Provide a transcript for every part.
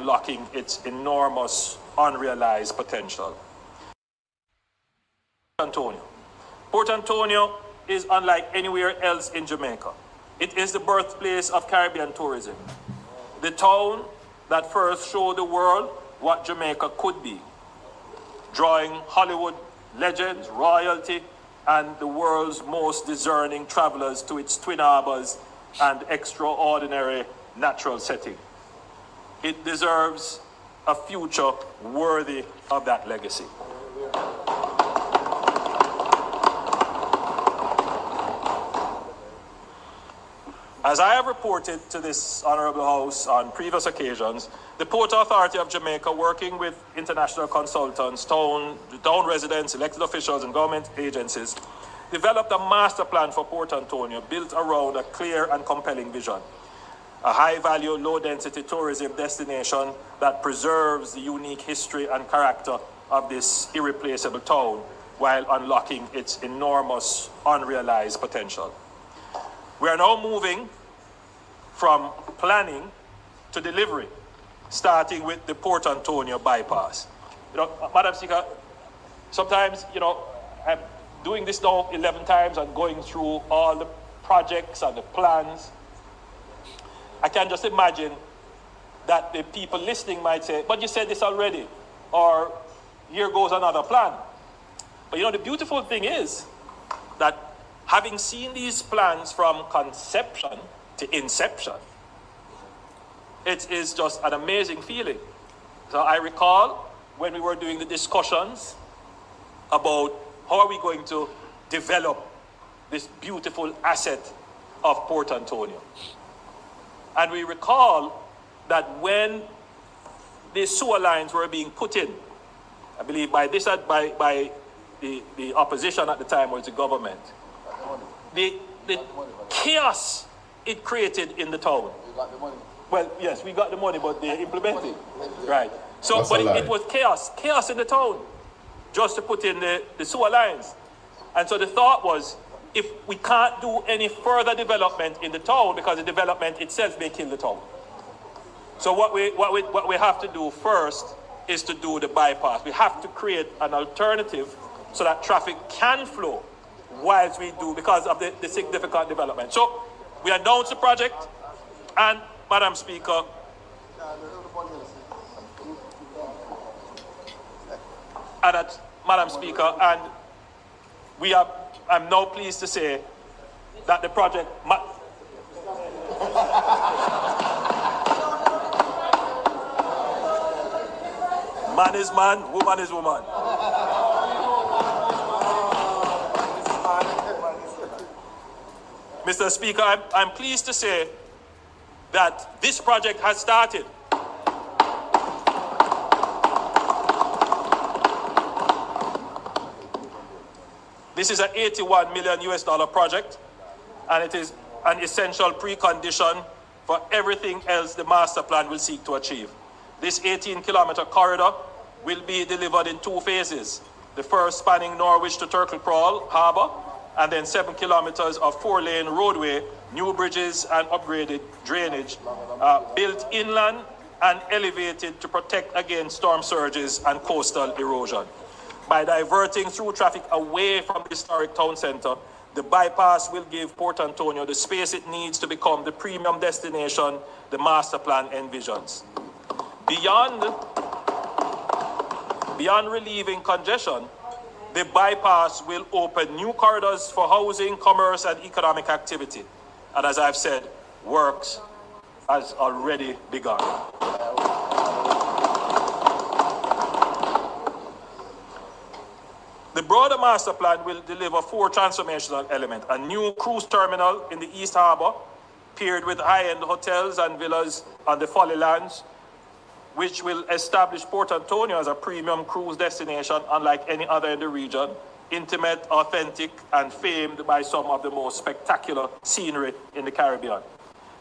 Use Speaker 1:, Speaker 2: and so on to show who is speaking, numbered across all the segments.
Speaker 1: unlocking its enormous unrealized potential. Port Antonio is unlike anywhere else in Jamaica. It is the birthplace of Caribbean tourism. The town that first showed the world what Jamaica could be, drawing Hollywood legends, royalty, and the world's most discerning travelers to its twin harbors and extraordinary natural setting. It deserves a future worthy of that legacy. As I have reported to this Honourable House on previous occasions, the Port Authority of Jamaica, working with international consultants, town residents, elected officials, and government agencies, developed a master plan for Port Antonio built around a clear and compelling vision. A high-value, low-density tourism destination that preserves the unique history and character of this irreplaceable town while unlocking its enormous unrealized potential. We are now moving from planning to delivery, starting with the Port Antonio bypass. Madam Speaker, sometimes, I'm doing this now 11 times and going through all the projects and the plans. I can just imagine that the people listening might say, but you said this already, or here goes another plan. But the beautiful thing is that having seen these plans from conception to inception, it is just an amazing feeling. So I recall when we were doing the discussions about how are we going to develop this beautiful asset of Port Antonio. And we recall that when the sewer lines were being put in, I believe by the opposition at the time was the government, the chaos it created in the town.
Speaker 2: You got the money.
Speaker 1: Well, yes, we got the money, but they implemented. Right. So, but it was chaos in the town, just to put in the sewer lines. And so the thought was, if we can't do any further development in the town, because the development itself may kill the town. So what we have to do first is to do the bypass. We have to create an alternative so that traffic can flow whilst we do, because of the significant development. So we announced the project, and Madam Speaker, and I'm now pleased to say that the project, man is man, woman is woman. Mr. Speaker, I'm pleased to say that this project has started. This is an $81 million project, and it is an essential precondition for everything else the master plan will seek to achieve. This 18-kilometer corridor will be delivered in 2 phases. The first spanning Norwich to Turtle Crawl Harbour, and then 7 kilometers of 4-lane roadway, new bridges and upgraded drainage, built inland and elevated to protect against storm surges and coastal erosion. By diverting through traffic away from the historic town centre, the bypass will give Port Antonio the space it needs to become the premium destination the master plan envisions. Beyond relieving congestion, the bypass will open new corridors for housing, commerce, and economic activity. And as I've said, works has already begun. The broader master plan will deliver 4 transformational elements: a new cruise terminal in the East Harbour, paired with high-end hotels and villas on the Folly Lands, which will establish Port Antonio as a premium cruise destination unlike any other in the region, intimate, authentic, and famed by some of the most spectacular scenery in the Caribbean.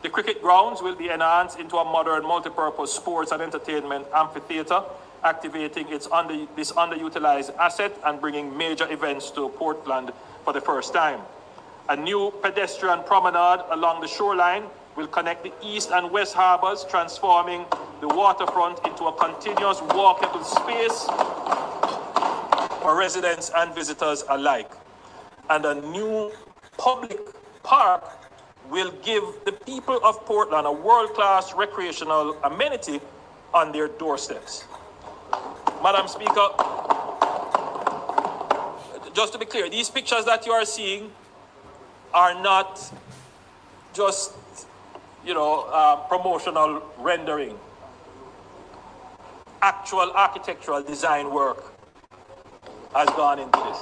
Speaker 1: The cricket grounds will be enhanced into a modern multi-purpose sports and entertainment amphitheatre, activating this underutilized asset and bringing major events to Portland for the first time. A new pedestrian promenade along the shoreline will connect the east and west harbors, transforming the waterfront into a continuous walkable space for residents and visitors alike. And a new public park will give the people of Portland a world-class recreational amenity on their doorsteps. Madam Speaker, just to be clear, these pictures that you are seeing are not just, promotional rendering. Actual architectural design work has gone into this.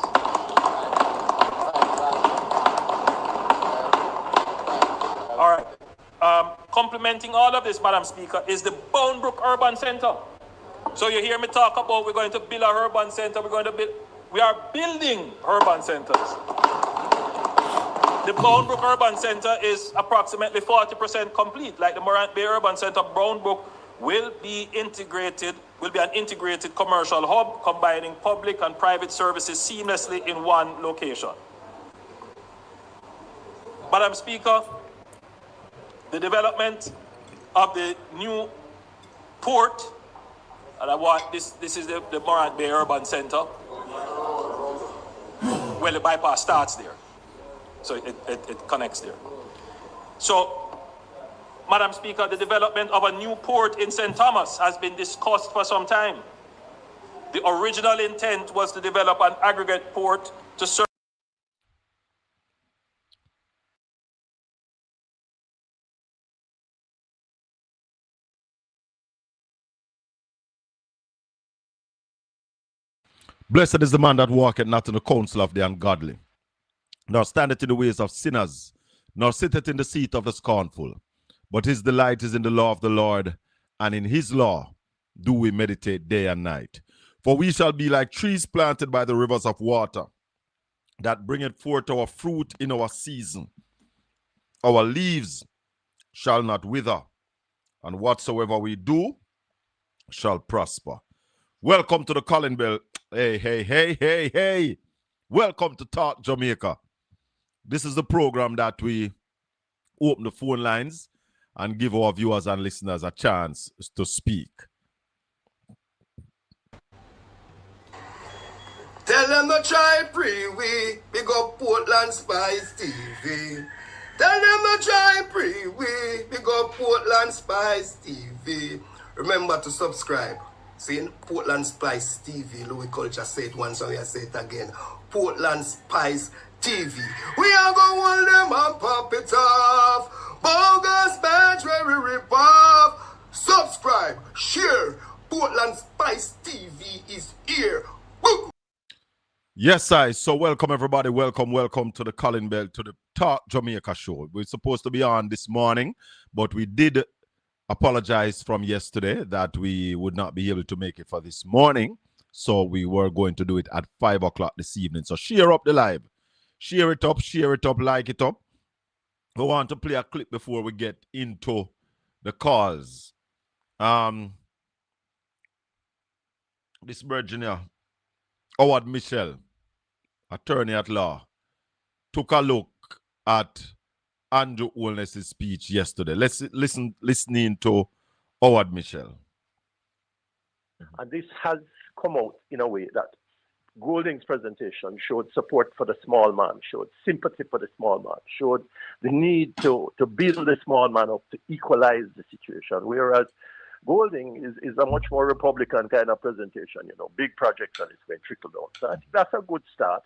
Speaker 1: All right. Complementing all of this, Madam Speaker, is the Boundbrook Urban Center. So you hear me talk about we're going to build a urban center, we are building urban centers. The Boundbrook Urban Center is approximately 40% complete. Like the Morant Bay Urban Center, Boundbrook will be an integrated commercial hub combining public and private services seamlessly in one location. Madam Speaker, the development of the new port, and I want this is the Morant Bay Urban Center. Well, the bypass starts there. So it connects there. So, Madam Speaker, the development of a new port in St. Thomas has been discussed for some time. The original intent was to develop an aggregate port to serve.
Speaker 2: Blessed is the man that walketh not in the counsel of the ungodly, nor standeth in the ways of sinners, nor sitteth in the seat of the scornful. But his delight is in the law of the Lord, and in his law do we meditate day and night. For we shall be like trees planted by the rivers of water, that bringeth forth our fruit in our season. Our leaves shall not wither, and whatsoever we do shall prosper. Welcome to the Calling Bell. Hey. Welcome to Talk Jamaica. This is the program that we open the phone lines and give our viewers and listeners a chance to speak.
Speaker 3: Tell them to try pre-wee, big up Portland Spice TV. Tell them to try pre-wee, big up Portland Spice TV. Remember to subscribe. See, Portland Spice TV, Louis Culture said once, and we say it again. Portland Spice TV. We are going to hold them and pop it off. Bogus badge where we rip off. Subscribe, share. Portland Spice TV is here. Woo!
Speaker 2: Yes, I. So welcome everybody. Welcome to the Calling Bell, to the Talk Jamaica show. We're supposed to be on this morning, but we did apologize from yesterday that we would not be able to make it for this morning. So we were going to do it at 5 o'clock this evening. So share up the live. Share it up, like it up. We want to play a clip before we get into the calls. This Virginia, Howard Michel, attorney at law, took a look at Andrew Holness's speech yesterday. Let's listening to Howard Michel.
Speaker 4: And this has come out in a way that Golding's presentation showed support for the small man, showed sympathy for the small man, showed the need to build the small man up to equalize the situation, whereas Golding is a much more Republican kind of presentation, big projects and it's going to trickle down. So I think that's a good start.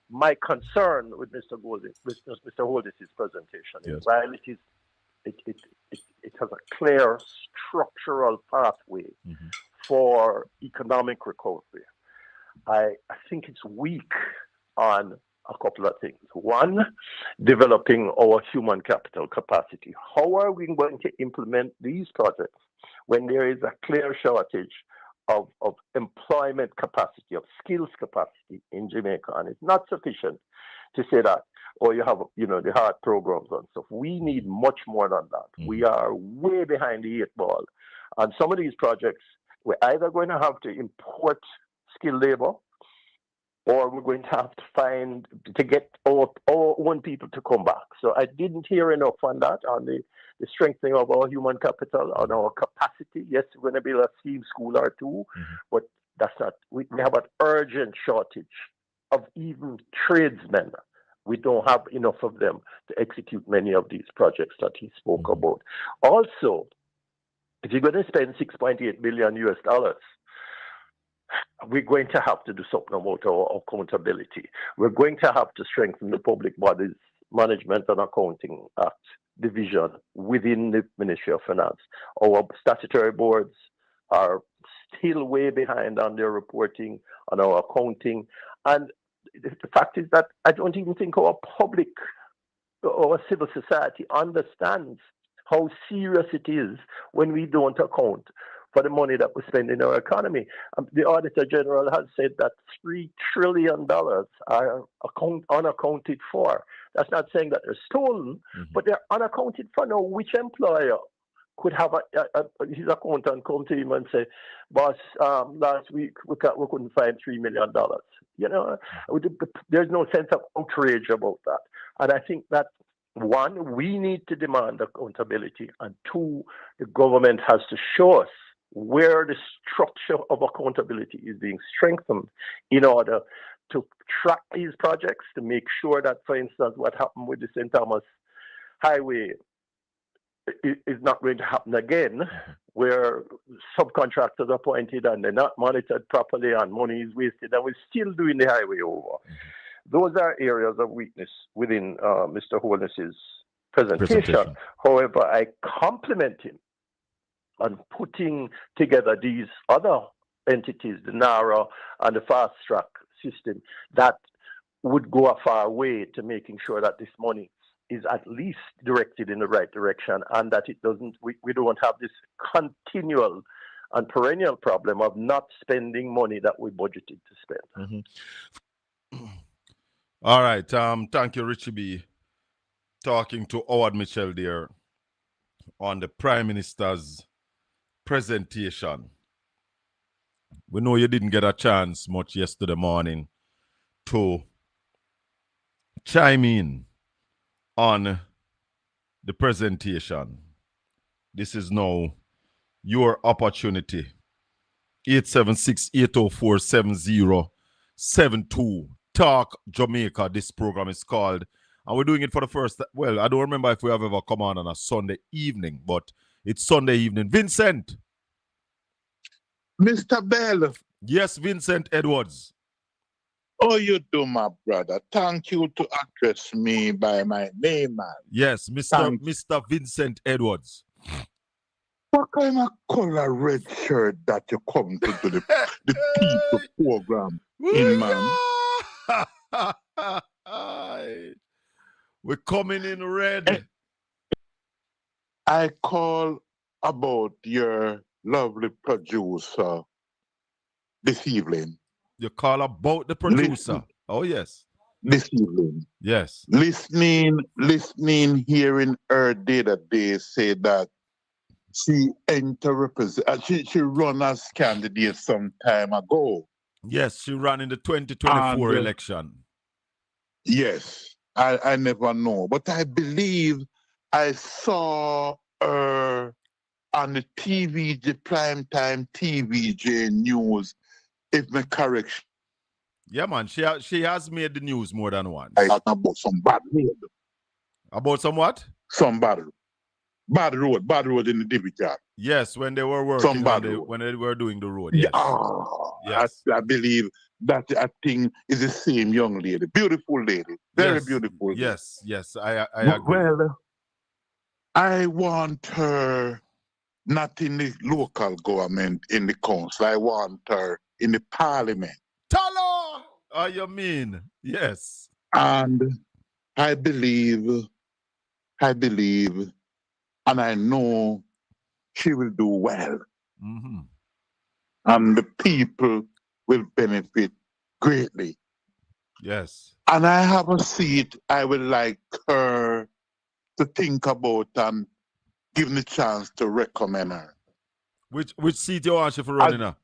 Speaker 4: My concern with Mr. Golding, with Mr. Holness's presentation is while it has a clear structural pathway for economic recovery, I think it's weak on a couple of things. One, developing our human capital capacity. How are we going to implement these projects when there is a clear shortage of employment capacity, of skills capacity in Jamaica? And it's not sufficient to say that, or you have, the hard programs and stuff. We need much more than that. We are way behind the 8 ball. And some of these projects, we're either going to have to import skilled labor, or we're going to have to get our own people to come back. So I didn't hear enough on that, on the strengthening of our human capital, on our capacity. Yes, we're going to build a STEAM school or two, but that's not, we have an urgent shortage of even tradesmen. We don't have enough of them to execute many of these projects that he spoke about. Also, if you're going to spend $6.8 billion US, we're going to have to do something about our accountability. We're going to have to strengthen the Public Bodies Management and Accounting Act division within the Ministry of Finance. Our statutory boards are still way behind on their reporting, on our accounting. And the fact is that I don't even think our public or civil society understands how serious it is when we don't account for the money that we spend in our economy. The Auditor General has said that $3 trillion are unaccounted for. That's not saying that they're stolen, but they're unaccounted for. Now, which employer could have his accountant come to him and say, boss, last week we couldn't find $3 million. You know, there's no sense of outrage about that. And I think that, one, we need to demand accountability, and two, the government has to show us where the structure of accountability is being strengthened in order to track these projects, to make sure that, for instance, what happened with the St. Thomas Highway is not going to happen again, where subcontractors are appointed and they're not monitored properly and money is wasted, and we're still doing the highway over. Those are areas of weakness within Mr. Holness's presentation. However, I compliment him on putting together these other entities, the NARA and the fast track system, that would go a far way to making sure that this money is at least directed in the right direction, and that it doesn't, we don't have this continual and perennial problem of not spending money that we budgeted to spend.
Speaker 2: All right. Thank you, Richie B. Talking to Howard Mitchell there on the Prime Minister's presentation. We know you didn't get a chance much yesterday morning to chime in on the presentation. This is now your opportunity. 876-804-7072. Talk Jamaica, this program is called. And we're doing it for the first, well, I don't remember if we have ever come on a Sunday evening, but it's Sunday evening. Vincent.
Speaker 5: Mr. Bell.
Speaker 2: Yes, Vincent Edwards.
Speaker 5: Oh, you do, my brother. Thank you to address me by my name, man.
Speaker 2: Yes, Mr. Vincent Edwards.
Speaker 5: What kind of color red shirt that you come to do the people program in, man?
Speaker 2: We're coming in red.
Speaker 5: I call about your lovely producer this evening.
Speaker 2: You call about the producer? Oh, yes.
Speaker 5: This evening.
Speaker 2: Yes.
Speaker 5: Listening, hearing her the other day say that she she run as candidate some time ago.
Speaker 2: Yes, she ran in the 2024 election.
Speaker 5: Yes, I never know. But I believe I saw her on the TVJ, primetime TVJ news, if my correction.
Speaker 2: Yeah, man, she has made the news more than once.
Speaker 5: About some bad road.
Speaker 2: About some what?
Speaker 5: Some bad road. Bad road in the division.
Speaker 2: Yes, when they were working, when they were doing the road. Yes. Yes.
Speaker 5: I believe that I think is the same young lady, beautiful lady, very beautiful.
Speaker 2: Yes, I agree.
Speaker 5: Well, I want her not in the local government, in the council. I want her in the parliament.
Speaker 2: Talo! Oh, you mean? Yes.
Speaker 5: And I believe, and I know she will do well. And the people will benefit greatly.
Speaker 2: Yes.
Speaker 5: And I have a seat I would like her to think about and give me the chance to recommend her.
Speaker 2: Which seat you want she for running now?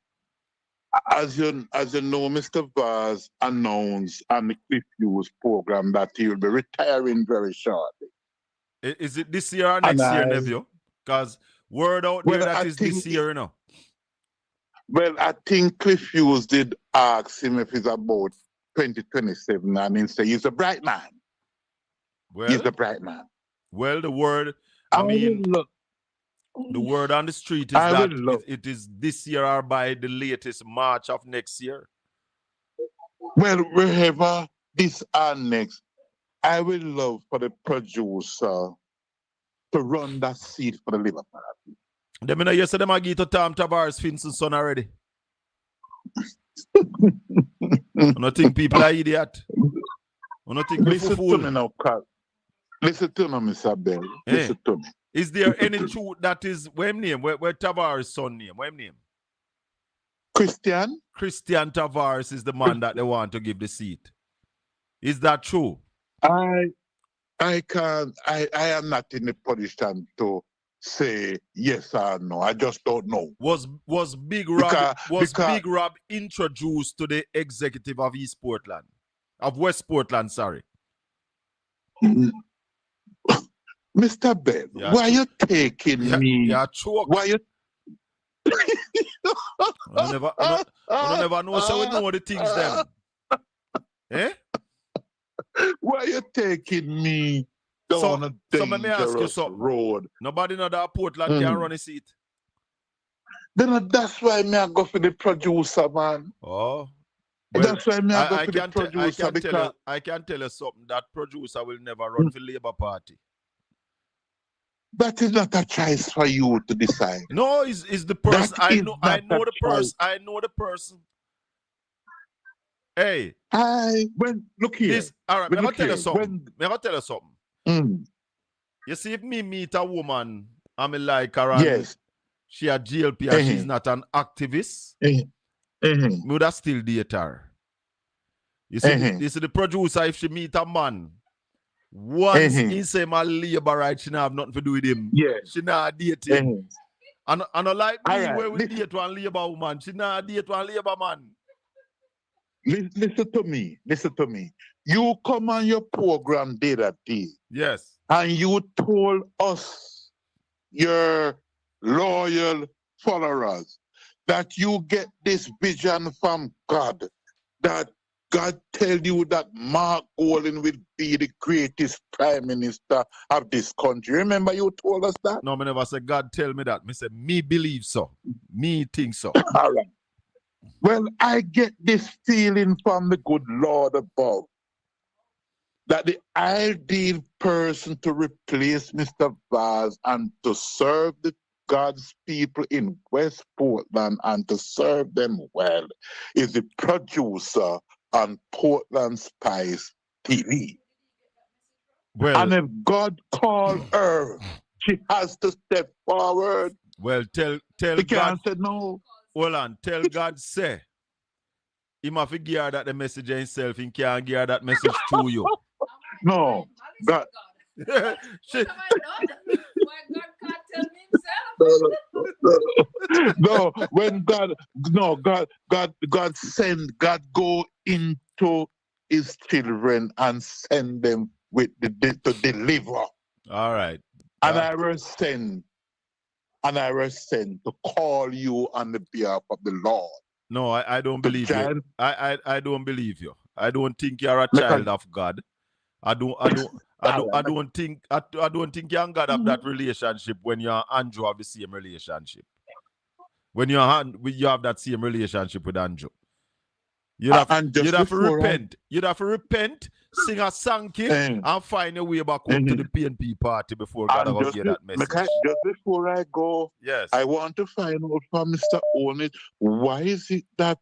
Speaker 5: as you know, Mr. Vaz announced on the Cliff Hughes program that he will be retiring very shortly.
Speaker 2: Is it this year or
Speaker 5: And
Speaker 2: next year, nephew? Because word out there that is this year, you know.
Speaker 5: Well, I think Cliff Hughes did ask him if he's about 2027, and he said he's a bright man.
Speaker 2: Well,
Speaker 5: he's a bright man.
Speaker 2: Well, the word, the word on the street is that it is this year or by the latest March of next year.
Speaker 5: Well, wherever this are next, I would love for the producer to run that seat for the Labour Party.
Speaker 2: Them know you said them agree to Tom Tavares Finson's son already. I don't think people are idiot. I don't think
Speaker 5: listen
Speaker 2: fool.
Speaker 5: To me now, Carl. Listen to me, Mr. Bell.
Speaker 2: Hey.
Speaker 5: Listen to me.
Speaker 2: Is there any truth that is what name? Where Tavares' son name? What name?
Speaker 5: Christian
Speaker 2: Tavares is the man that they want to give the seat. Is that true?
Speaker 5: I am not in the position to say yes or no. I just don't know.
Speaker 2: Was Big Rob Big Rob introduced to the executive of East Portland? Of West Portland, sorry.
Speaker 5: Mr. Ben, why are you taking me?
Speaker 2: Yeah, choke.
Speaker 5: Why you
Speaker 2: I never know, so we know the things then. Eh?
Speaker 5: Why are you taking me down a dangerous road?
Speaker 2: Nobody know that Portland can run a seat.
Speaker 5: Then that's why I go for the producer, man.
Speaker 2: Oh.
Speaker 5: Well, that's why I go for the producer.
Speaker 2: I can tell you something. That producer will never run for Labour Party.
Speaker 5: That is not a choice for you to decide.
Speaker 2: No, is the person. I know the person. I know the person. Hey.
Speaker 5: Look here.
Speaker 2: All right, I'm going to tell you something. I'm going to tell you something. You see, if me meet a woman, I'm like her, and she a GLP and she's not an activist, me would have still date her. You see, the producer, if she meet a man, once he say my labor right, she not have nothing to do with him. She not date him. And like me, where we date one labor woman, she not date one labor man.
Speaker 5: Listen to me. You come on your program day that day.
Speaker 2: Yes.
Speaker 5: And you told us, your loyal followers, that you get this vision from God, that God tell you that Mark Golding will be the greatest prime minister of this country. Remember you told us that?
Speaker 2: No, I never said God tell me that. Me say me believe so. Me think so.
Speaker 5: All right. Well, I get this feeling from the good Lord above that the ideal person to replace Mr. Vaz and to serve God's people in West Portland and to serve them well is the producer on Portland Spice TV.
Speaker 2: Well,
Speaker 5: and if God called her, she has to step forward.
Speaker 2: Well, tell
Speaker 5: she
Speaker 2: God.
Speaker 5: Can't say no.
Speaker 2: Hold on, tell God say. He must give that the message himself. He can't give that message to you.
Speaker 5: No, God.
Speaker 2: She,
Speaker 5: no, when God go into his children and send them with to deliver.
Speaker 2: All right.
Speaker 5: And I will send to call you on the behalf of the Lord.
Speaker 2: No, I don't believe you. I don't believe you. I don't think you're a child of God. I don't think you and God have that relationship when you and Andrew have the same relationship. When you have that same relationship with Andrew. You'd have to repent. You'd have to repent, sing a song, and find a way back home to the PNP party before God will get that message.
Speaker 5: Just before I go,
Speaker 2: yes,
Speaker 5: I want to find out from Mr. Onit, why is it that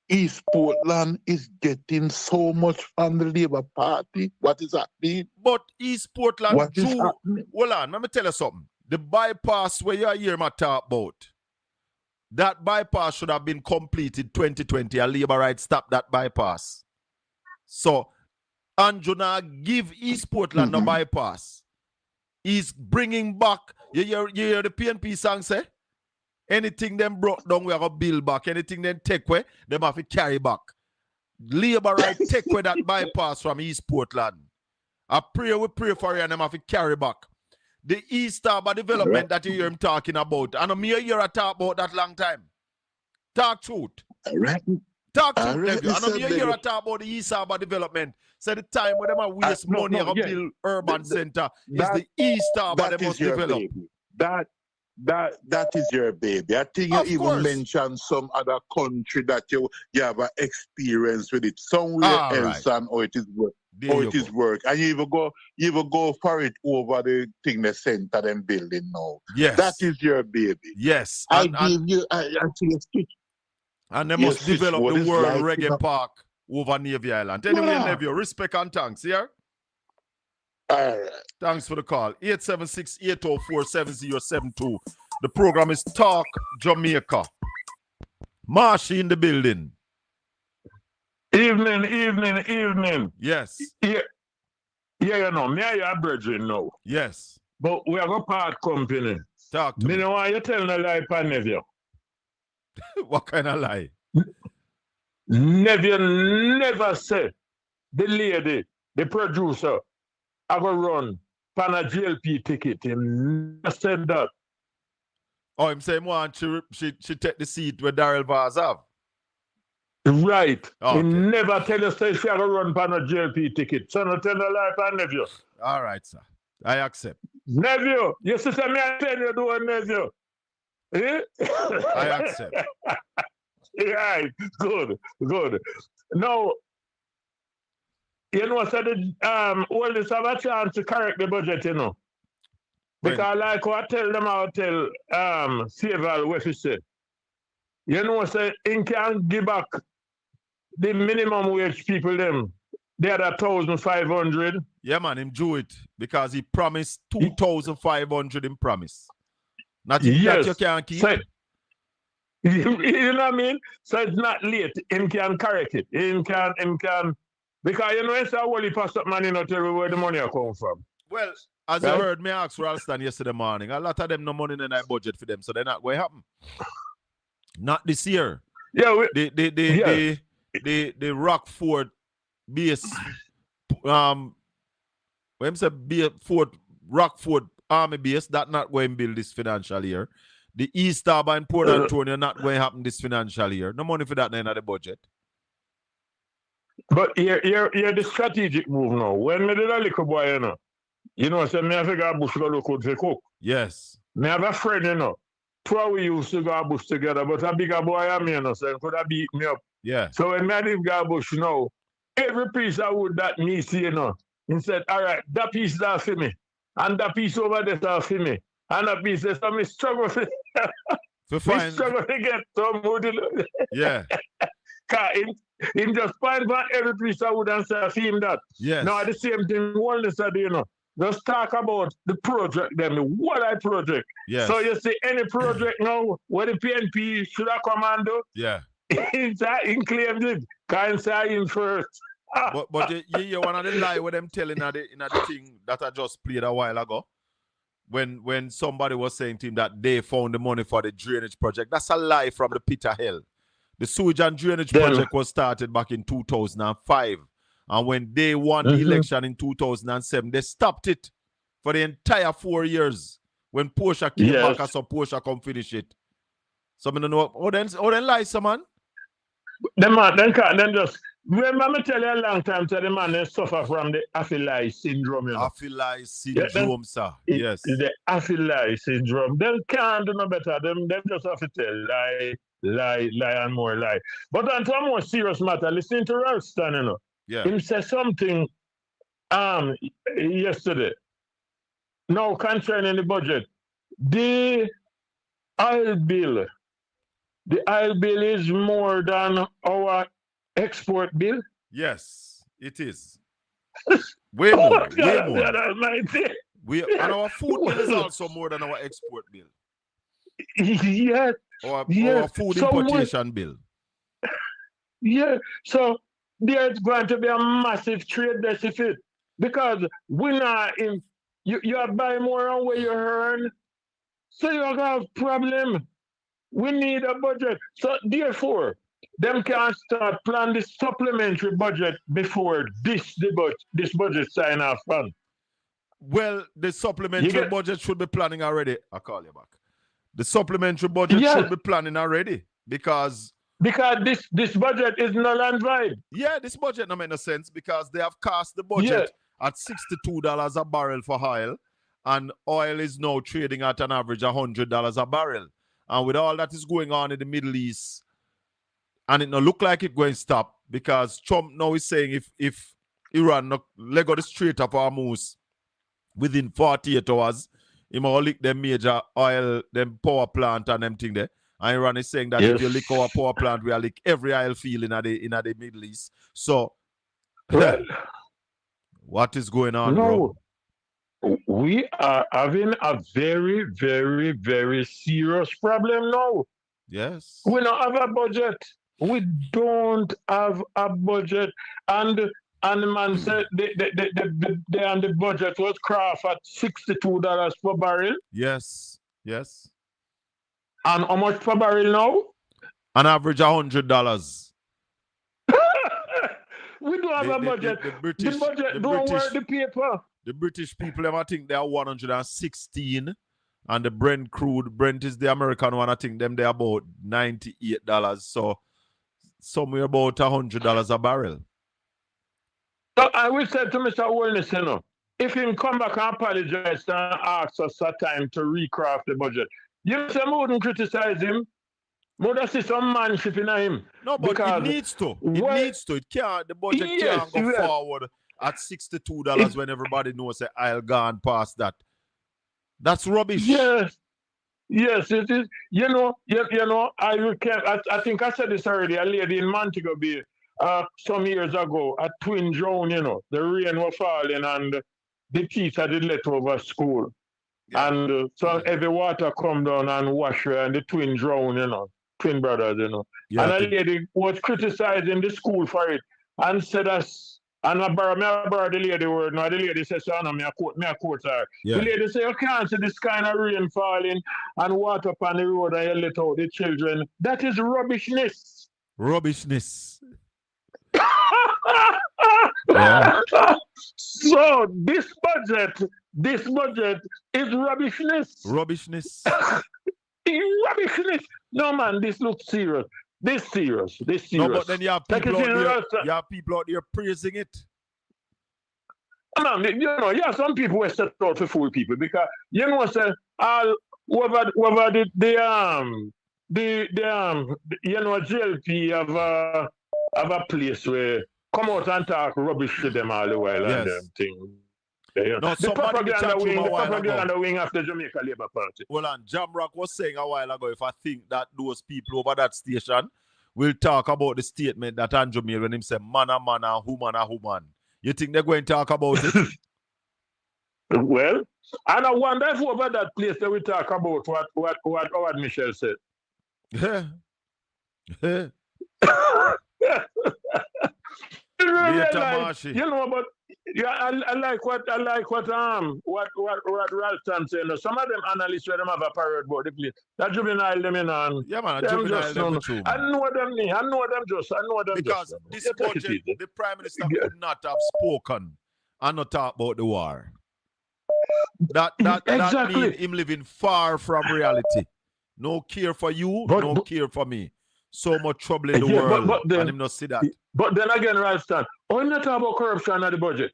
Speaker 5: East Portland is getting so much from the Labour Party? What is happening?
Speaker 2: But East Portland, hold on, let me tell you something. The bypass where you hear me talk about, that bypass should have been completed 2020. A Labour right stop that bypass. So, Andrew now give East Portland a bypass. He's bringing back, you hear the PNP song say? Anything them broke down, we are gonna build back. Anything them take away, them have to carry back. Labor right take away that bypass from East Portland. We pray for you and them have to carry back. The East Harbour development that you hear him talking about. And I'm here a talk about that long time. Talk truth. Talk truth, nephew. And I'm here a talk about the East Harbour development. So the time when them are waste money to build urban center is the East Harbour they must develop.
Speaker 5: Baby. That is your baby. I think you even mentioned some other country that you have an experience with it somewhere else and how it is work. And you even go for it over the thing the center them building now.
Speaker 2: Yes.
Speaker 5: That is your baby.
Speaker 2: Yes.
Speaker 5: I give you actually switch.
Speaker 2: And they must develop the World Reggae Park over Navy Island. Anyway, nephew, respect and thanks, yeah?
Speaker 5: All right.
Speaker 2: Thanks for the call. 876-804-7072. The program is Talk Jamaica. Marshy in the building.
Speaker 6: Evening.
Speaker 2: Yes.
Speaker 6: Yeah, you know, me and your brethren now.
Speaker 2: Yes.
Speaker 6: But we have a part company.
Speaker 2: Talk to me.
Speaker 6: Me know why you telling a lie for nephew.
Speaker 2: What kind of lie?
Speaker 6: Nephew never said the lady, the producer, I go run pan a GLP ticket. He never said that.
Speaker 2: Oh, him say she take the seat where Daryl Vaz have.
Speaker 6: Right.
Speaker 2: Okay.
Speaker 6: He never tell you say she go run pan a GLP ticket. So no tell a lie for nephew.
Speaker 2: All right, sir. I accept.
Speaker 6: Nephew, you see me I tell you do a nephew. Eh?
Speaker 2: I accept.
Speaker 6: Right. Good. Now, you know, so the all this have a chance to correct the budget, you know. Because like what I tell them, I'll tell Saval what he said. You know, so he can give back the minimum wage people them. They are 1,500.
Speaker 2: Yeah, man, him do it because he promised 2,500 in promise. Not even that you can't keep.
Speaker 6: So, you know what I mean? So it's not late. Him can correct it. Him can because you know it's a whole heap of money not tell you where the money come from.
Speaker 2: Well, as you heard me ask Ralston yesterday morning, a lot of them no money in their budget for them, so they're not going to happen. Not this year.
Speaker 6: Yeah,
Speaker 2: the Rockford base when say Rockford Army base that not going to build this financial year. The East Harbour in Port Antonio not going to happen this financial year. No money for that in the budget.
Speaker 6: But you're the strategic move now. When me did a little boy, you know, say me have to go bush go look out for cook.
Speaker 2: Yes.
Speaker 6: Me have a friend, you know. Two of we used to go bush together, but a bigger boy I'm so he could have beat me up.
Speaker 2: Yeah.
Speaker 6: So when me did go bush now, every piece of wood that me see, you know, he said, all right, that piece there for me. And that piece over there for me. And that piece there, so me struggle to get some wood.
Speaker 2: Yeah.
Speaker 6: Him just find for every piece of wood and say for him that.
Speaker 2: Yes.
Speaker 6: Now the same thing, one said, you know, just talk about the project, then what I project.
Speaker 2: Yes.
Speaker 6: So you see any project now where the PNP should have come and do?
Speaker 2: Yeah.
Speaker 6: He claimed it. Can't say him first.
Speaker 2: But you want to lie with them telling the thing that I just played a while ago. When somebody was saying to him that they found the money for the drainage project. That's a lie from the pit of hell. The sewage and drainage project was started back in 2005. And when they won the election in 2007, they stopped it for the entire 4 years. When Porsche came back, I saw Porsche come finish it. So I don't know. Oh, then lie, some man.
Speaker 6: Then just remember me tell you a long time to the man they suffer from the Aphyli syndrome. You know?
Speaker 2: Aphyli syndrome, sir. Yes.
Speaker 6: The Aphyli syndrome. They can't do no better. Them just have to tell lie, and more lie. But on to a more serious matter, listen to Ralston, you know.
Speaker 2: Yeah.
Speaker 6: He said something yesterday. Now concerning the budget. The oil bill is more than our export bill.
Speaker 2: Yes, it is. Way more. And our food bill is also more than our export bill.
Speaker 6: Yes.
Speaker 2: Our food importation bill.
Speaker 6: Yeah. So there's going to be a massive trade deficit because we're not in. You buy more on where you earn, so you're gonna have problem. We need a budget. So therefore, them can start plan the supplementary budget before this budget sign off on.
Speaker 2: Well, the
Speaker 6: You
Speaker 2: supplementary
Speaker 6: get
Speaker 2: budget should be planning already. I'll call you back. The supplementary budget
Speaker 6: yes,
Speaker 2: should be planning already because
Speaker 6: because this budget is null and void.
Speaker 2: yeah, this budget don't make no sense because they have cast the
Speaker 6: Yeah,
Speaker 2: budget at $62 a barrel for oil, and oil is now trading at an average $100 a barrel. And with all that is going on in the Middle East, and it don't look like it's going to stop because Trump now is saying if Iran no leg out the Strait of Hormuz within 48 hours, he might lick them major oil, them power plant and them thing there. And Iran is saying that if you lick our power plant, we'll lick every oil field in the Middle East. So
Speaker 6: well,
Speaker 2: what is going on, bro?
Speaker 6: no, we are having a very, very, very serious problem now.
Speaker 2: Yes.
Speaker 6: We don't have a budget. We don't have a budget. And the man said the budget was craft at $62 per barrel.
Speaker 2: Yes. Yes.
Speaker 6: And how much per barrel now?
Speaker 2: An average $100.
Speaker 6: We don't have a budget.
Speaker 2: The British,
Speaker 6: the budget
Speaker 2: the
Speaker 6: don't
Speaker 2: British,
Speaker 6: work the paper.
Speaker 2: the British people, I think they are 116, and the Brent is the American one. I think them they are about $98. So somewhere about $100 a barrel.
Speaker 6: So I will say to Mr. Wellness, you know, if he come back and apologize and ask us a time to recraft the budget, you say I wouldn't criticize him. But see some manship in him.
Speaker 2: No, but
Speaker 6: because
Speaker 2: it needs to. It can't. The budget
Speaker 6: yes,
Speaker 2: can't go
Speaker 6: yes.
Speaker 2: forward at $62 when everybody knows that I'll gone past that. That's rubbish.
Speaker 6: Yes. Yes, it is. You know, I think I said this already. A lady in Montego Bay some years ago, a twin drone, you know, the rain was falling and the teacher did let over school.
Speaker 2: Yeah.
Speaker 6: And so every water come down and wash her and the twin drown, you know, twin brothers, you know.
Speaker 2: Yeah,
Speaker 6: and a lady was criticizing the school for it and said us, and I borrow the lady word. Now the lady says, so no, me a quote her.
Speaker 2: Yeah.
Speaker 6: The lady say, you can't see this kind of rain falling and water upon the road and you let out the children. That is rubbishness.
Speaker 2: Rubbishness. Yeah.
Speaker 6: So this budget is rubbishness.
Speaker 2: Rubbishness.
Speaker 6: Rubbishness. No man, this looks serious. This serious.
Speaker 2: No, but then you have people out there praising it.
Speaker 6: Man, you know, yeah, some people were set out to fool people because you know say all whoever the you know GLP have a place where come out and talk rubbish to them all the while.
Speaker 2: Yes.
Speaker 6: And them thing. Yeah.
Speaker 2: No,
Speaker 6: The propaganda wing of the Jamaica Labour Party.
Speaker 2: Well, and Jamrock was saying a while ago, if I think that those people over that station will talk about the statement that Andrew made when him said man a man and woman a woman. You think they're going to talk about it?
Speaker 6: Well, and I wonder if over that place they will talk about what Howard Michelle said.
Speaker 2: Yeah.
Speaker 6: You know, but yeah, I like what Ralph Tan saying. Some of them analysts where them have a parrot about the place. That juvenile them in on.
Speaker 2: Yeah, man, juvenile them true.
Speaker 6: I know them.
Speaker 2: Because this budget, the Prime Minister could not have spoken and not talk about the war. That
Speaker 6: exactly.
Speaker 2: means him living far from reality. No care for you, no care for me. So much trouble in the world,
Speaker 6: but then,
Speaker 2: and him not see that.
Speaker 6: But then again, Ralph Tan, I'm not talking about corruption at the budget.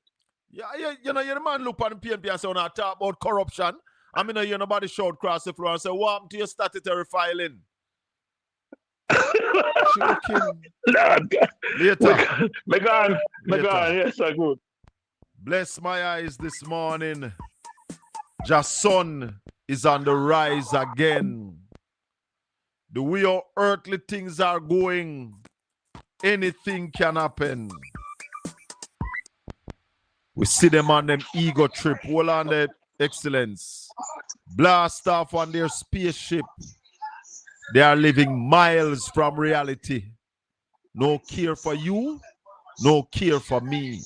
Speaker 2: Yeah, you know, the man look on the PNP and say, "When I talk about corruption," I mean, you nobody shout across the floor and say, "What happened to your statutory filing?" Later.
Speaker 6: Megan, yes, I good.
Speaker 2: Bless my eyes this morning. Jason is on the rise again. The way our earthly things are going, anything can happen. We see them on them ego trip, all on the excellence. Blast off on their spaceship. They are living miles from reality. No care for you, no care for me.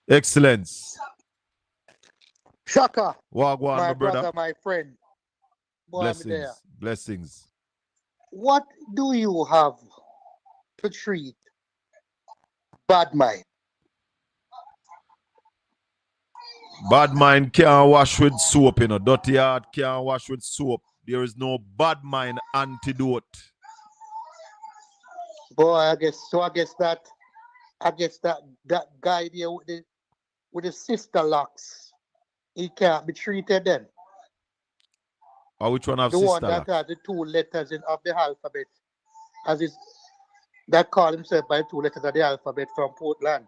Speaker 2: Excellence.
Speaker 7: Shaka,
Speaker 2: Wagwan,
Speaker 7: my
Speaker 2: brother.
Speaker 7: my friend. boy, I'm there.
Speaker 2: Blessings.
Speaker 7: What do you have to treat bad mind?
Speaker 2: Bad mind can't wash with soap, you know. Dirty heart can't wash with soap. There is no bad mind antidote.
Speaker 7: Boy, I guess that guy there with the sister locks, he can't be treated then.
Speaker 2: Or which one have
Speaker 7: The
Speaker 2: sister
Speaker 7: one that
Speaker 2: locks?
Speaker 7: has the 2 letters of the alphabet, as is that called himself by 2 letters of the alphabet from Portland,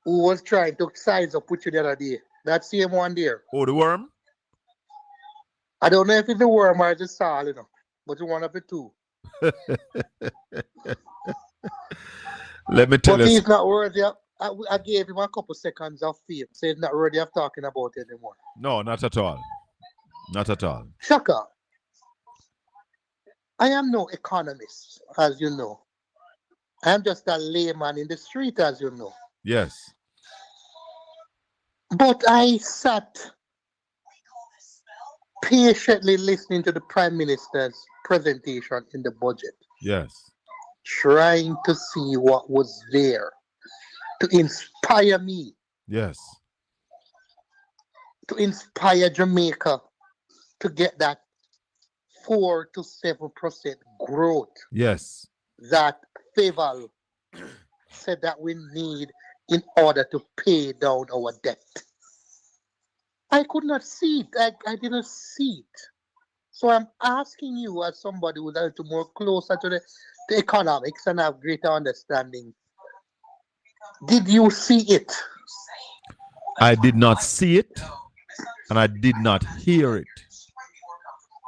Speaker 7: who was trying to size up with you the other day. That same one there.
Speaker 2: Oh, the worm?
Speaker 7: I don't know if it's the worm or the Saul, you know, but it's one of the two.
Speaker 2: Let me tell
Speaker 7: But
Speaker 2: you.
Speaker 7: he's not worthy of, I gave him a couple seconds of fame, so he's not worthy of talking about it anymore.
Speaker 2: No, not at all. Not at all.
Speaker 7: Shaka, I am no economist, as you know. I am just a layman in the street, as you know.
Speaker 2: Yes.
Speaker 7: But I sat patiently listening to the Prime Minister's presentation in the budget,
Speaker 2: Yes.
Speaker 7: trying to see what was there to inspire me,
Speaker 2: Yes.
Speaker 7: to inspire Jamaica to get that 4 to 7% growth
Speaker 2: Yes.
Speaker 7: that Faval said that we need in order to pay down our debt. I could not see it. I didn't see it. So I'm asking you, as somebody who's a little more closer to the economics and have greater understanding, did you see it?
Speaker 2: I did not see it, and I did not hear it.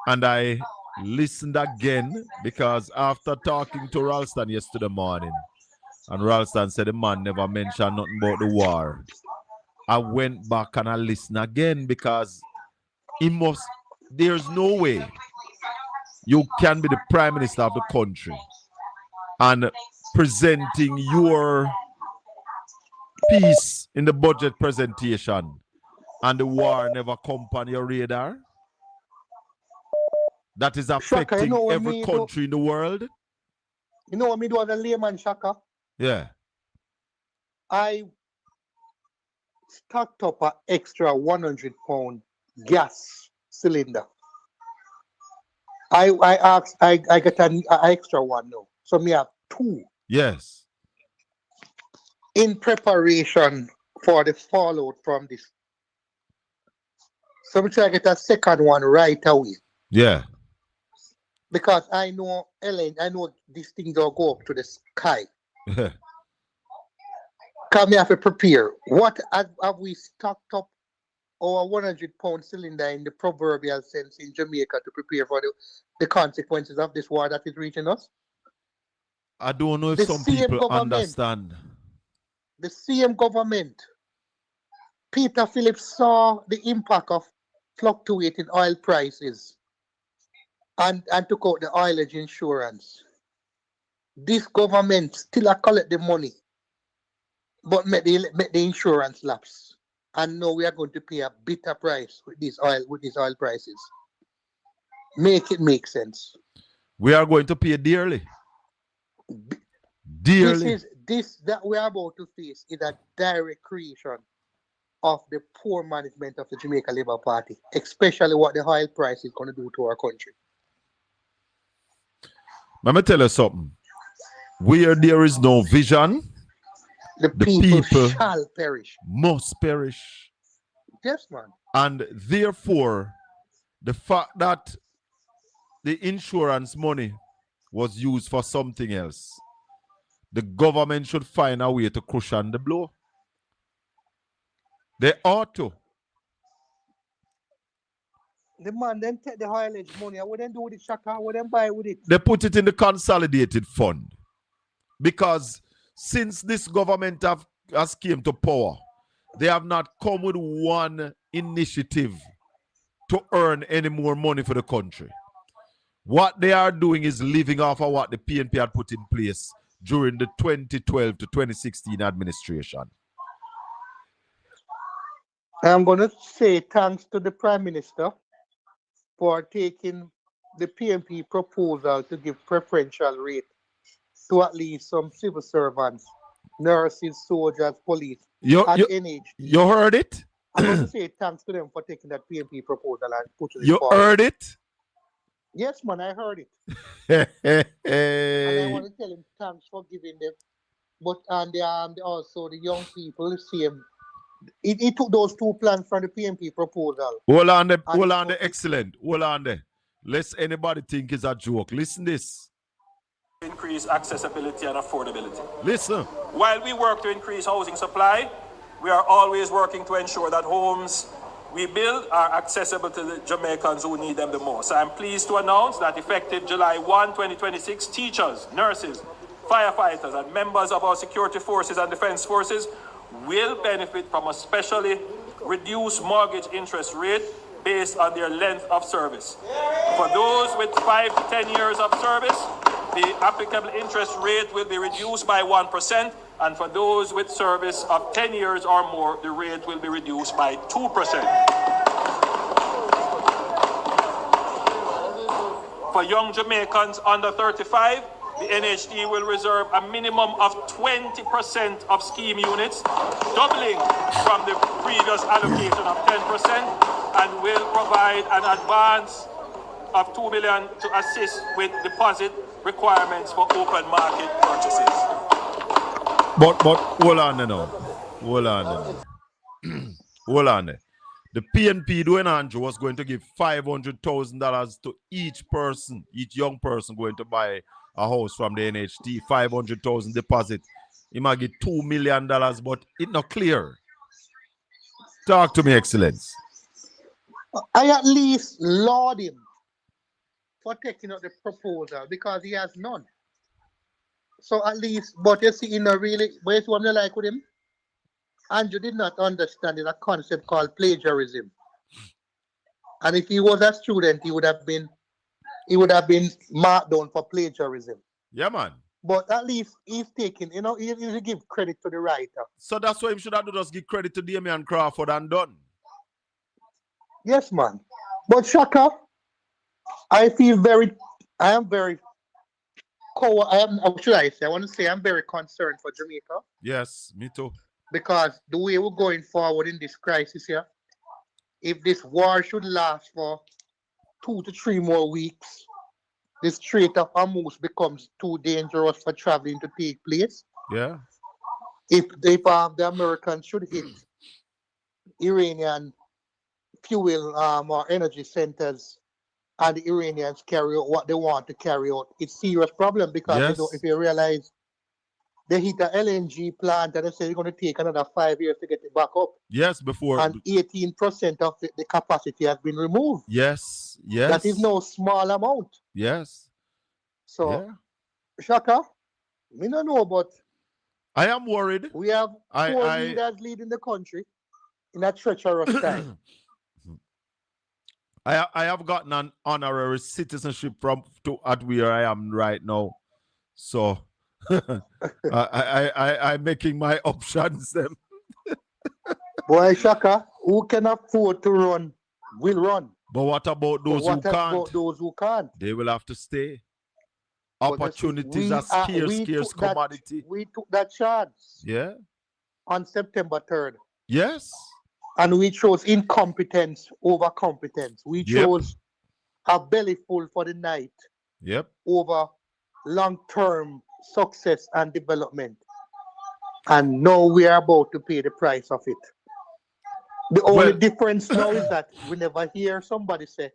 Speaker 2: And I listened again because after talking to Ralston yesterday morning, and Ralston said the man never mentioned nothing about the war, I went back and I listened again because there's no way you can be the Prime Minister of the country and presenting your piece in the budget presentation and the war never come on your radar. That is affecting
Speaker 7: Shaka, you know
Speaker 2: every country in the world.
Speaker 7: You know what me do as a layman, Shaka?
Speaker 2: Yeah.
Speaker 7: I stocked up an extra 100-pound gas cylinder. I got an extra one now. So me have 2.
Speaker 2: Yes.
Speaker 7: In preparation for the fallout from this. So I'm trying to get a second one right away.
Speaker 2: Yeah.
Speaker 7: Because I know, Ellen, I know these things will go up to the sky. Come here to prepare. What have we stocked up our 100-pound cylinder in the proverbial sense in Jamaica to prepare for the consequences of this war that is reaching us?
Speaker 2: I don't know if some people understand.
Speaker 7: The same government, Peter Phillips, saw the impact of fluctuating oil prices and took out the oilage insurance. This government still collect the money, but make the insurance lapse. And now we are going to pay a bitter price with these oil prices. Make it make sense.
Speaker 2: We are going to pay dearly. Dearly.
Speaker 7: This that we are about to face is a direct creation of the poor management of the Jamaica Labour Party, especially what the oil price is going to do to our country.
Speaker 2: Let me tell you something. Where there is no vision,
Speaker 7: the people shall perish.
Speaker 2: Must perish.
Speaker 7: Yes, man.
Speaker 2: And therefore, the fact that the insurance money was used for something else, the government should find a way to cushion the blow. They ought to.
Speaker 7: The man then take the haulage money. What then do with it, Shaka? What then buy with it?
Speaker 2: They put it in the consolidated fund. Because since this government has came to power, they have not come with one initiative to earn any more money for the country. What they are doing is living off of what the PNP had put in place during the 2012 to 2016 administration.
Speaker 7: I'm going to say thanks to the Prime Minister for taking the PMP proposal to give preferential rate to at least some civil servants, nurses, soldiers, police, and NHD.
Speaker 2: You heard it?
Speaker 7: I want to say thanks to them for taking that PMP proposal and putting it
Speaker 2: You
Speaker 7: forward.
Speaker 2: heard it?
Speaker 7: Yes, man, I heard it. And I want to tell him thanks for giving them. But also the young people, the same. He took those two plans from the PMP proposal.
Speaker 2: Hold on there, excellent. Hold on there. Lest anybody think it's a joke. Listen this.
Speaker 1: Increase accessibility and affordability.
Speaker 2: Listen.
Speaker 1: While we work to increase housing supply, we are always working to ensure that homes we build are accessible to the Jamaicans who need them the most. I'm pleased to announce that effective July 1, 2026, teachers, nurses, firefighters, and members of our security forces and defense forces will benefit from a specially reduced mortgage interest rate based on their length of service. For those with 5 to 10 years of service, the applicable interest rate will be reduced by 1%, and for those with service of 10 years or more, the rate will be reduced by 2%. For young Jamaicans under 35, the NHD will reserve a minimum of 20% of scheme units, doubling from the previous allocation of 10%, and will provide an advance of $2 million to assist with deposit requirements for open market purchases.
Speaker 2: But hold on now. Hold on now. Hold on there. The PNP doing Andrew was going to give $500,000 to each person, each young person going to buy a house from the NHT, 500,000 deposit. He might get $2 million, but it's not clear. Talk to me, Excellence.
Speaker 7: I at least laud him for taking out the proposal because he has none. So at least, but you see, in a really, but you see what I like with him? Andrew did not understand a concept called plagiarism. And if he was a student, he would have been marked down for plagiarism.
Speaker 2: Yeah, man.
Speaker 7: But at least he's taking, he give credit to the writer.
Speaker 2: So that's why he should have just give credit to Damian Crawford and done.
Speaker 7: Yes, man. But Shaka, I am very concerned for Jamaica.
Speaker 2: Yes, me too.
Speaker 7: Because the way we're going forward in this crisis here, if this war should last for 2 to 3 more weeks, the Strait of Hormuz becomes too dangerous for traveling to take place.
Speaker 2: Yeah.
Speaker 7: If the Americans should hit Iranian fuel or energy centers, and the Iranians carry out what they want to carry out, it's a serious problem because if you realize they hit an LNG plant and they say they're going to take another 5 years to get it back up.
Speaker 2: Yes, before.
Speaker 7: And 18% of the capacity has been removed.
Speaker 2: Yes, yes.
Speaker 7: That is no small amount.
Speaker 2: Yes.
Speaker 7: So, Shaka, me don't know, but
Speaker 2: I am worried.
Speaker 7: We have 4 leaders leading the country in a treacherous time.
Speaker 2: I have gotten an honorary citizenship at where I am right now. So I'm making my options them.
Speaker 7: Boy, Shaka, who can afford to run will run.
Speaker 2: But what about those who can't?
Speaker 7: About those who can't?
Speaker 2: They will have to stay. Opportunities are scarce commodity.
Speaker 7: We took that chance.
Speaker 2: Yeah.
Speaker 7: On September 3rd.
Speaker 2: Yes.
Speaker 7: And we chose incompetence over competence. We chose a belly full for the night.
Speaker 2: Yep.
Speaker 7: Over long-term success and development. And now we are about to pay the price of it. The only difference now is that we never hear somebody say,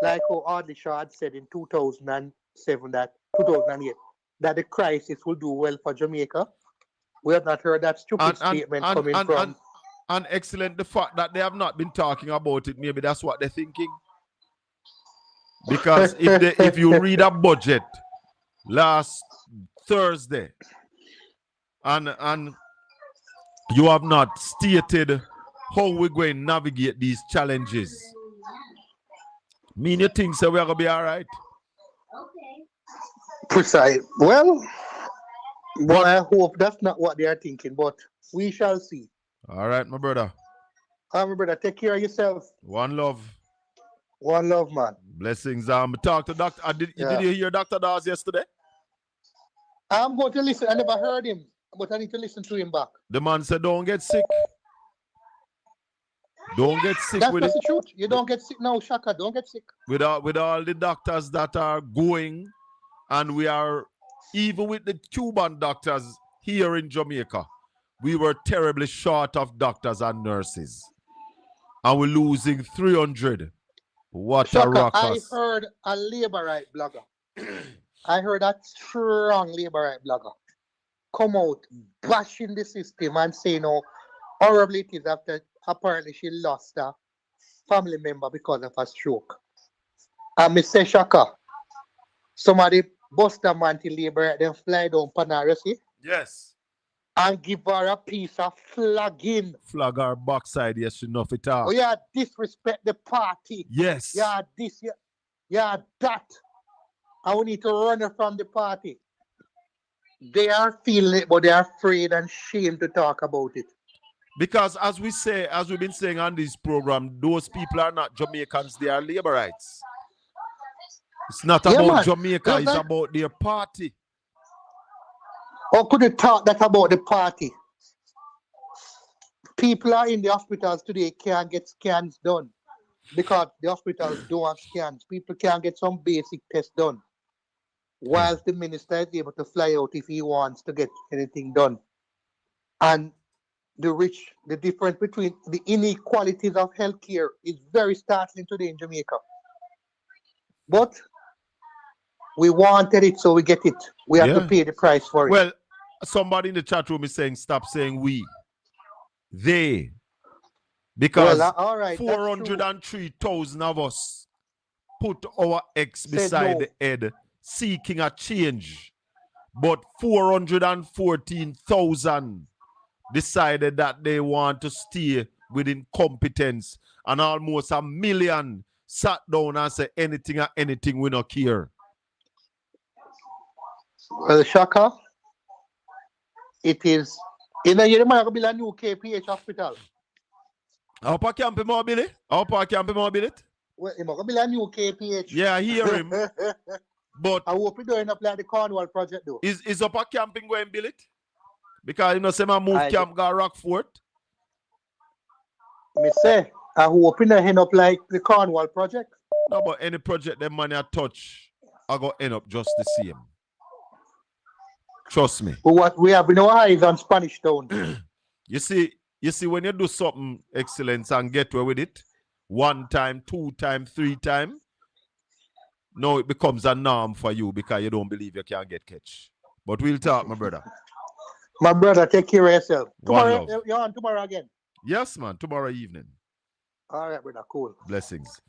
Speaker 7: like how Audley Shaw had said in 2008, that the crisis will do well for Jamaica. We have not heard that stupid statement coming from.
Speaker 2: And excellent, the fact that they have not been talking about it, maybe that's what they're thinking. Because if you read a budget last Thursday and you have not stated how we're going to navigate these challenges, mean you think so we're going to be all right?
Speaker 7: Okay. Precise. Well, I hope that's not what they are thinking, but we shall see.
Speaker 2: All right, my brother.
Speaker 7: All right, my brother. Take care of yourself.
Speaker 2: One love.
Speaker 7: One love, man.
Speaker 2: Blessings. Talk to Doctor. Did
Speaker 7: Yeah.
Speaker 2: you hear Dr. Dawes yesterday?
Speaker 7: I'm going to listen. I never heard him, but I need to listen to him back.
Speaker 2: The man said, "Don't get sick. Don't get sick
Speaker 7: That's
Speaker 2: with
Speaker 7: just
Speaker 2: it."
Speaker 7: the truth. You don't get sick now, Shaka. Don't get sick.
Speaker 2: With all the doctors that are going, and we are even with the Cuban doctors here in Jamaica, we were terribly short of doctors and nurses, and we're losing 300. What
Speaker 7: Shaka,
Speaker 2: a ruckus!
Speaker 7: I heard a labor right blogger. I heard a strong labor right blogger come out bashing the system and saying how horrible it is after apparently she lost a family member because of a stroke. And me say, Shaka, somebody bust a man to labor right, then fly down Panara, see?
Speaker 2: Yes.
Speaker 7: And give her a piece of flagging.
Speaker 2: Flag our backside, yes, enough it
Speaker 7: Oh,
Speaker 2: are.
Speaker 7: yeah, disrespect the party.
Speaker 2: Yes.
Speaker 7: Yeah, this, yeah, that. And we need to run her from the party. They are feeling it, but they are afraid and ashamed to talk about it.
Speaker 2: Because as we've been saying on this program, those people are not Jamaicans, they are laborites. It's not about Jamaica, it's about their party.
Speaker 7: Or could you talk that about the party? People are in the hospitals today can't get scans done because the hospitals don't have scans. People can't get some basic tests done. Whilst the minister is able to fly out if he wants to get anything done. And the difference between the inequalities of healthcare is very startling today in Jamaica. But we wanted it, so we get it. We have to pay the price for it.
Speaker 2: Well, somebody in the chat room is saying, stop saying we. They. Because
Speaker 7: all right,
Speaker 2: 403,000 of us put our ex beside the head, seeking a change. But 414,000 decided that they want to stay with incompetence, and almost 1 million sat down and said anything we not care.
Speaker 7: Well, Shaka, it is. You know, you're going to build a new KPH hospital.
Speaker 2: How pa camp more Billy? How pa camp more Billy?
Speaker 7: Well, you're going to build a new KPH.
Speaker 2: Yeah, I hear him. But
Speaker 7: I hope you're doing up like the Cornwall project, though.
Speaker 2: Is upper camping going build it? Because you know, say my move camp go Rockfort.
Speaker 7: Me say, I hope you end up like the Cornwall project.
Speaker 2: No, but any project that money I touch, I go end up just the same. Trust me.
Speaker 7: But what we have in our eyes on Spanish Town.
Speaker 2: You see, when you do something excellent and get away with it, 1 time, 2 time, 3 time, now it becomes a norm for you because you don't believe you can get catch. But we'll talk, my brother.
Speaker 7: My brother, take care of yourself.
Speaker 2: Tomorrow,
Speaker 7: you're on tomorrow again?
Speaker 2: Yes, man. Tomorrow evening.
Speaker 7: All right, brother. Cool.
Speaker 2: Blessings.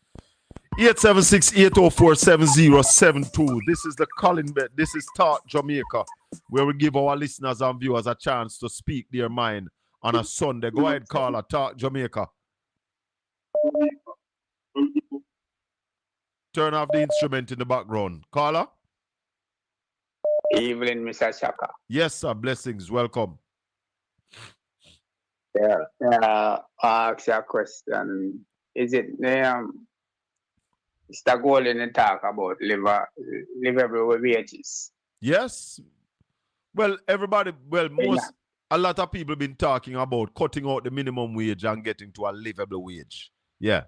Speaker 2: 876-804-7072. This is the Colin Bet. This is Talk Jamaica, where we give our listeners and viewers a chance to speak their mind on a Sunday. Go ahead, caller. Talk Jamaica. Turn off the instrument in the background. Caller?
Speaker 8: Evening, Mr. Shaka.
Speaker 2: Yes, sir. Blessings. Welcome.
Speaker 8: Yeah. I'll ask you a question. Is it Mr. Golden talk about livable wages?
Speaker 2: Yes. Well, a lot of people been talking about cutting out the minimum wage and getting to a livable wage. Yeah.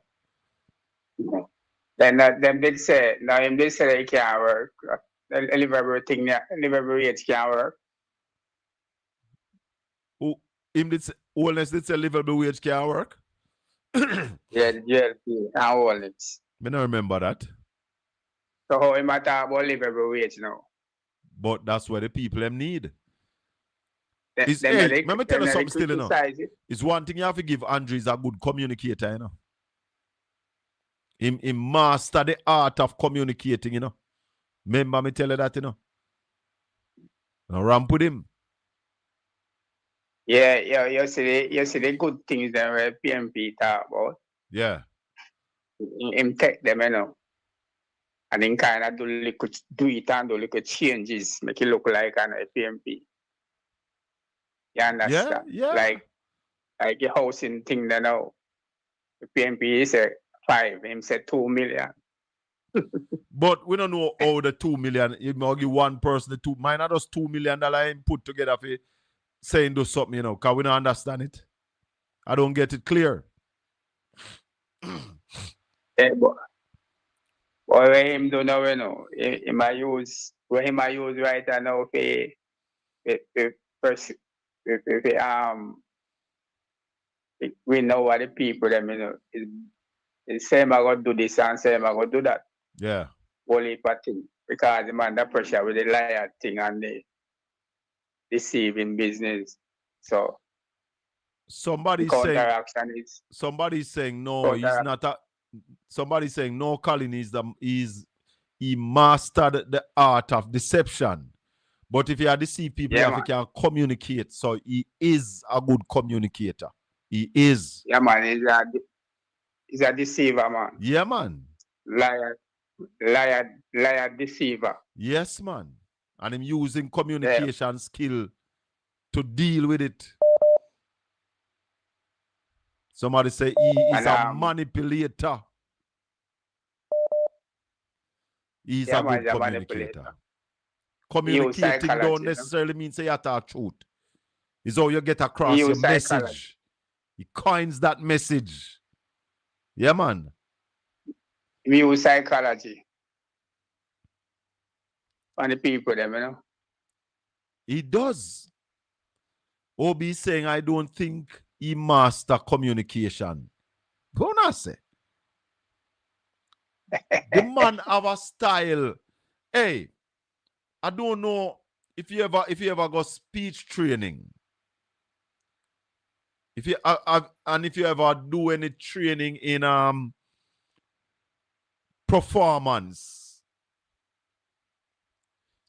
Speaker 8: Then them did say, it can't work. A livable wage can't work.
Speaker 2: Wellness did say livable wage can't work?
Speaker 8: Yeah, and wellness.
Speaker 2: I don't remember that.
Speaker 8: So how am I talk about livable wage now?
Speaker 2: But that's what the people them need.
Speaker 8: Let me
Speaker 2: tell you something still, you know. It's one thing you have to give Andrew is a good communicator, you know. He master the art of communicating, you know. Remember me tell you that, you know. Now ramp with him.
Speaker 8: Yeah, you see the good things that where PMP talk about.
Speaker 2: Yeah.
Speaker 8: Him take them, you know. And then kind of do little changes, make it look like an PMP. You understand?
Speaker 2: Yeah.
Speaker 8: Like the housing thing, you know. The PMP is 5. Him said 2 million.
Speaker 2: But we don't know how the 2 million, you know, give one person the 2, mine are just $2 million put together for saying do something, you know, because we don't understand it. I don't get it clear.
Speaker 8: But what him do now, you know, he might use, what he might use right now we know what the people them, you know, is same I go do this and same I go do that.
Speaker 2: Yeah.
Speaker 8: Only thing because the man the pressure with the liar thing and the deceiving business. So
Speaker 2: somebody's saying no, he's not a, somebody's saying no, Colin he mastered the art of deception. But if you deceive people,
Speaker 8: yeah,
Speaker 2: you can communicate. So he is a good communicator. He is.
Speaker 8: Yeah, man, he's a deceiver, man.
Speaker 2: Yeah, man.
Speaker 8: Liar, deceiver.
Speaker 2: Yes, man. And him using communication skill to deal with it. Somebody say he is a manipulator. He's a good communicator. Communicating don't necessarily mean say you talk truth. It's how you get across your message. He coins that message. Yeah, man.
Speaker 8: We use psychology on the people, them, you know.
Speaker 2: He does. Obi saying, I don't think he master communication. Don't I say? The man have a style. Hey, I don't know if you ever got speech training. If you and if you ever do any training in performance,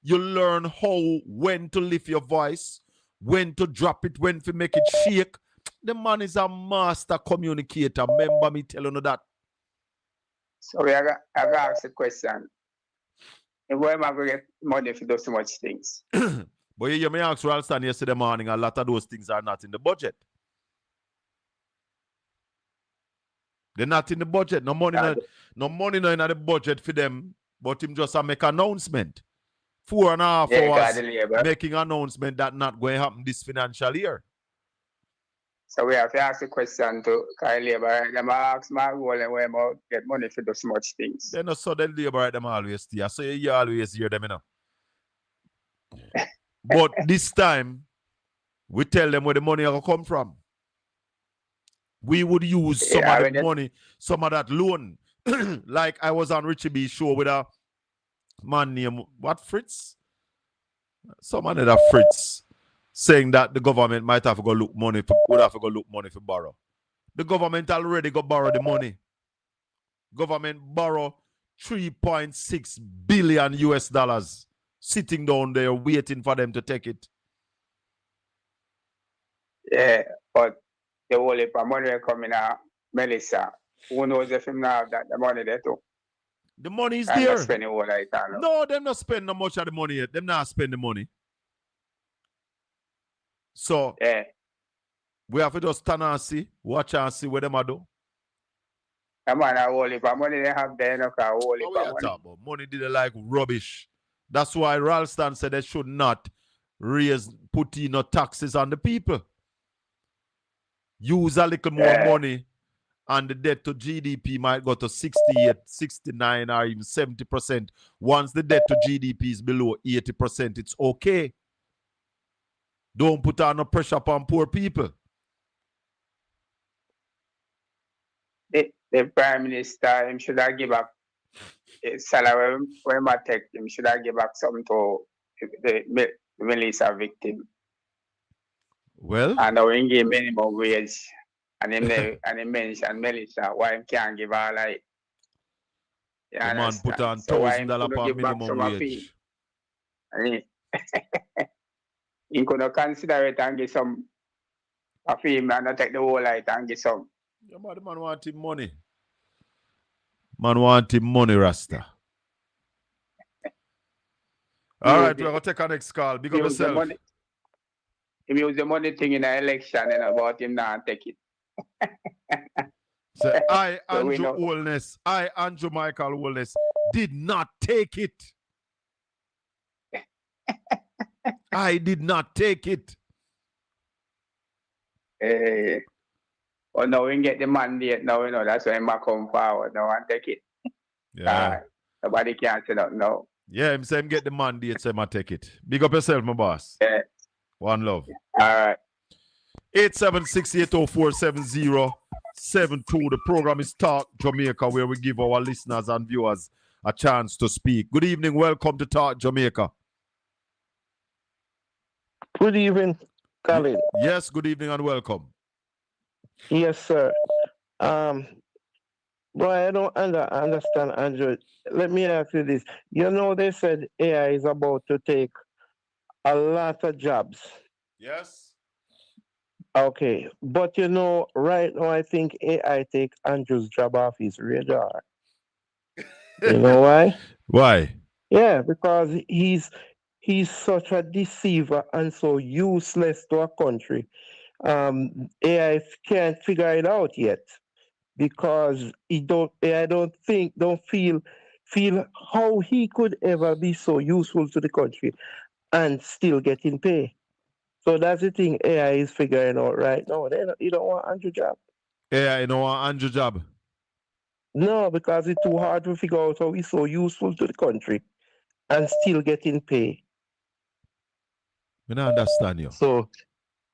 Speaker 2: you learn when to lift your voice, when to drop it, when to make it shake. The man is a master communicator. Remember me telling you that.
Speaker 8: So I got to ask a question. And where am I going to get money to do so much things?
Speaker 2: But you may ask Ralston yesterday morning, a lot of those things are not in the budget. They're not in the budget. No money in the budget for them, but him just make announcement. 4.5 hours making announcement that not going to happen this financial year.
Speaker 8: So we have to ask a question to Kyle Labor. Them ask my role and where I get money for do so much things.
Speaker 2: They not so the labor them always stay. So you always hear them, you know. But this time, we tell them where the money will come from. We would use some of the money, some of that loan. Like I was on Richie B's show with a man named, what, Fritz? Someone that Fritz, saying that the government might have to go look money for, would have to go look money for borrow. The government already go borrow the money. Government borrow 3.6 billion US dollars, sitting down there waiting for them to take it.
Speaker 8: Yeah, but the whole heap of money coming out, Melissa. Who knows if him now have that the money there too?
Speaker 2: The money is there.
Speaker 8: Spending all that time.
Speaker 2: No, them not spend no much of the money yet. Them not spend the money. So
Speaker 8: yeah,
Speaker 2: we have to just stand and see, watch and see what them are do.
Speaker 8: Come on, a whole heap of money they have there, no, a whole heap of money.
Speaker 2: Money did like rubbish. That's why Ralston said they should not put in no taxes on the people. Use a little more money, and the debt to GDP might go to 68, 69, or even 70%. Once the debt to GDP is below 80%, it's okay. Don't put on no pressure upon poor people.
Speaker 8: The Prime Minister, him should have give back salary when I take him, should have give back something to the Melissa victim.
Speaker 2: Well,
Speaker 8: and now he give minimum wage, and he mentioned Melissa, why he can't give her like.
Speaker 2: The man put on $1,000 per minimum wage.
Speaker 8: And he could not consider it and give some a film and not take the whole light and give some.
Speaker 2: Yeah, but the man want him money. Man want him money, Rasta. All right, we're going to take our next call. Big up yourself.
Speaker 8: He use the money thing in the election and about him now take it.
Speaker 2: So I,
Speaker 8: So we
Speaker 2: Andrew
Speaker 8: know.
Speaker 2: Holness, I, Andrew Michael Holness, did not take it. I did not take it.
Speaker 8: Well, now we get the mandate now, that's why I come forward now and take it.
Speaker 2: Yeah.
Speaker 8: Nobody can say that now.
Speaker 2: Yeah, him say him get the mandate, say I take it. Big up yourself, my boss.
Speaker 8: Yeah.
Speaker 2: One love.
Speaker 8: All right.
Speaker 2: 876-804-7072. The program is Talk Jamaica, where we give our listeners and viewers a chance to speak. Good evening. Welcome to Talk Jamaica.
Speaker 9: Good evening, Colin.
Speaker 2: Yes, good evening and welcome.
Speaker 9: Yes, sir. Boy, I don't understand, Andrew. Let me ask you this. They said AI is about to take a lot of jobs.
Speaker 2: Yes.
Speaker 9: Okay. But right now I think AI take Andrew's job off his radar. You know why?
Speaker 2: Why?
Speaker 9: Yeah, because he's such a deceiver and so useless to a country. AI can't figure it out yet because don't feel how he could ever be so useful to the country and still getting pay. So that's the thing AI is figuring out right now. You don't want Andrew job.
Speaker 2: AI, you know want Andrew job?
Speaker 9: No, because it's too hard to figure out how he's so useful to the country and still getting pay.
Speaker 2: I don't understand you.
Speaker 9: So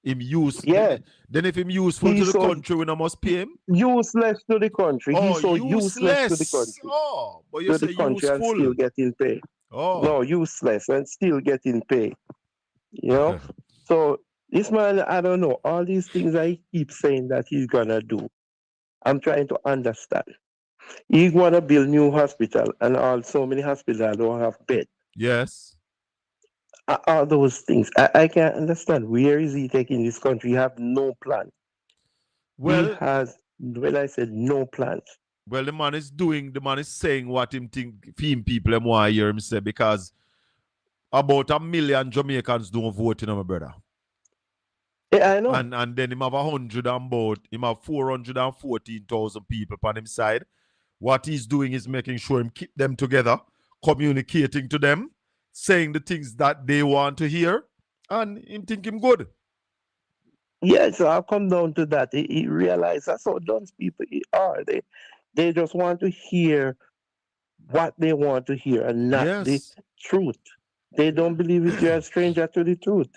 Speaker 2: Yeah. Then if him useful to the country, we not must pay him?
Speaker 9: Useless to the country.
Speaker 2: Oh,
Speaker 9: he's so useless to the country.
Speaker 2: Oh, but you
Speaker 9: to
Speaker 2: say
Speaker 9: the country
Speaker 2: useful.
Speaker 9: and still getting pay.
Speaker 2: Oh.
Speaker 9: No, useless and still getting pay. So this man, I don't know. All these things I keep saying that he's gonna do. I'm trying to understand. He wanna build new hospital and so many hospitals don't have bed.
Speaker 2: Yes.
Speaker 9: All those things. I can't understand. Where is he taking this country? He have no plan.
Speaker 2: Well,
Speaker 9: he has, when I said no plans.
Speaker 2: Well, the man is saying what him think people him want to hear him say, because about 1 million Jamaicans don't vote, my brother.
Speaker 9: Yeah, I know.
Speaker 2: And then him have 414,000 people on him side. What he's doing is making sure him keep them together, communicating to them, saying the things that they want to hear, and him think him good.
Speaker 9: Yeah, so I'll come down to that. He realized that's how those people are. They just want to hear what they want to hear and not the truth. They don't believe if you're a stranger to the truth.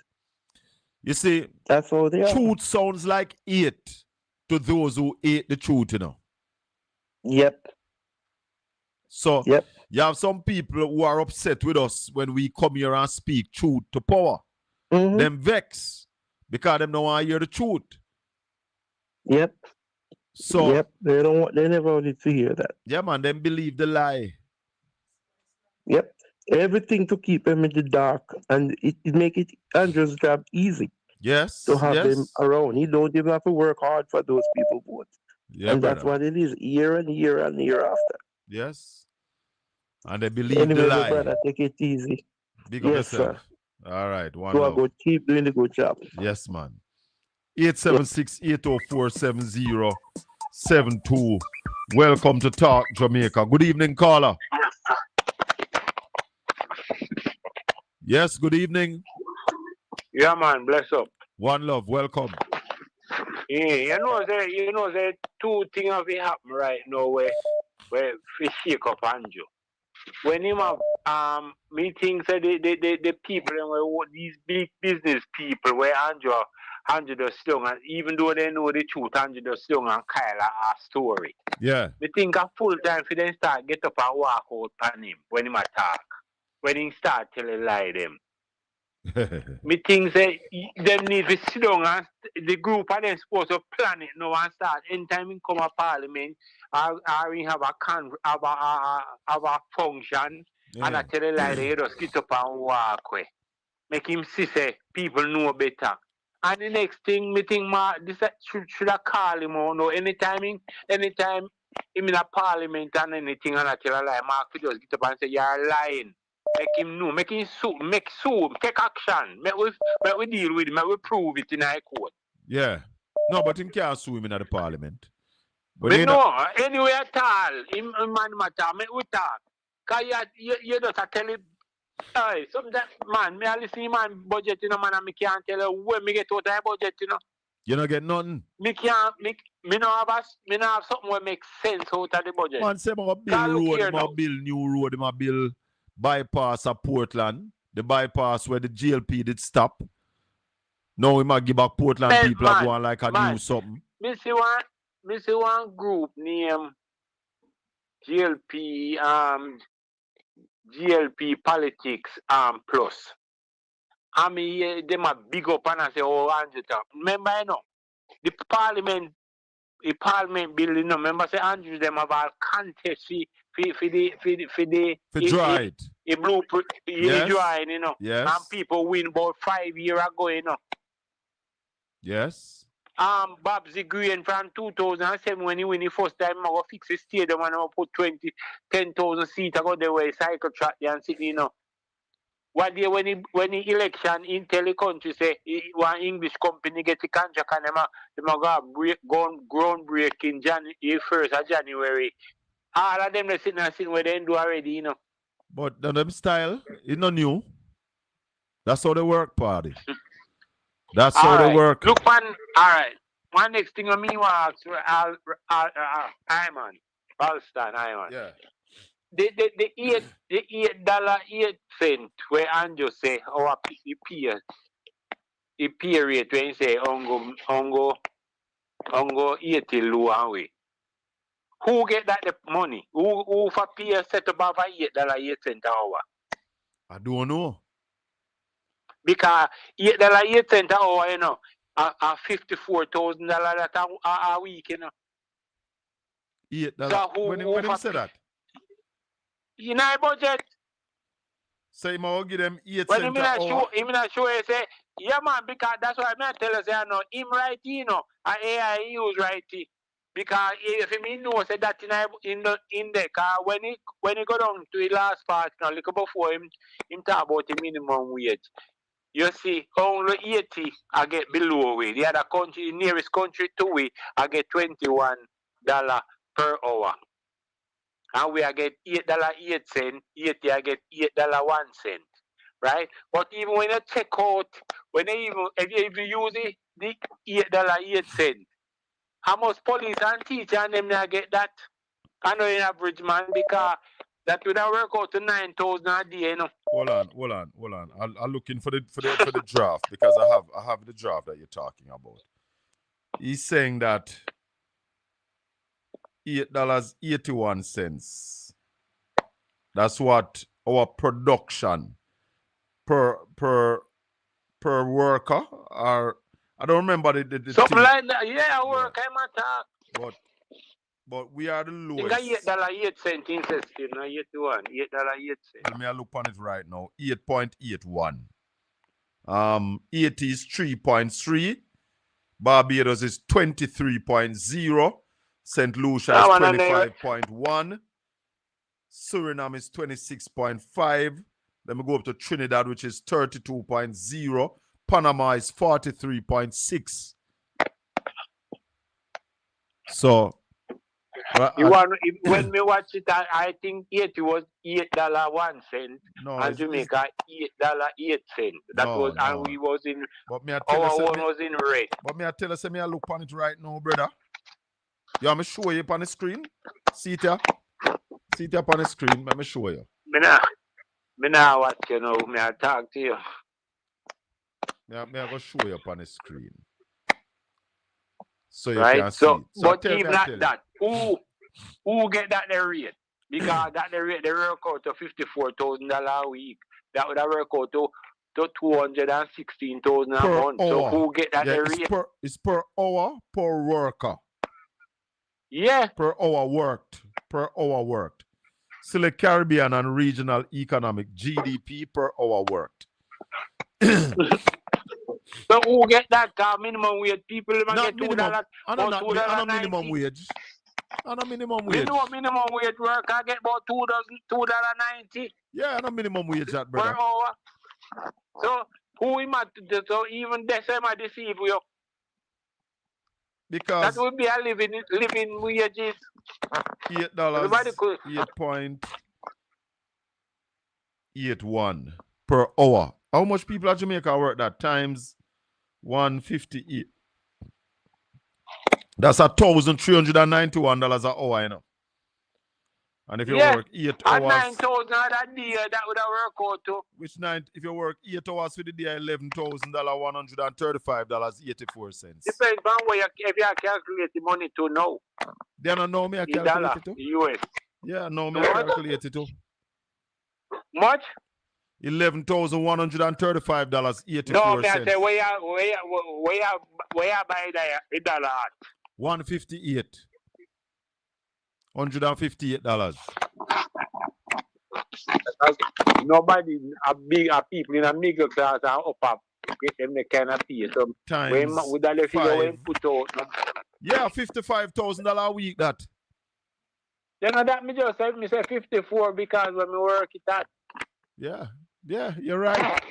Speaker 2: You see,
Speaker 9: that's how they are.
Speaker 2: Truth sounds like hate to those who hate the truth,
Speaker 9: Yep.
Speaker 2: So you have some people who are upset with us when we come here and speak truth to power.
Speaker 9: Mm-hmm.
Speaker 2: Them vex because them don't want to hear the truth.
Speaker 9: Yep.
Speaker 2: So
Speaker 9: they never wanted to hear that.
Speaker 2: Yeah, man, them believe the lie.
Speaker 9: Yep. Everything to keep them in the dark, and it make it Andrew's job easy.
Speaker 2: Yes.
Speaker 9: To have them around. He don't even have to work hard for those people vote.
Speaker 2: Yeah,
Speaker 9: and that's what it is, year and year and year after.
Speaker 2: Yes. And they believe the lie.
Speaker 9: Brother, take it easy.
Speaker 2: Big up yourself. Sir. All right.
Speaker 9: Go keep doing the good job.
Speaker 2: Yes, man. 876-804-7072. Welcome to Talk Jamaica. Good evening, caller. Yes, good evening.
Speaker 10: Yeah, man, bless up.
Speaker 2: One love, welcome.
Speaker 10: Yeah, you know, there two things have happen right now where we shake up Andrew. When him have meetings, the people and these big business people where Andrew the slung, and even though they know the truth, Andrew the slung and Kyle a story.
Speaker 2: Yeah.
Speaker 10: Me think a full time for them start get up and walk out on him when him attack. When he start telling lie them. Me think say them need to sit down and the group of them supposed to plan it now and start anytime in come a parliament or we have a function and I tell the lie they just get up and walk away. Make him see say people know better. And the next thing me think this should I call him or no anytime him in a parliament and anything and I tell a lie, Mark we just get up and say you're lying. Make him know, make him sue, take action. Make we deal with him, make we prove it in high court.
Speaker 2: Yeah. No, but him can't sue him in the parliament. But you
Speaker 10: know, anyway at all, in man matter, me we talk. Cause you just a tell it, hey, sometimes, man, me a listen man budget, man, and me can't tell you when me get out of budget,
Speaker 2: You don't get nothing.
Speaker 10: Me can't, me no have something that makes sense out of the budget.
Speaker 2: Man, say my build
Speaker 10: Cause look
Speaker 2: road,
Speaker 10: here
Speaker 2: my
Speaker 10: now.
Speaker 2: build new road, my build bypass at Portland. The bypass where the GLP did stop. Now we might give back Portland people are going like a new something.
Speaker 10: Me see one group named GLP Politics Plus. I mean, them a big up and I say, oh, Andrew, remember, the parliament building, remember, say, Andrew, them have a contest for the
Speaker 2: dry it.
Speaker 10: A blueprint,
Speaker 2: Yes.
Speaker 10: drawing,
Speaker 2: Yes.
Speaker 10: and people win about 5 years ago,
Speaker 2: Yes.
Speaker 10: Babsy Green from 2007 when he win the first time, I go fix the stadium and I put 10,000 seats. I go there where cycle track there and sitting, What day when the election in tell the country say one English company get the contract and them go groundbreaking the 1st of January. All of them they sitting where they do already,
Speaker 2: But them style, it's not new. That's how they work, party. That's how they work.
Speaker 10: Look, man, all right. One next thing I mean was Iman, Ralston, Iman.
Speaker 2: Yeah.
Speaker 10: The $8.08 where Andrew say our the period when you say ongo 80 low away. Who get that the money? Who for peer set up over $8.08 an hour?
Speaker 2: I don't know.
Speaker 10: Because $8.08 an hour, $54,000 a week,
Speaker 2: $8.
Speaker 10: So
Speaker 2: when you say that?
Speaker 10: In our budget.
Speaker 2: So you might give them 8
Speaker 10: When
Speaker 2: cents an hour.
Speaker 10: him not sure, he say, yeah, man, because that's why I tell us, him right, and AI use right. Because if he knows that in the car, when he go down to the last part, look before him talk about the minimum wage. You see, only 80 I get below we. The other country, nearest country to we, I get $21 per hour. And we I get $8.08, 80 I get $8.01. Right? But even when you check out, if you use the $8.08, how much police and teacher and them not get that? I know in average man because that would have worked out to 9,000 a day,
Speaker 2: Hold on. I'm looking for the draft because I have the draft that you're talking about. He's saying that $8.81. That's what our production per worker are. I don't remember the
Speaker 10: something
Speaker 2: thing.
Speaker 10: like that. Yeah, work I'm at.
Speaker 2: But we are the lowest.
Speaker 10: $8.08 insisting, no 81. $8.08.
Speaker 2: Let me look on it right now. 8.81. 80 is 3.3. Barbados is 23.0. St. Lucia is 25.1. Suriname is 26.5. Let me go up to Trinidad, which is 32.0. Panama is 43.6. So,
Speaker 10: when we watch it, I think 80 was $8.01, and Jamaica $8.08. And we was in.
Speaker 2: But
Speaker 10: our one was in red.
Speaker 2: But me I tell you, I look on it right now, brother. You want me show you up on the screen? See it here? See it up on the screen. Let me show you.
Speaker 10: Me now watch you know. Me I talk to you.
Speaker 2: Me I go show you up on the screen. So you
Speaker 10: right?
Speaker 2: can see it. So
Speaker 10: but even like that, who get that the rate? Because that the rate they work out to $54,000 a week. That would have worked out to $216,000 a month.
Speaker 2: Hour.
Speaker 10: So who get that the rate?
Speaker 2: It's per hour per worker.
Speaker 10: Yeah.
Speaker 2: Per hour worked. Select Caribbean and regional economic GDP per hour worked.
Speaker 10: So who get that minimum wage? People
Speaker 2: not
Speaker 10: get
Speaker 2: $2.
Speaker 10: I
Speaker 2: don't minimum wage. I don't minimum wage.
Speaker 10: You know minimum wage work, I get about $2.90.
Speaker 2: Yeah, I know minimum wage that, brother.
Speaker 10: Per hour. So who am I? So even this am I deceive you?
Speaker 2: Because
Speaker 10: that would be a living wages.
Speaker 2: $8,
Speaker 10: Everybody could
Speaker 2: 8.81 per hour. How much people at Jamaica work that times 158? That's $1,391 an hour, you know. And if you work 8
Speaker 10: at
Speaker 2: hours,
Speaker 10: 9,000 a day, that would have worked out too.
Speaker 2: which night? If you work 8 hours for the day, $11,135.84.
Speaker 10: Depends on where if you calculate the money to know.
Speaker 2: They don't know me, I
Speaker 10: The dollar,
Speaker 2: calculate it too.
Speaker 10: US.
Speaker 2: Yeah, no, me, I calculate it too.
Speaker 10: Much?
Speaker 2: $11,135.84.
Speaker 10: No, me I say where you buy the dollar at?
Speaker 2: 158. $158.
Speaker 10: Nobody a people in a middle class and upper get them the kind of pay. So when
Speaker 2: Times
Speaker 10: would that figure when
Speaker 2: 5.
Speaker 10: put out?
Speaker 2: Yeah, $55,000 a week that.
Speaker 10: You know that me just said me say 54 because when we work it at.
Speaker 2: Yeah, you're right.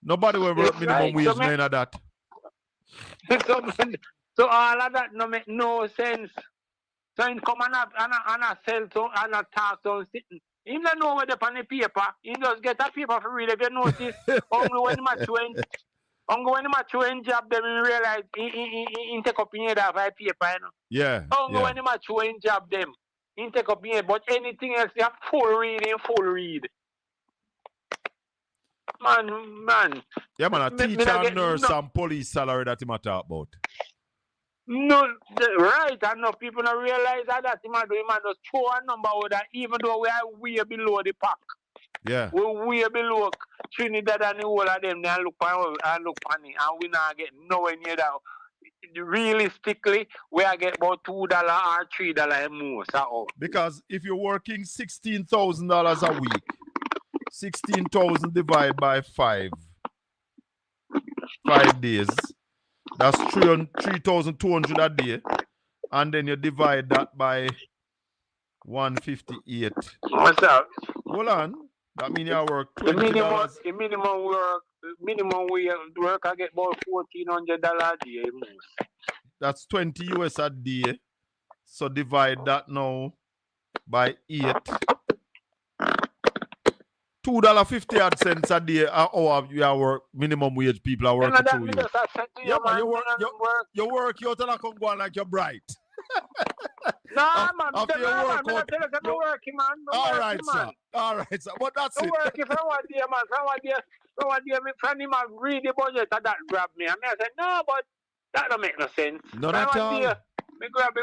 Speaker 2: Nobody will work minimum wage none of that.
Speaker 10: So all of that no make no sense. So in come and a sell to and a talk to sitting. He don't know where the on the paper. He just get a paper for real. If you notice, only when the match when job them he realize he take up in that five paper, you know.
Speaker 2: Yeah.
Speaker 10: Only when the match when job them he take up in but anything else they have full read. Man.
Speaker 2: Yeah, man, a teacher, and nurse, and police salary that he might talk about.
Speaker 10: No, right, I know people don't realize that he might just throw a number over that even though we are way below the pack.
Speaker 2: Yeah.
Speaker 10: We're way below Trinidad and the whole of them. They look on it, and we not get nowhere near that. Realistically, we are get about $2 or $3 more. So.
Speaker 2: Because if you're working $16,000 a week, 16,000 divided by 5 days, that's 3,200 a day, and then you divide that by 158.
Speaker 10: What's up?
Speaker 2: Hold on. That means you work $20.
Speaker 10: The minimum work I get about $1,400 a day.
Speaker 2: That's 20 US a day. So divide that now by 8. $2.50 a day an hour you are work minimum wage people are working through you. Yeah, man, you work you tell come go on like you're bright.
Speaker 10: Nah, man,
Speaker 2: after you work out,
Speaker 10: I'm working, man.
Speaker 2: All right, sir. But that's it.
Speaker 10: Working from one day, man. From one day, my friend him read the budget and that grab me. And I said, no, but that don't make no sense.
Speaker 2: Not at all.
Speaker 10: Me grab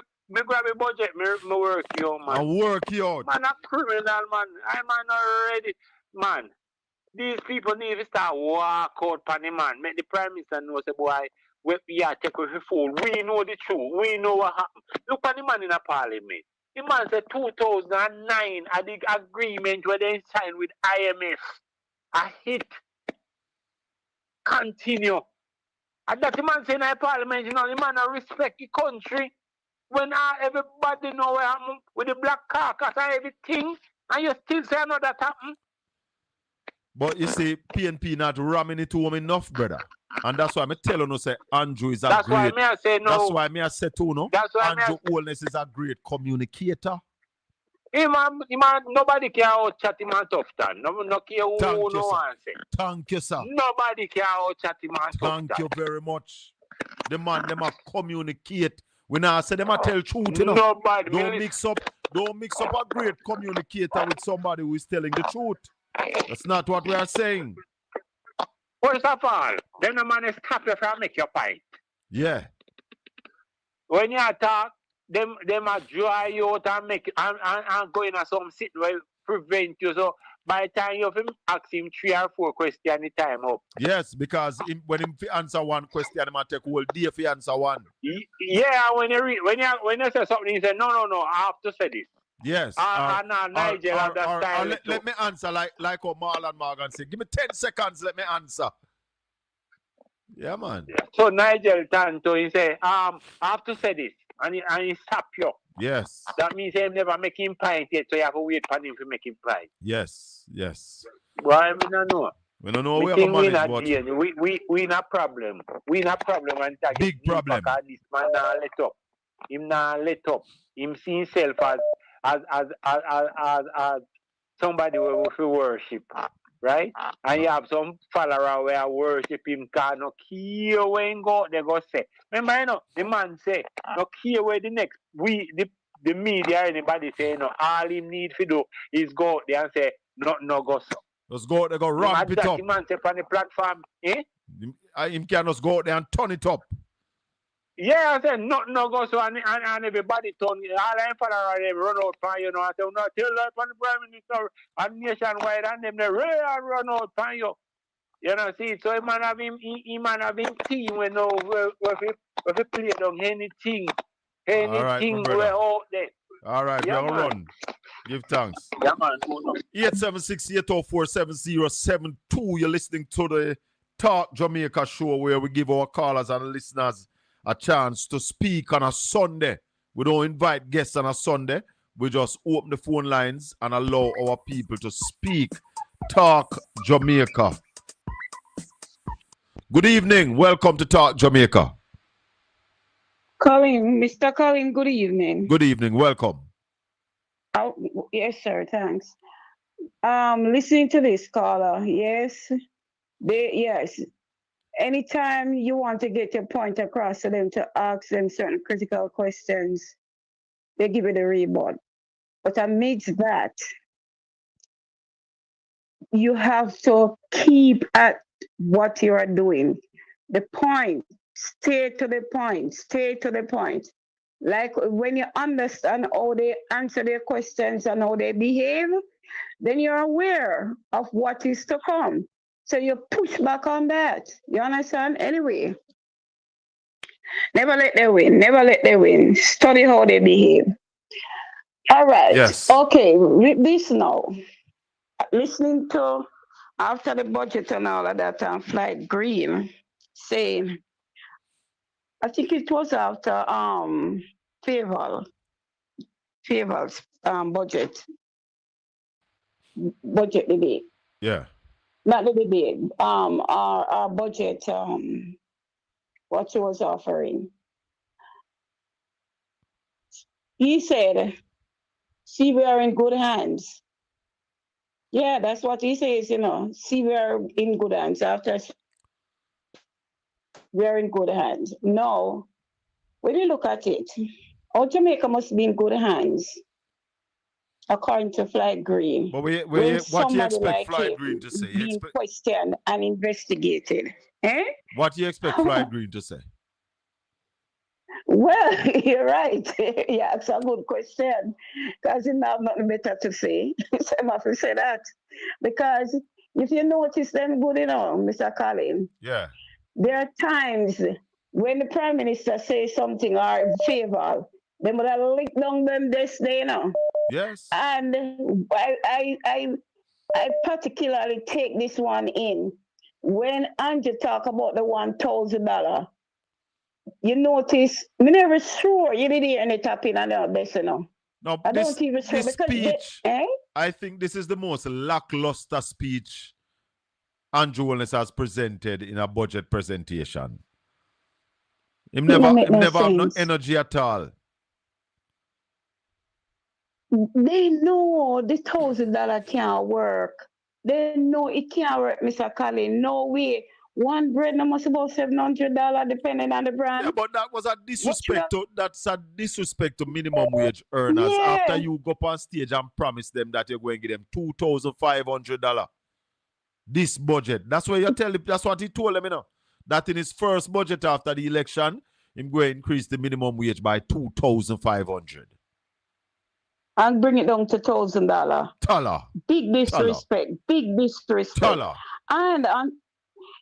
Speaker 10: the budget, me work you, man.
Speaker 2: I work you out.
Speaker 10: Man, a criminal, man. I'm already, man. These people need to start walk out on the man. Make the Prime Minister know, say, boy, we are taking the fool. We know the truth. We know what happened. Look at the man in a parliament. The man said 2009 at the agreement where they signed with IMF. A hit. Continue. And that the man saying in a parliament, you know, the man respect the country. When everybody know what happened with the black caucus and everything, and you still say no that happened.
Speaker 2: But you see, PNP not ramming it to him enough, brother. And that's why I'm telling you, say Andrew is a
Speaker 10: that's
Speaker 2: great.
Speaker 10: Why me I say no.
Speaker 2: That's why me I say too, no.
Speaker 10: That's why
Speaker 2: Andrew Holness is a great communicator.
Speaker 10: Nobody care how chat him and tough time. No care who no answer.
Speaker 2: Thank you, sir.
Speaker 10: Nobody care how chat him and tough time.
Speaker 2: Thank you very much. The man, them a communicate. We now say them a tell truth, you know.
Speaker 10: Nobody.
Speaker 2: Don't mix up a great communicator with somebody who is telling the truth. That's not what we are saying.
Speaker 10: First of all, then the man is stop you from make your point.
Speaker 2: Yeah.
Speaker 10: When you talk, them are dry you out and make and go in a some sit will prevent you. So by the time you have him ask him 3 or 4 questions the time up.
Speaker 2: Yes, because when him answer one question, he might take whole day if he answer one.
Speaker 10: Yeah, when you say something, he say no, I have to say this.
Speaker 2: Yes.
Speaker 10: Nigel
Speaker 2: let me answer like what Marlon Morgan said. Give me 10 seconds, let me answer. Yeah, man.
Speaker 10: So Nigel turned to him say, I have to say this. And he stop you.
Speaker 2: Yes.
Speaker 10: That means he never make him point yet, so you have to wait for him to make him point.
Speaker 2: Yes.
Speaker 10: Well, I don't know.
Speaker 2: We don't know how
Speaker 10: Me
Speaker 2: we are
Speaker 10: think
Speaker 2: going
Speaker 10: we
Speaker 2: to manage,
Speaker 10: not
Speaker 2: but
Speaker 10: doing. We in a problem. We in a problem and tag
Speaker 2: big problem.
Speaker 10: because this man not let up. Him not let up. Him see himself as somebody we will worship, right? And you have some follower where worship him can no care where he go, they go say. Remember, you know, the man say, no care where the next the media anybody say, no, all him need to do is go out there and say, no go so.
Speaker 2: Let's go out there, go ramp it up.
Speaker 10: The man say on the platform, eh?
Speaker 2: Him can just go out there and turn it up.
Speaker 10: Yeah, I said no go so and everybody turn all them follower them run out for you know. I said no tell that on the Prime Minister and nationwide and them they really run out for you. You know, see, so he man have him team when no if he play down anything we out there.
Speaker 2: All right,
Speaker 10: Yeah,
Speaker 2: we are run. Give thanks.
Speaker 10: Yeah, man.
Speaker 2: 876-804-7072. You're listening to the Talk Jamaica show where we give our callers and listeners a chance to speak on a Sunday. We don't invite guests on a Sunday. We just open the phone lines and allow our people to speak. Talk Jamaica. Good evening. Welcome to Talk Jamaica.
Speaker 11: Mr. Colin, good evening.
Speaker 2: Good evening. Welcome.
Speaker 11: Oh, yes, sir. Thanks. Listening to this caller, yes. Yes. Anytime you want to get your point across to them to ask them certain critical questions, they give you the rebut. But amidst that, you have to keep at what you are doing. The point, stay to the point, stay to the point. Like when you understand how they answer their questions and how they behave, then you're aware of what is to come. So you push back on that. You understand? Anyway, never let them win. Never let them win. Study how they behave. All right.
Speaker 2: Yes.
Speaker 11: Okay, with this now. Listening to after the budget and all of that and Flight Green saying, I think it was after Favor's budget debate.
Speaker 2: Yeah.
Speaker 11: Not the debate. Our budget what she was offering. He said, see, we are in good hands. Yeah, that's what he says, you know. See, we are in good hands. After we are in good hands. No, when you look at it, all Jamaica must be in good hands, according to Flight Green.
Speaker 2: But what
Speaker 11: when
Speaker 2: you
Speaker 11: somebody
Speaker 2: expect
Speaker 11: like
Speaker 2: Flight
Speaker 11: him
Speaker 2: Green to say?
Speaker 11: being questioned and investigated. Eh?
Speaker 2: What do you expect Flight Green to say?
Speaker 11: Well, you're right. Yeah, it's a good question. Because you have nothing better to say. So I have to say that. Because if you notice them good, you know, Mr. Colin.
Speaker 2: Yeah.
Speaker 11: There are times when the Prime Minister says something or favor, they would have licked down them this day, you know.
Speaker 2: Yes.
Speaker 11: And I particularly take this one in. When Andrew talk about the $1,000, you notice, me never sure you didn't hear any tapping on this, you know.
Speaker 2: No,
Speaker 11: I don't even sure
Speaker 2: this
Speaker 11: because
Speaker 2: speech, I think this is the most lackluster speech Andrew Willis has presented in a budget presentation. Him never have no energy at all.
Speaker 11: They know the $1,000 can't work. They know it can't work, Mr. Colin. No way. One bread no must about $700 depending on the brand.
Speaker 2: Yeah, but that was a disrespect to minimum wage earners. Yeah. After you go up on stage and promise them that you're going to give them $2,500. This budget. That's what you tell him. That's what he told them, you know. That in his first budget after the election, he's going to increase the minimum wage by $2,500.
Speaker 11: And bring it down to $1,000. Big disrespect. Big disrespect. And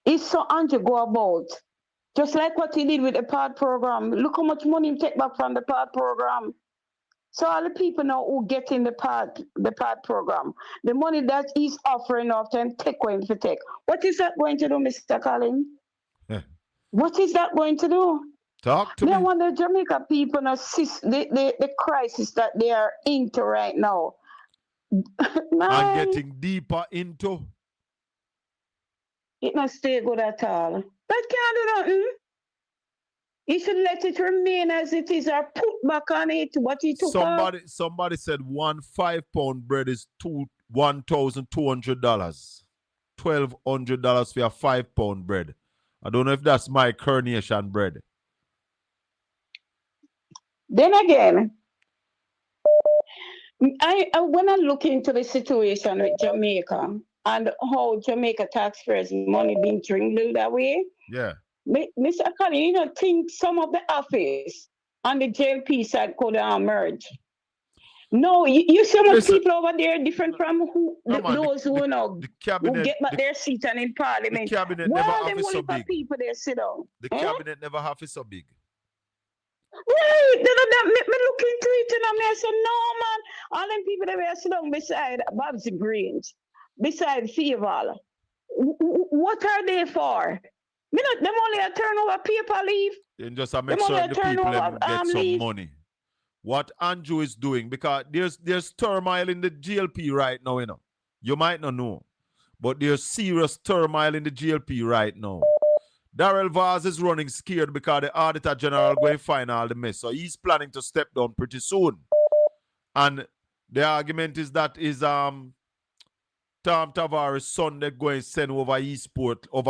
Speaker 11: it's so Andrew go about. Just like what he did with the PAD program. Look how much money he take back from the PAD program. So all the people now who get in the PAD program, the money that he's offering off them take going to take. What is that going to do, Mr. Colin? Yeah. What is that going to do?
Speaker 2: Talk to me.
Speaker 11: They want the Jamaica people to assist the crisis that they are into right now.
Speaker 2: And getting deeper into.
Speaker 11: It not stay good at all. That can't do nothing. He should let it remain as it is or put back on it what he took off.
Speaker 2: Somebody said 1 5-pound bread is $1,200. $1,200 for a 5-pound bread. I don't know if that's my carnation bread.
Speaker 11: Then again, when I look into the situation with Jamaica and how Jamaica taxpayers' money being dwindled away,
Speaker 2: yeah.
Speaker 11: Mr. Cully, you know, think some of the office on the JLP side could merge. No, you see much people over there different from those who know who get back their seat and in parliament.
Speaker 2: The cabinet
Speaker 11: Why
Speaker 2: never
Speaker 11: are
Speaker 2: have
Speaker 11: them
Speaker 2: it so
Speaker 11: only for
Speaker 2: big.
Speaker 11: people there sit down?
Speaker 2: The cabinet never have it so big.
Speaker 11: Right, me look into it and I say, no man, all them people that were sit down beside Babs Greens, beside Feval, what are they for? Me not them only a turnover paper leave.
Speaker 2: And just make sure the people get some money. What Andrew is doing, because there's turmoil in the GLP right now, you know. You might not know, but there's serious turmoil in the GLP right now. Darrell Vaz is running scared because the Auditor General going to find all the mess. So he's planning to step down pretty soon. And the argument is that Tom Tavares' son they're going to send over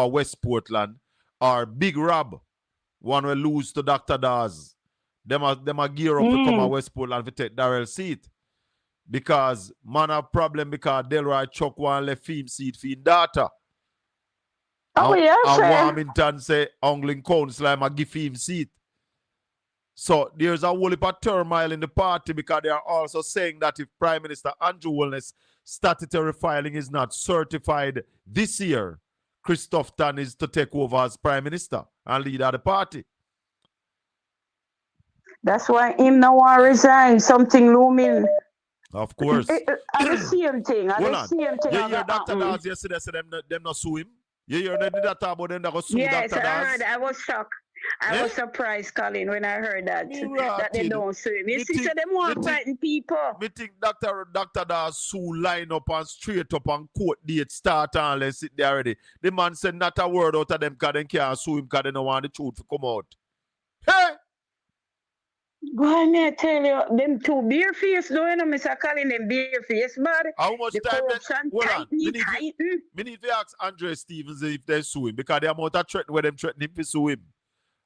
Speaker 2: West Portland, or Big Rob, one will lose to Dr. Dawes. Them are gear up to come to West Portland to take Darrell's seat. Because man have problem because Delroy Chuck one left him seat for his daughter.
Speaker 11: Oh,
Speaker 2: and,
Speaker 11: yes,
Speaker 2: and Warmington say Anglin Council I give him seat. So there's a whole heap of turmoil in the party because they are also saying that if Prime Minister Andrew Wilness statutory filing is not certified this year, Christophe Tan is to take over as Prime Minister and lead the party.
Speaker 11: That's why him now want resign. Something looming.
Speaker 2: Of course.
Speaker 11: And the same thing. And the same thing.
Speaker 2: You hear Dr. Dawes yesterday say them not sue him? You hear that about them that go sue
Speaker 11: yes,
Speaker 2: Dr. Dawes?
Speaker 11: I heard. I was shocked. I was surprised, Colin, when I heard that they don't sue him. You see, so them want fighting people.
Speaker 2: Me think Dr. Dawes sue line up and straight up and court date start and let's sit there already. The man said not a word out of them because they can't sue him because they don't want the truth to come out. Hey!
Speaker 11: Go on, I tell you, them two beer face, though, you know, Mr. Colin, them beer face, but
Speaker 2: how much
Speaker 11: the
Speaker 2: time?
Speaker 11: corruption tighten.
Speaker 2: Me need to ask Andre Stevens if they sue him because the amount of threat where them threaten him to sue him.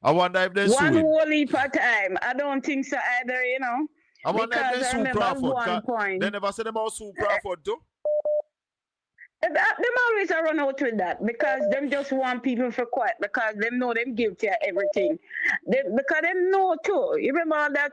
Speaker 2: I wonder if they sue him.
Speaker 11: One whole heap of time. I don't think so either, you know.
Speaker 2: I wonder if they sue Crawford. They never said them all sue Crawford too.
Speaker 11: Them always run out with that because them just want people for quiet because them know them guilty of everything. Because them know too. You remember that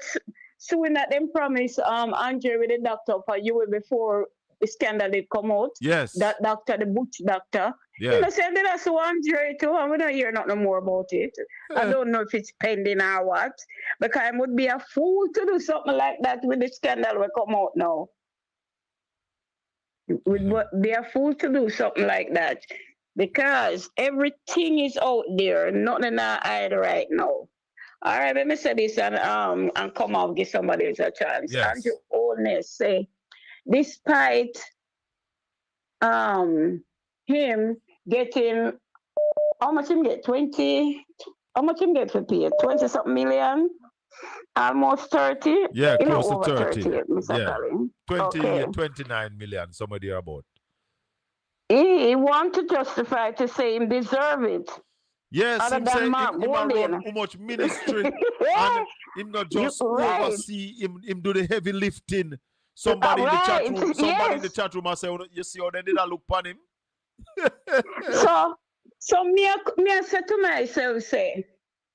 Speaker 11: suing that them promised Andre with the doctor for you before the scandal did come out?
Speaker 2: Yes.
Speaker 11: That doctor, the butch doctor.
Speaker 2: Yeah.
Speaker 11: You know, said that's Andre too, and we don't hear nothing more about it. I don't know if it's pending or what. Because I would be a fool to do something like that with the scandal will come out now. Would be a fool to do something like that because everything is out there, nothing I hide right now. All right, let me say this and come out, give somebody else a chance.
Speaker 2: Yes.
Speaker 11: Andrew Holness say, despite him getting how much him get? 20? How much him get for pay? 20-something million? Almost 30?
Speaker 2: Yeah, close to 30.
Speaker 11: Mr.
Speaker 2: Yeah.
Speaker 11: Colin.
Speaker 2: 29 million, somebody about.
Speaker 11: He want to justify to say him deserve it.
Speaker 2: Yes,
Speaker 11: other
Speaker 2: him
Speaker 11: than
Speaker 2: say him
Speaker 11: Mark
Speaker 2: run too much ministry and him not just oversee him do the heavy lifting. Somebody in the chat room, in the chat room I say, you see how they did look upon him?
Speaker 11: so me I said to myself, say,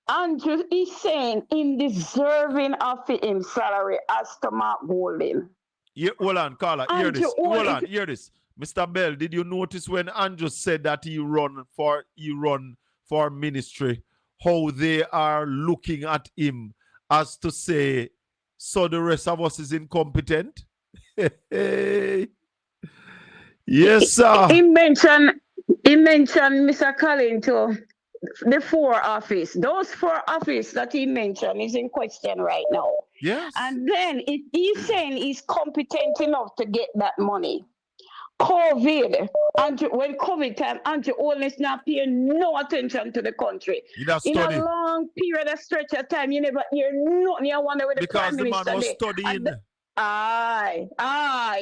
Speaker 11: Andrew is saying him deserving of him salary as to Mark Golding.
Speaker 2: Yeah, hold on, Carla, hear this. Hold on, hear this. Mr. Bell, did you notice when Andrew said that he run for ministry, how they are looking at him as to say, so the rest of us is incompetent? Yes, sir.
Speaker 11: He mentioned Mr. Collin to the 4 office. Those 4 office that he mentioned is in question right now.
Speaker 2: Yes.
Speaker 11: And then he's saying he's competent enough to get that money. COVID, Andrew, when COVID time, Andrew Holness not paying no attention to the country. In a long period of stretch of time, you never hear nothing. You wonder where the Prime Minister
Speaker 2: man was studying.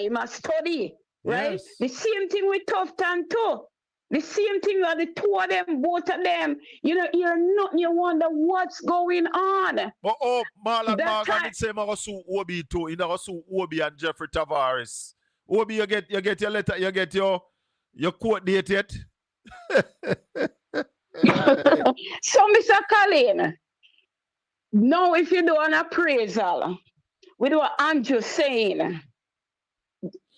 Speaker 11: He must study, right?
Speaker 2: Yes.
Speaker 11: The same thing with Tufton too. The same thing with the two of them, both of them. You know, you're not, you wonder what's going on.
Speaker 2: Oh, Marlon Morgan did say I was sue Obi too. You know, sue Obi and Jeffrey Tavares. Obi, you get your letter, you get your court date yet?
Speaker 11: So, Mr. Colin, now if you do an appraisal, with what Andrew saying,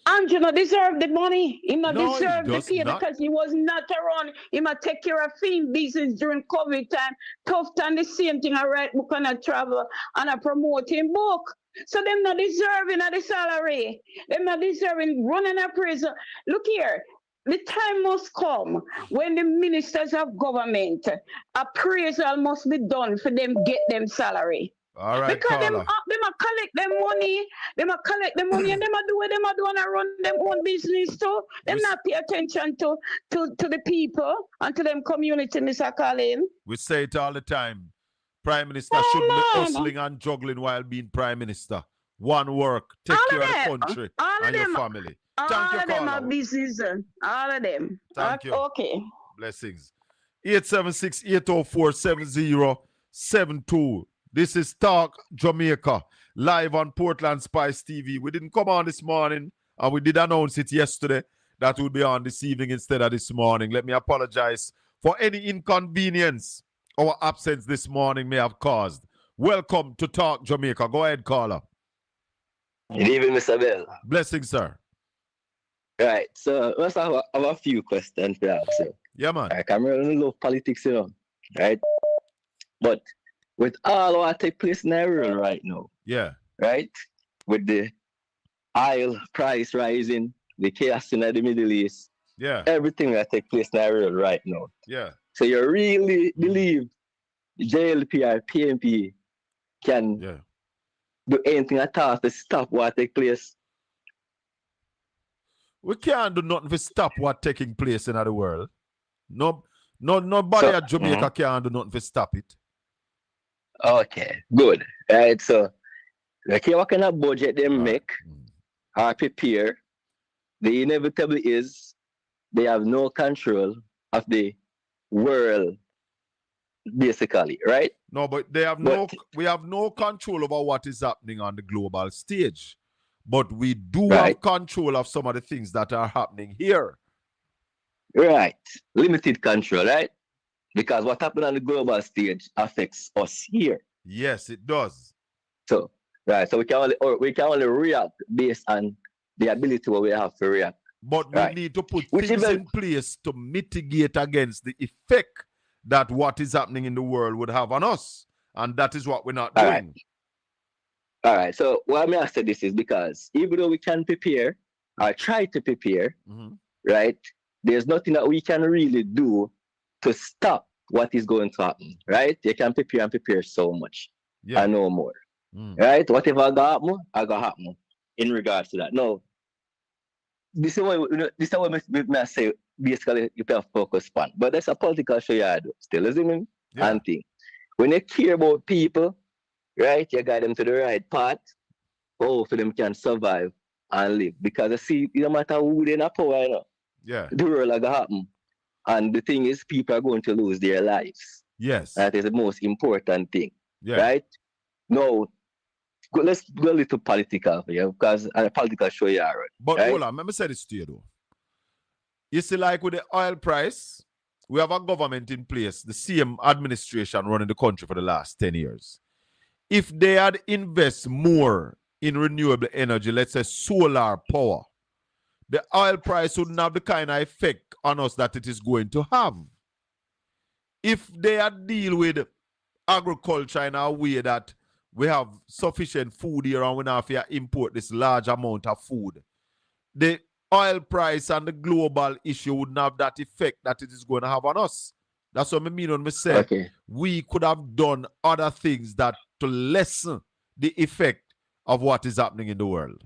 Speaker 11: Andrew not deserve the money. He not deserve the pay because he was not around. He must take care of film business during COVID time. Tough time, the same thing. I write book and I travel and I promote him book. So them not deserving of the salary. Them not deserving running appraisal. Look here. The time must come when the ministers of government appraisal must be done for them get them salary.
Speaker 2: All right,
Speaker 11: because them collect them money, and them do what them do and run them own business too. Them not pay attention to the people and to them community, Mr. Colin.
Speaker 2: We say it all the time. Prime Minister shouldn't be hustling and juggling while being Prime Minister. One work, take care of the country and your family.
Speaker 11: All of them are business. All of them.
Speaker 2: Thank you.
Speaker 11: Okay.
Speaker 2: Blessings. 876-804-7072. This is Talk Jamaica, live on Portland Spice TV. We didn't come on this morning, and we did announce it yesterday that we'll be on this evening instead of this morning. Let me apologize for any inconvenience our absence this morning may have caused. Welcome to Talk Jamaica. Go ahead, caller.
Speaker 12: Good evening, Mr. Bell.
Speaker 2: Blessings, sir.
Speaker 12: Right, so let's have a few questions for that. So.
Speaker 2: Yeah, man.
Speaker 12: Like, I'm really love politics, right? But with all what take place in the world right now, right? With the oil price rising, the chaos in the Middle East, everything that take place in the world right now.
Speaker 2: Yeah.
Speaker 12: So you really believe JLP or PMP can do anything at all to stop what take place?
Speaker 2: We can't do nothing to stop what taking place in the world. Nobody at Jamaica can't do nothing to stop it.
Speaker 12: Okay, good. Right, so okay, what kind of budget they make or prepare, the inevitable is they have no control of the world, basically, right?
Speaker 2: No, but we have no control over what is happening on the global stage. But we do have control of some of the things that are happening here.
Speaker 12: Right. Limited control, right? Because what happened on the global stage affects us here.
Speaker 2: Yes, it does.
Speaker 12: So, right. So we can only react based on the ability what we have to react.
Speaker 2: But we need to put things in place to mitigate against the effect that what is happening in the world would have on us. And that is what we're not doing.
Speaker 12: All right. So why I say this is because even though we can prepare or try to prepare, right, there's nothing that we can really do to stop what is going to happen, right? You can prepare and prepare so much and no more, right? Whatever I got happen in regards to that. No, this is what I say. Basically, you can focus on, but that's a political show you do still, isn't it? And thing. When you care about people, right, you guide them to the right path, for them can survive and live. Because I see, no matter who they're not power, the world is going to happen. And the thing is, people are going to lose their lives.
Speaker 2: Yes.
Speaker 12: That is the most important thing.
Speaker 2: Yeah.
Speaker 12: Right? Now, let's go a little political here, because a political show you are.
Speaker 2: But hold on, let me say this to you though. You see, like with the oil price, we have a government in place, the same administration running the country for the last 10 years. If they had invest more in renewable energy, let's say solar power, the oil price wouldn't have the kind of effect on us that it is going to have. If they had deal with agriculture in a way that we have sufficient food here and we don't have to import this large amount of food, the oil price and the global issue wouldn't have that effect that it is going to have on us. That's what I mean when I say we could have done other things that to lessen the effect of what is happening in the world.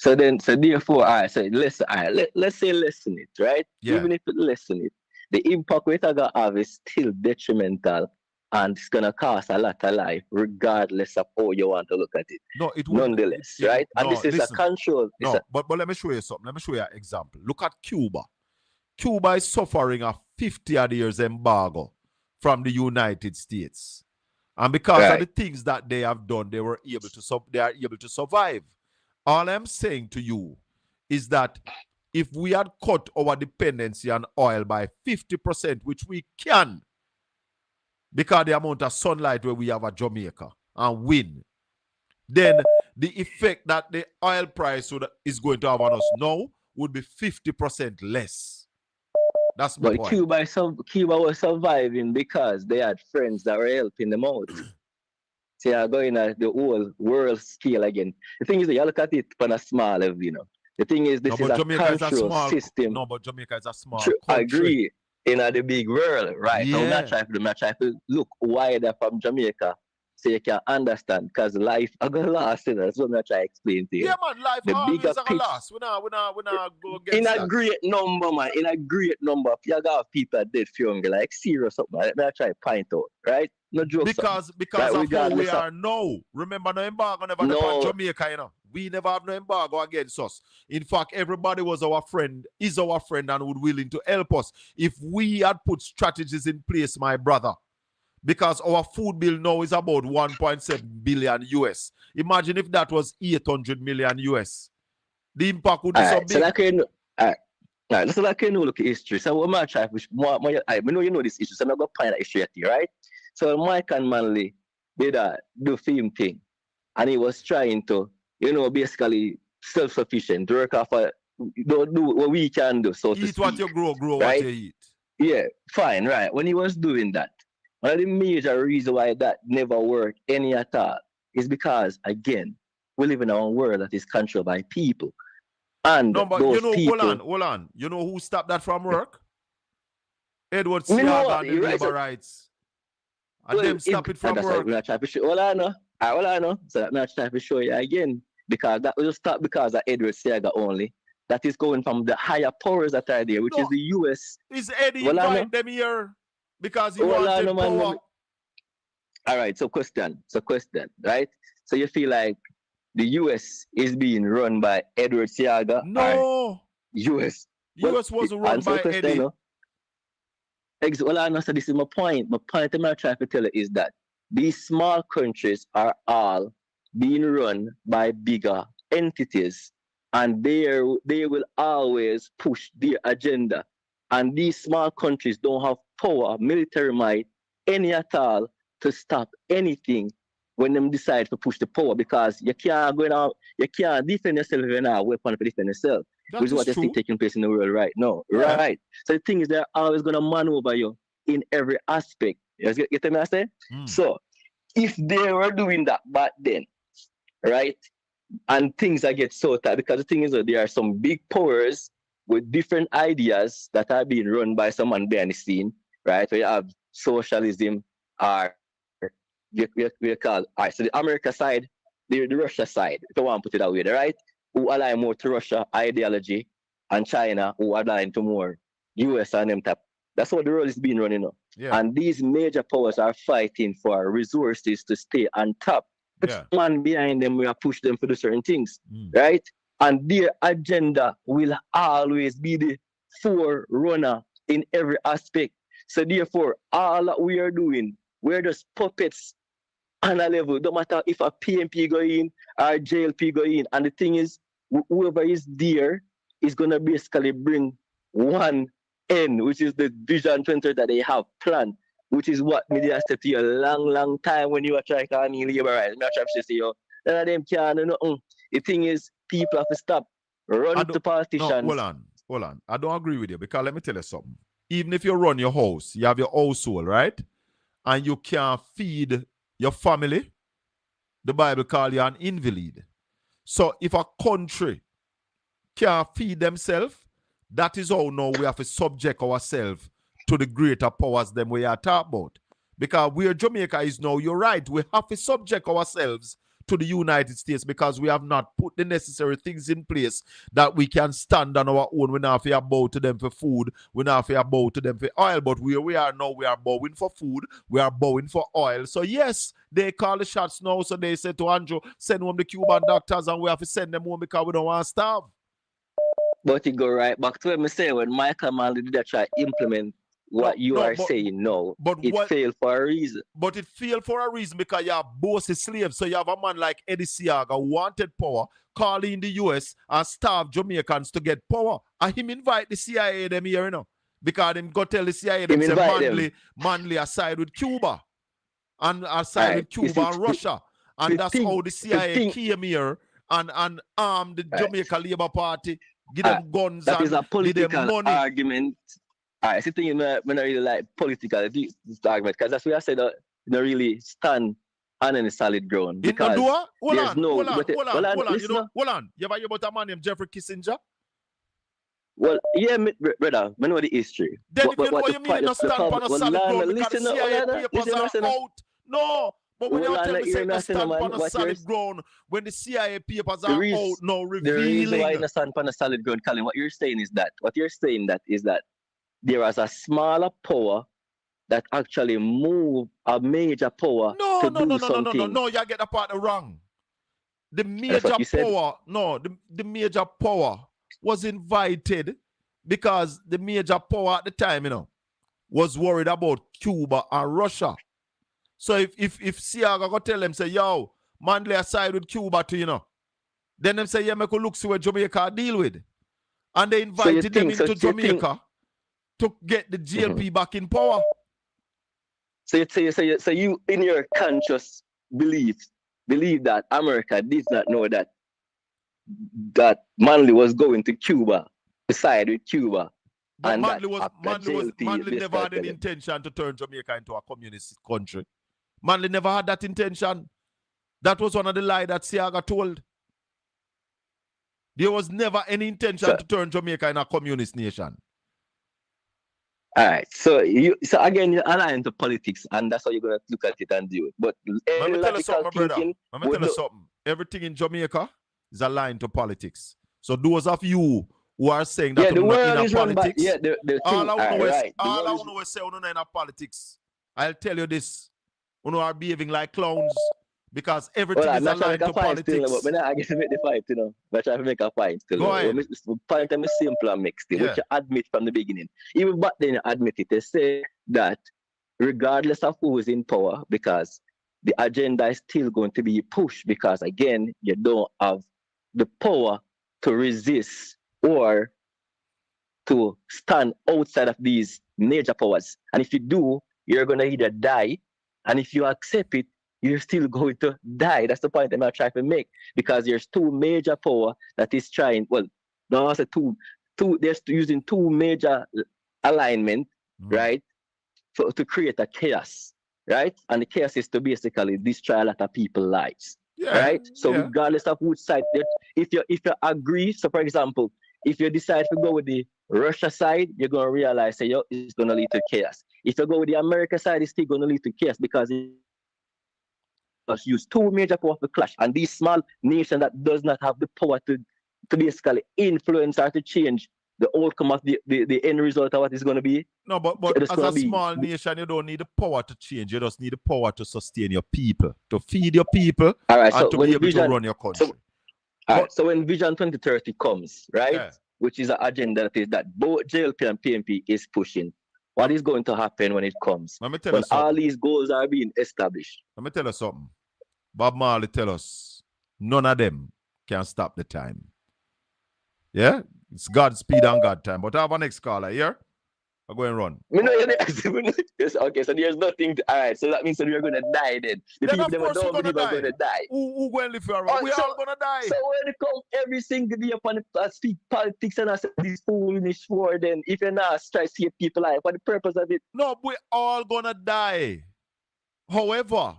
Speaker 12: So therefore, all right, so listen, all right, let's say lessen it, right?
Speaker 2: Yeah.
Speaker 12: Even if it lessen it, the impact we're gonna have is still detrimental, and it's gonna cost a lot of life, regardless of how you want to look at it.
Speaker 2: No, it would
Speaker 12: Nonetheless, right? And
Speaker 2: no,
Speaker 12: this is
Speaker 2: listen.
Speaker 12: a control.
Speaker 2: No, but let me show you something. Let me show you an example. Look at Cuba. Cuba is suffering a 50-odd years embargo from the United States. And because of the things that they have done, they are able to survive. All I'm saying to you is that if we had cut our dependency on oil by 50%, which we can, because the amount of sunlight where we have at Jamaica and wind, then the effect that the oil price is going to have on us now would be 50% less. That's my point.
Speaker 12: Cuba was surviving because they had friends that were helping them out. So you're going at the whole world scale again. The thing is, you look at it on a small level, you know. The thing is, this is a control system.
Speaker 2: No, but Jamaica is a small
Speaker 12: country. I agree. In the big world, right?
Speaker 2: Yeah.
Speaker 12: So I'm not trying to look wider from Jamaica so you can understand, because life is going to last, you know. That's what I'm trying to explain to you.
Speaker 2: Yeah, man, life always is going to last. We're not go against
Speaker 12: in a great number, man. In a great number. You got people dead for younger, like serious something. Let me try to point out, right? No joke.
Speaker 2: Because right, of how we are now. Remember, no embargo never on Jamaica, you know. We never have no embargo against us. In fact, everybody was our friend, is our friend, and would willing to help us if we had put strategies in place, my brother. Because our food bill now is about 1.7 billion US. Imagine if that was 800 million US. The impact would be so big.
Speaker 12: So that can, so that can look at history. So what I'm trying to, I know you know this issue, so I'm going to find that history at you, right? So Mike and Manley did the film thing. And he was trying to, you know, basically self-sufficient, work off do what we can do, so to speak.
Speaker 2: Eat what you grow
Speaker 12: right?
Speaker 2: what you eat.
Speaker 12: Yeah, fine, right. When he was doing that, one of the major reasons why that never worked any at all is because, again, we live in our world that is controlled by people. And
Speaker 2: no, but
Speaker 12: those
Speaker 2: you know,
Speaker 12: people,
Speaker 2: hold on. You know who stopped that from work? Edward Seaga and the labor rights. And them stop it from work.
Speaker 12: Hold on. So I'm not trying to show you again. Because that will stop because of Edward Seaga only. That is going from the higher powers that are there, which is the US.
Speaker 2: Is Eddie invite them here? Because he wanted power.
Speaker 12: All right, so question, right? So you feel like the US is being run by Edward Seaga?
Speaker 2: No.
Speaker 12: US.
Speaker 2: US wasn't run by Eddie.
Speaker 12: Well, I know, so this is my point. My point I'm trying to tell you is that these small countries are all being run by bigger entities, and they will always push their agenda. And these small countries don't have power, military might, any at all, to stop anything when them decide to push the power, because you can't defend yourself if you don't have a weapon to defend yourself. Which is what you see taking place in the world right now. Yeah. Right. So the thing is, they're always gonna maneuver you in every aspect. You get me I say? So if they were doing that back then, right, and things that get so tight, because the thing is that there are some big powers with different ideas that are being run by someone behind the scene, right? So you have socialism, or we call, all right, so the America side, the Russia side, if you want to put it that way, right? Who align more to Russia ideology, and China who align to more US and them type. That's what the world is being running on.
Speaker 2: Yeah.
Speaker 12: And these major powers are fighting for resources to stay on top. The man behind them will push them to do certain things, right? And their agenda will always be the forerunner in every aspect. So therefore, all that we are doing, we're just puppets on a level. No matter if a PMP go in or JLP go in. And the thing is, whoever is there is going to basically bring one end, which is the Vision 20 that they have planned, which is what media said to you a long time when you were trying to call labor rights. I'm trying to say, none of them can do nothing. The thing is, people have to stop running to politicians.
Speaker 2: No, hold on. I don't agree with you, because let me tell you something. Even if you run your house, you have your household, right? And you can't feed your family, the Bible calls you an invalid. So if a country can't feed themselves, that is how now we have to subject ourselves to the greater powers than we are talking about. Because where Jamaica is now, you're right, we have to subject ourselves to the United States because we have not put the necessary things in place that we can stand on our own. We not have to bow to them for food. We not have to bow to them for oil. But where we are now, we are bowing for food. We are bowing for oil. So yes, they call the shots now. So they say to Andrew, send home the Cuban doctors and we have to send them home because we don't want to starve.
Speaker 12: But you go right back to what I say when Michael Manley did that try to implement what you are saying now. But it failed for a reason.
Speaker 2: But it failed for a reason because you have both slaves. So you have a man like Eddie Seaga who wanted power, calling the US and starve Jamaicans to get power. And him invite the CIA them here, you know. Because him go tell the CIA them say Manley aside with Cuba. And aside with Cuba and Russia. And that's how the CIA came here and armed the Jamaica Labour Party. Give them guns
Speaker 12: that
Speaker 2: and
Speaker 12: is a political
Speaker 2: give them money.
Speaker 12: argument. I think when I really like political this argument because that's why I said you don't really stand on any solid ground. Because
Speaker 2: hold on.
Speaker 12: You
Speaker 2: ever hear about a man named Jeffrey Kissinger?
Speaker 12: Well, yeah, brother, I know the history.
Speaker 2: Then if you know what you mean, you stand on a solid ground because the CIA papers are out. No. But when you tell me say stand on a solid ground, when the CIA papers are out now revealing.
Speaker 12: The reason why you stand on a solid ground, Colin, what you're saying is that there was a smaller power that actually moved a major power to do something.
Speaker 2: No, you get the part wrong. The major power, the major power was invited because the major power at the time, was worried about Cuba and Russia. So if Seaga go tell them, say, yo, Manley aside with Cuba too, then them say, yeah, me could look see what Jamaica deal with. And they invited them into Jamaica to get the GLP back in power.
Speaker 12: So you in your conscious belief that America did not know that Manley was going to Cuba, to side with Cuba.
Speaker 2: But Manley never had any intention to turn Jamaica into a communist country. Manley never had that intention. That was one of the lies that Seaga told. There was never any intention to turn Jamaica in a communist nation.
Speaker 12: All right. So again, you're aligned to politics, and that's how you're gonna look at it and do it. But
Speaker 2: let me tell you something, brother. Let me tell you something. Everything in Jamaica is aligned to politics. So those of you who are saying that
Speaker 12: the world is
Speaker 2: politics,
Speaker 12: all I
Speaker 2: know is say you're not in politics. I'll tell you this. You are behaving like clowns because everything is aligned to politics.
Speaker 12: But I guess to make the fight, but I make a point still.
Speaker 2: Go ahead.
Speaker 12: The point is simple and mixed, which you admit from the beginning. Even back then you admit it. They say that regardless of who is in power, because the agenda is still going to be pushed because again, you don't have the power to resist or to stand outside of these major powers. And if you do, you're gonna either die. And if you accept it, you're still going to die. That's the point I'm trying to make. Because there's two major power that is trying, no, I said they're using two major alignment, right? To create a chaos, right? And the chaos is to basically destroy a lot of people's lives. Right? So regardless of which side, if you agree, so for example, if you decide to go with the Russia side, you're going to realize that it's going to lead to chaos. If you go with the America side, it's still going to lead to chaos because it use two major powers to clash. And these small nations that does not have the power to basically influence or to change the outcome of the end result of what is going to be.
Speaker 2: No, but as a small nation, you don't need the power to change. You just need the power to sustain your people, to feed your people, and to be able to run your country.
Speaker 12: So when Vision 2030 comes, right, which is an agenda that both JLP and PNP is pushing, what is going to happen when it comes? When all these goals are being established?
Speaker 2: Let me tell you something. Bob Marley tell us, none of them can stop the time. Yeah? It's God's speed and God time. But I have a next caller here. I'm going to run.
Speaker 12: Okay, so there's nothing. All right, so that means that we're going to die then. The people that don't believe are going to die.
Speaker 2: Who going to live for we're all going to die.
Speaker 12: So when it comes every single day upon speak politics and I say this foolish war, then if you're not trying to save people life, what the purpose of it?
Speaker 2: No, we're all going to die. However,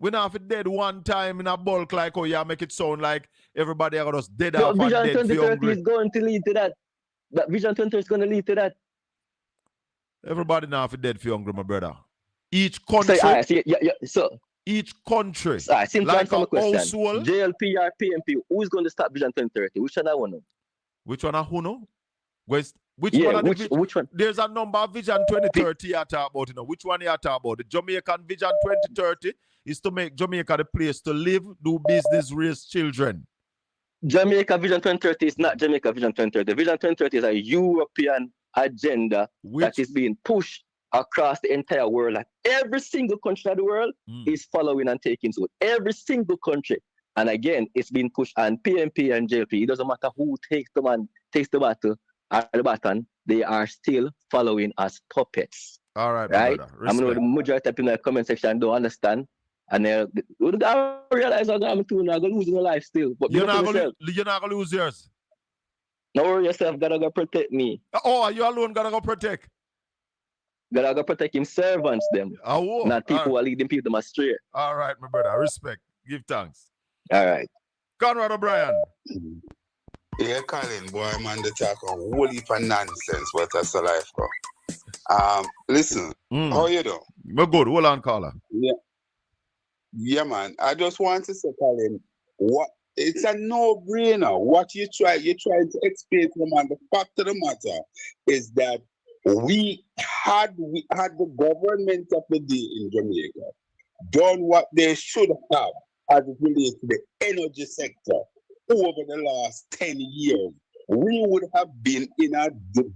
Speaker 2: we're not dead one time in a bulk like, oh, yeah, make it sound like everybody are just dead off and dead.
Speaker 12: Vision 2030 is going to lead to that. That Vision 2030 is going to lead to that.
Speaker 2: Everybody now for dead for hungry, my brother. Each country.
Speaker 12: So
Speaker 2: Each country.
Speaker 12: Simple
Speaker 2: like
Speaker 12: answer
Speaker 2: a
Speaker 12: my question.
Speaker 2: household.
Speaker 12: JLP or PMP, who's going to stop Vision 2030? Which one I want to know?
Speaker 2: Which one are who know? Which
Speaker 12: Yeah,
Speaker 2: one are
Speaker 12: which one?
Speaker 2: There's a number of Vision 2030 you talk about, you know. Which one you talk about? The Jamaican Vision 2030 is to make Jamaica the place to live, do business, raise children.
Speaker 12: Jamaica Vision 2030 is not Jamaica Vision 2030. Vision 2030 is a European agenda that is being pushed across the entire world. Like every single country of the world is following and taking suit. Every single country. And again, it's being pushed on PMP and JLP. It doesn't matter who takes the battle or the baton, they are still following as puppets.
Speaker 2: All right,
Speaker 12: right?
Speaker 2: brother.
Speaker 12: I know the majority of people in the comment section don't understand. And they realize I'm going to lose my life still. But
Speaker 2: you're not going to lose yours.
Speaker 12: No worry yourself, gotta go protect me.
Speaker 2: Oh, you alone gotta go protect?
Speaker 12: Gotta go protect him servants them.
Speaker 2: Oh,
Speaker 12: not people who are leading people astray.
Speaker 2: All right, my brother. Respect. Give thanks.
Speaker 12: All right.
Speaker 2: Conrad O'Brien.
Speaker 13: Yeah, Colin, boy, man, they talk a whole heap of nonsense, but that's a life, bro. Listen, how you doing?
Speaker 2: We're good. Hold on, caller.
Speaker 13: Yeah, man. I just want to say, Colin, it's a no-brainer. What you're trying to explain to the man. The fact of the matter is that we had the government of the day in Jamaica done what they should have as it relates to the energy sector over the last 10 years, we would have been in a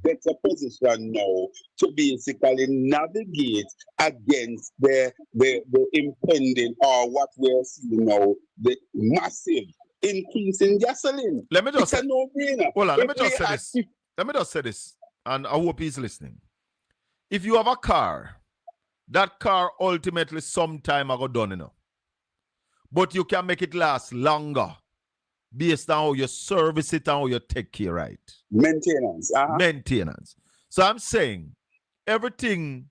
Speaker 13: better position now to basically navigate against the impending, or what we're seeing now, the massive increase in gasoline.
Speaker 2: Let me just
Speaker 13: it's a no-brainer.
Speaker 2: Hold on, let me just say this, and I hope he's listening. If you have a car, that car ultimately sometime ago done, you know. But you can make it last longer based on how you service it and how you take care right.
Speaker 13: Maintenance.
Speaker 2: Maintenance. So I'm saying everything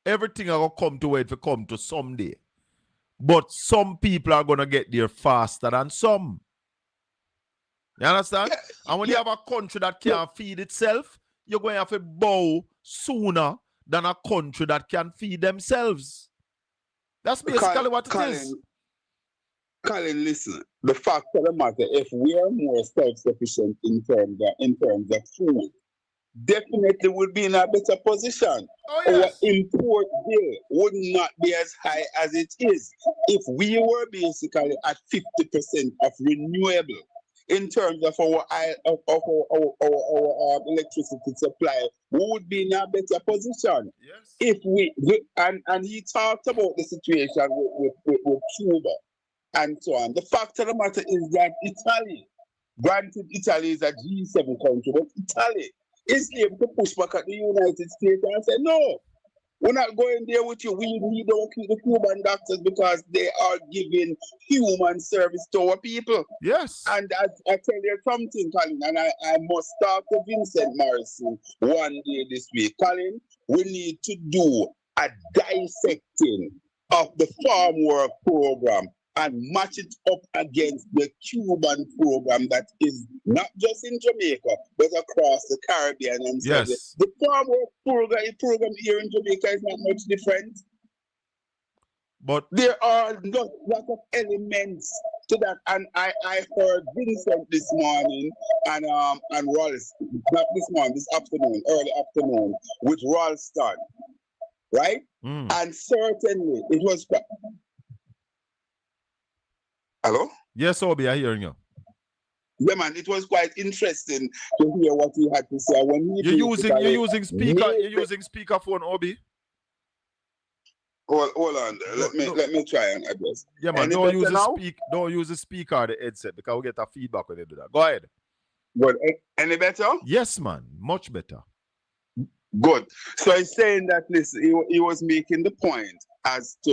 Speaker 2: will come to where it will come to someday. But some people are going to get there faster than some. You understand? And when you have a country that can't feed itself, you're going to have to bow sooner than a country that can feed themselves. That's basically what it is.
Speaker 13: Colin, listen. The fact of the matter, if we are more self-sufficient in terms of food, definitely would be in a better position.
Speaker 2: Oh, yes.
Speaker 13: Our import bill would not be as high as it is if we were basically at 50% of renewable in terms of our electricity supply. We would be in a better position.
Speaker 2: Yes.
Speaker 13: If and he talked about the situation with Cuba and so on. The fact of the matter is that Italy, granted Italy is a G7 country, but Italy is able to push back at the United States and say, no, we're not going there with you. We need the Cuban doctors because they are giving human service to our people.
Speaker 2: Yes.
Speaker 13: And I tell you something, Colin, and I must talk to Vincent Morrison one day this week. Colin, we need to do a dissecting of the farm work program and match it up against the Cuban program that is not just in Jamaica, but across the Caribbean. And so
Speaker 2: yes.
Speaker 13: The farm work program here in Jamaica is not much different.
Speaker 2: But
Speaker 13: there are lots of elements to that. And I heard Vincent this morning and Rollston, not this morning, this afternoon, early afternoon, with Rollston, right? And certainly it was... Hello?
Speaker 2: Yes, Obi, I'm hearing you.
Speaker 13: Yeah, man, it was quite interesting to hear what he had to say. When
Speaker 2: you're using speakerphone, Obi.
Speaker 13: Hold on. Let me try and address.
Speaker 2: Yeah, man. Don't use the speaker or the headset because we get a feedback when you do that. Go ahead.
Speaker 13: Good. Any better?
Speaker 2: Yes, man. Much better.
Speaker 13: Good. So he's saying that, listen, he was making the point as to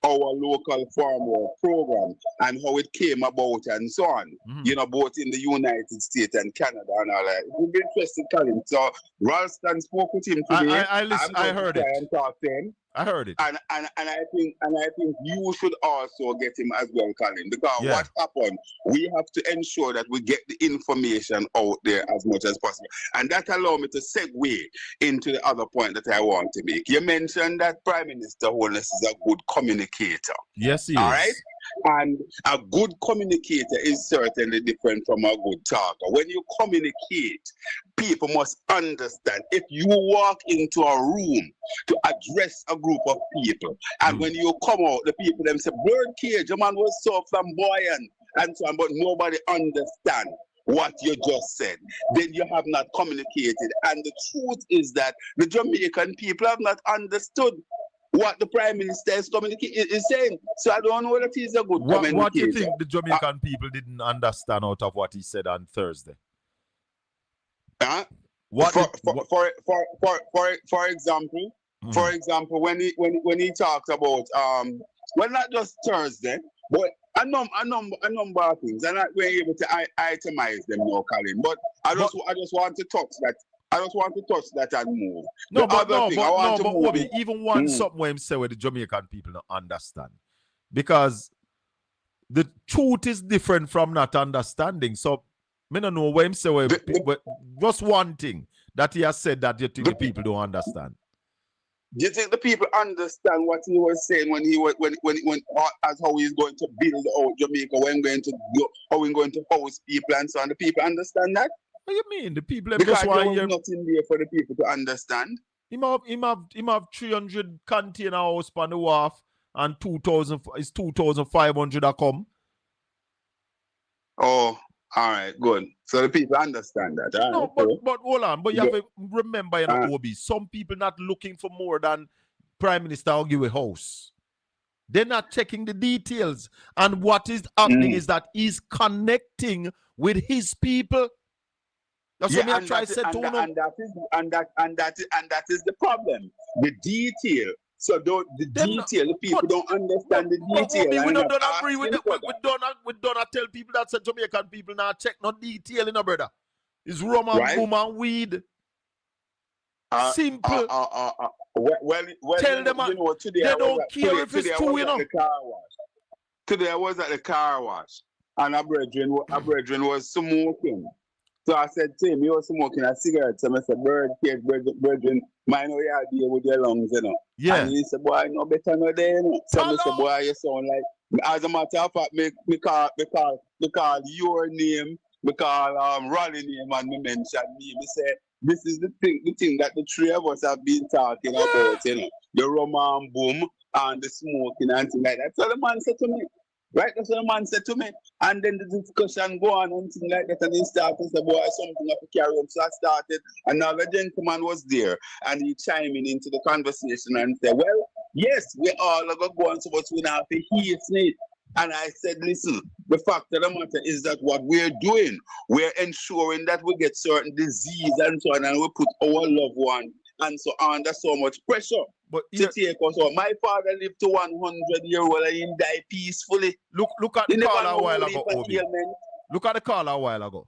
Speaker 13: our local farm work program and how it came about and so on, you know, both in the United States and Canada and all that. It would be interesting, Colin. So Ralston spoke with him today.
Speaker 2: I heard it.
Speaker 13: And talk to him.
Speaker 2: I heard it.
Speaker 13: And I think you should also get him as well, Colin, because what happened, we have to ensure that we get the information out there as much as possible. And that allows me to segue into the other point that I want to make. You mentioned that Prime Minister Holness is a good communicator.
Speaker 2: Yes, he is.
Speaker 13: All right? And a good communicator is certainly different from a good talker. When you communicate, people must understand. If you walk into a room to address a group of people, and when you come out, the people them say, Birdcage, your man was so flamboyant, and so on, but nobody understands what you just said, then you have not communicated. And the truth is that the Jamaican people have not understood what the Prime Minister is saying. So I don't know that he's a good communicator.
Speaker 2: What do you think the Jamaican people didn't understand out of what he said on Thursday?
Speaker 13: For example, when he talked about well, not just Thursday, but a number of things, and we're able to itemize them now, Colin. But I just want to touch that. I just want to touch that and move.
Speaker 2: Even one something where him say where the Jamaican people don't understand. Because the truth is different from not understanding. So I don't know where him say but just one thing that he has said that you think the people don't understand.
Speaker 13: Do you think the people understand what he was saying when as how he's going to build out Jamaica, how he's going to house people and so on? The people understand that?
Speaker 2: What do you mean? The people
Speaker 13: because there was nothing there for the people to understand.
Speaker 2: Him have 300 container house on the wharf and 2,500 a come.
Speaker 13: Oh, all right, good. So the people understand that. Right?
Speaker 2: No, but hold on. But you have to remember, Obi, some people not looking for more than Prime Minister will give a house. They're not checking the details. And what is happening is that he's connecting with his people. That's what I try to say to him.
Speaker 13: And that is the problem. The detail. So the people don't understand the detail.
Speaker 2: We don't agree with it. We don't tell people that Jamaican people now check no detail, brother. It's rum and boom and weed. Simple. Tell them
Speaker 13: today
Speaker 2: they don't care if it's true,
Speaker 13: Today I was at the car wash and a brethren was smoking. So I said to him, he was smoking a cigarette. So I said, Birdcage, brethren, mind how you are dealing with your lungs,
Speaker 2: Yeah.
Speaker 13: And he said, boy, no better no there, So I said, boy, you sound like, as a matter of fact, me call your name, me call Raleigh name, and me mention me. Me say, this is the thing that the three of us have been talking about, the rum and boom and the smoking and things like that. So the man said to me, right, that's what the man said to me. And then the discussion go on and things like that. And he started to say, boy, something have to carry on. So I started, and now the gentleman was there. And he chiming into the conversation and said, well, yes, we all are going to go on, so but we don't have to hear it. And I said, listen, the fact of the matter is that what we're doing, we're ensuring that we get certain disease and so on, and we put our loved one and so under so much pressure.
Speaker 2: But
Speaker 13: to take us out. My father lived to 100-year-old and he died peacefully.
Speaker 2: Look at the caller a while ago, Obi. Look at the caller a while ago.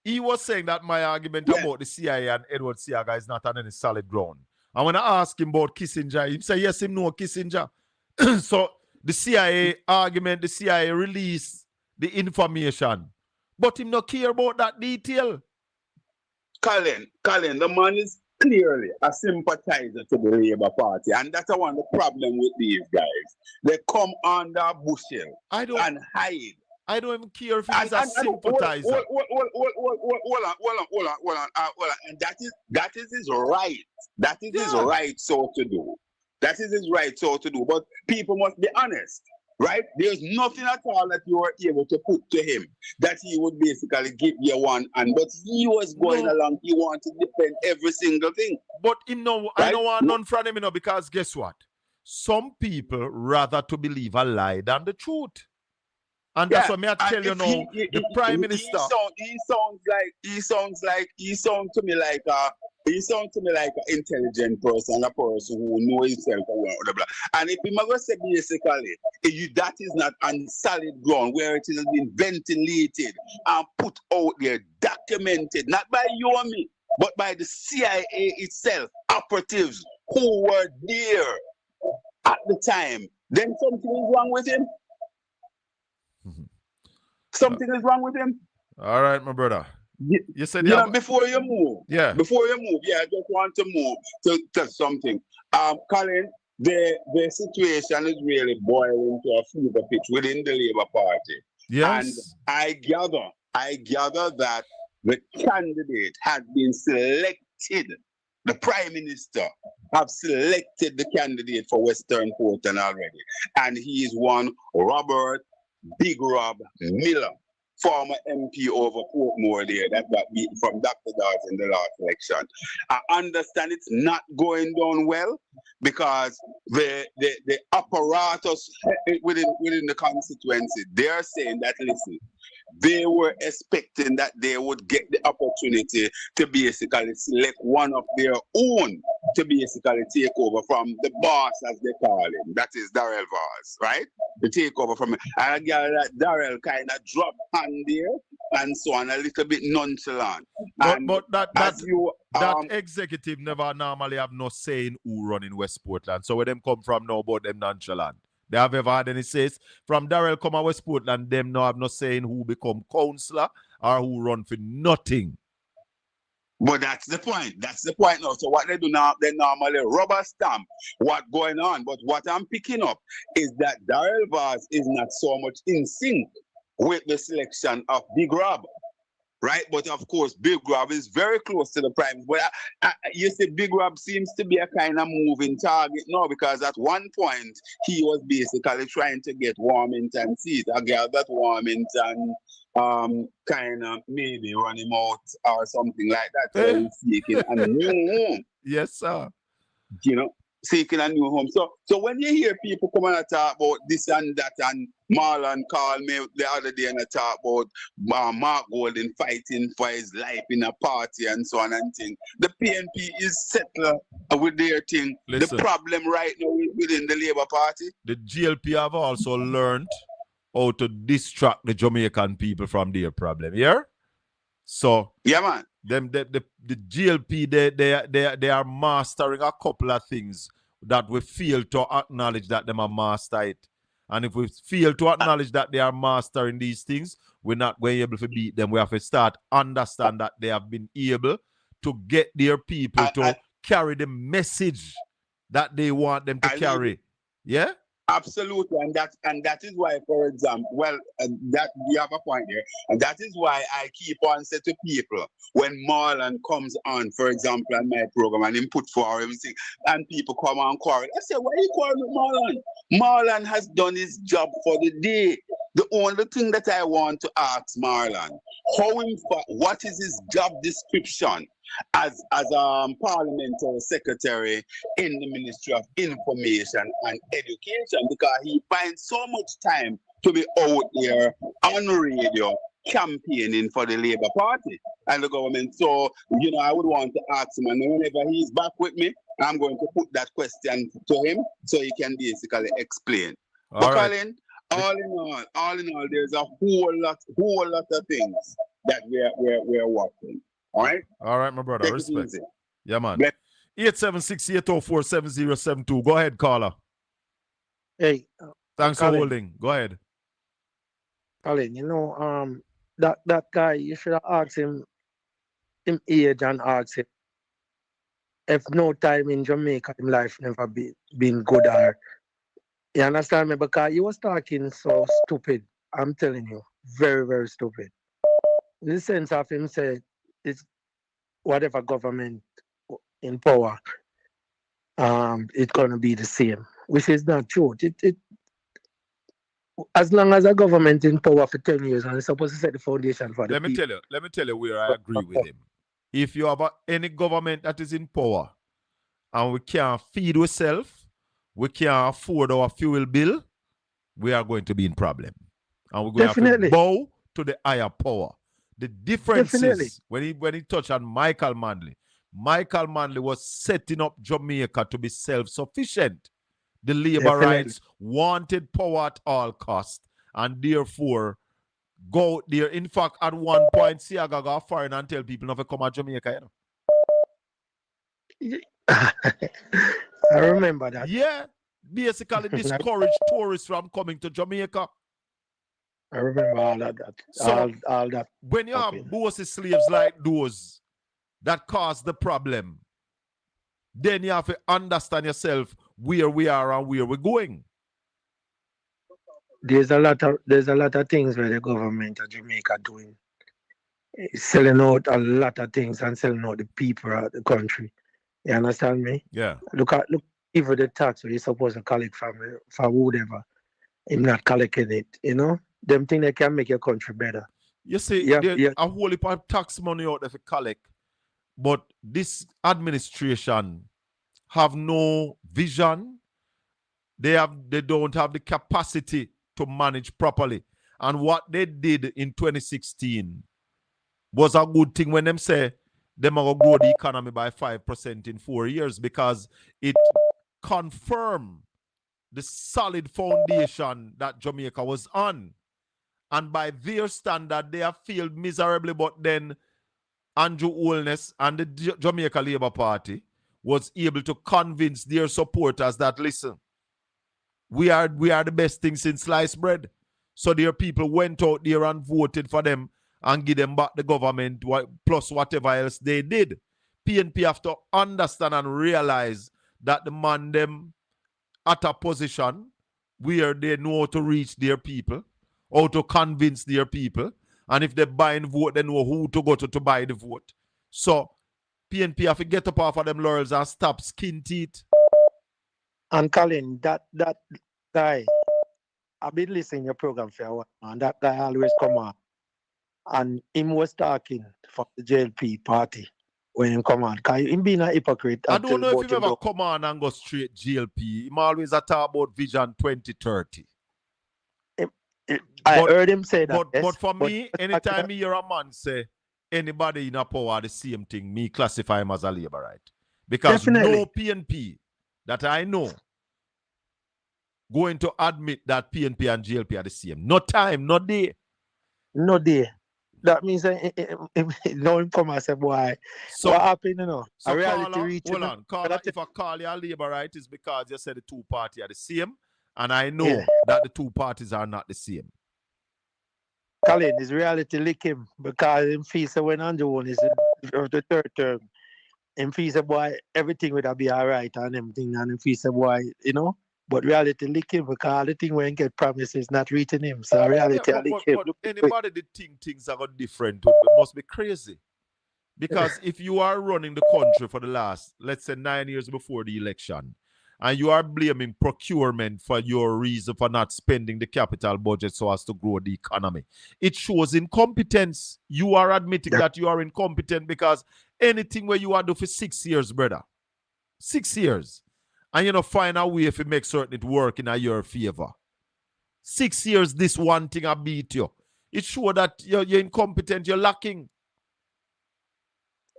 Speaker 2: He was saying that my argument about the CIA and Edward Seaga is not on any solid ground. And when I asked him about Kissinger, he said, yes, him know Kissinger. So the CIA argument, the CIA released the information. But him not care about that detail.
Speaker 13: Colin, the man is clearly a sympathizer to the Labour Party, and that's one of the problem with these guys. They come under a bushel and hide.
Speaker 2: I don't even care if he's a sympathizer.
Speaker 13: Hold on. And that is his right. That is his right so to do. That is his right so to do. But people must be honest. Right? There's nothing at all that you were able to put to him that he would basically give you one. But he was going along. He wanted to defend every single thing.
Speaker 2: But I don't want none from him, because guess what? Some people rather to believe a lie than the truth. And that's what I tell you now. The Prime Minister.
Speaker 13: He sounds to me like an intelligent person, a person who knows himself and blah, blah. And if I'm going to say basically, that is not on solid ground where it has been ventilated and put out there, documented, not by you and me, but by the CIA itself, operatives who were there at the time, then something is wrong with him. Something is wrong with him.
Speaker 2: All right, my brother. You said
Speaker 13: before you move.
Speaker 2: Yeah.
Speaker 13: Before you move, I just want to move to something. Colin, the situation is really boiling to a fever pitch within the Labour Party.
Speaker 2: Yes.
Speaker 13: And I gather that the candidate has been selected. The Prime Minister have selected the candidate for Western Portland already. And he is one Robert Big Rob Miller, former MP over Portmore there that got beaten from Dr. Dawes in the last election. I understand it's not going down well because the apparatus within the constituency, they're saying that, listen, they were expecting that they would get the opportunity to basically select one of their own to basically take over from the boss, as they call him. That is Darrell Vaz, right? To take over from him. And I gather that Darrell kind of dropped hand there and so on, a little bit nonchalant.
Speaker 2: But that executive never normally have no say in who run in West Portland. So where them come from now about them nonchalant? They have ever had any says from Darrell come to West Portland, them no have no say in who become councillor or who run for nothing.
Speaker 13: But that's the point. That's the point now. So what they do now, they normally rubber stamp what's going on. But what I'm picking up is that Darrell Vaz is not so much in sync with the selection of Big Rob. Right? But of course, Big Rob is very close to the Prime. But you see, Big Rob seems to be a kind of moving target now because at one point, he was basically trying to get Warmington seat. I gather that Warmington kind of maybe run him out or something like that. So he's seeking a new home.
Speaker 2: Yes, sir.
Speaker 13: You know, seeking a new home. So when you hear people come and talk about this and that, and Marlon called me the other day and I talk about Mark Golden fighting for his life in a party and so on and thing. The PNP is settled with their thing.
Speaker 2: Listen,
Speaker 13: the problem right now within the Labour Party.
Speaker 2: The GLP have also learned how to distract the Jamaican people from their problem. Yeah? So
Speaker 13: yeah, man.
Speaker 2: The GLP they are mastering a couple of things that we fail to acknowledge that them are master it. And if we fail to acknowledge that they are mastering these things, we're not going to be able to beat them. We have to start understand that they have been able to get their people to carry the message that they want them to carry. Yeah?
Speaker 13: Absolutely, and that is why, for example, that you have a point there, and that is why I keep on saying to people when Marlon comes on, for example, on my program and him put for everything, and people come on quarrel. I say, why are you quarreling with Marlon? Marlon has done his job for the day. The only thing that I want to ask Marlon, what is his job description as parliamentary secretary in the Ministry of Information and Education, because he finds so much time to be out there on radio campaigning for the Labour Party and the government. So, I would want to ask him, and whenever he's back with me, I'm going to put that question to him so he can basically explain. Colin, all in all, there's a whole lot of things that we're working. All right,
Speaker 2: my brother. Respect. Yeah, man. 876-804-7072. Go ahead, caller.
Speaker 14: Hey.
Speaker 2: Thanks
Speaker 14: Colin.
Speaker 2: for holding. Go ahead.
Speaker 14: Colin, that guy, you should have asked him age and asked him if no time in Jamaica in life never been good or you understand me? Because he was talking so stupid. I'm telling you, very, very stupid. In the sense of him saying, it's whatever government in power, it's gonna be the same, which is not true. It as long as a government in power for 10 years and it's supposed to set the foundation for the people.
Speaker 2: Let me tell you where I agree with him. If you have any government that is in power and we can't feed ourselves, we can't afford our fuel bill, we are going to be in problem. And we're going to have to bow to the higher power. The difference is when he touched on Michael Manley was setting up Jamaica to be self-sufficient. The labor rights wanted power at all costs and therefore go there. In fact, at one point, Siaga got foreign and tell people not to come to Jamaica.
Speaker 14: I remember that.
Speaker 2: Yeah. basically discourage tourists from coming to Jamaica.
Speaker 14: I remember all of that.
Speaker 2: So
Speaker 14: all that.
Speaker 2: when you have bossy slaves like those that cause the problem, then you have to understand yourself where we are and where we're going.
Speaker 14: There's a lot of things where the government of Jamaica doing. It's selling out a lot of things and selling out the people of the country. You understand me?
Speaker 2: Yeah.
Speaker 14: Look even the tax where you're supposed to collect for whatever. I'm not collecting it, you know? Them things that can make your country better.
Speaker 2: You see, there's a whole heap of tax money out there for collect, but this administration have no vision. They don't have the capacity to manage properly. And what they did in 2016 was a good thing when them say them are going to grow the economy by 5% in 4 years, because it confirmed the solid foundation that Jamaica was on. And by their standard, they have failed miserably. But then Andrew Holness and the Jamaica Labour Party was able to convince their supporters that, listen, we are the best thing since sliced bread. So their people went out there and voted for them and give them back the government plus whatever else they did. PNP have to understand and realize that the man them at a position where they know how to reach their people, how to convince their people, and if they buy and vote, they know who to go to buy the vote. So PNP have to get up off of them laurels and stop skin teeth.
Speaker 14: And Colin, that guy, I've been listening to your program for a while, and that guy always come on. And him was talking for the JLP party when he come on. Because him being a hypocrite.
Speaker 2: I don't know if he ever come on and go straight JLP. He always talk about Vision 2030.
Speaker 14: I heard him say that.
Speaker 2: But for me, anytime you hear a man say anybody in a power the same thing, me classify him as a laborite. Because
Speaker 14: Definitely.
Speaker 2: no PNP that I know going to admit that PNP and GLP are the same. No time, no day.
Speaker 14: No day. That means no him come and say, boy,
Speaker 2: so,
Speaker 14: what happened, you know?
Speaker 2: So
Speaker 14: a reality
Speaker 2: caller,
Speaker 14: reach.
Speaker 2: hold on. Caller, if I call you a laborite, it's because you said the two parties are the same. And I know that the two parties are not the same.
Speaker 14: Colin, his reality lick him because him feel so when Andrew won is the third term. Him feel so boy, everything would be all right and everything, and him feel so boy, you know. But reality lick him because the thing when he get promises not reaching him. So reality lick him.
Speaker 2: But anybody that think things are different must be crazy. Because if you are running the country for the last, let's say 9 years before the election, and you are blaming procurement for your reason for not spending the capital budget so as to grow the economy, it shows incompetence. You are admitting that you are incompetent because anything where you are do for 6 years, brother, 6 years, and you know find a way if it makes certain it work in your favor. 6 years, this one thing I beat you. It shows that you're incompetent, you're lacking.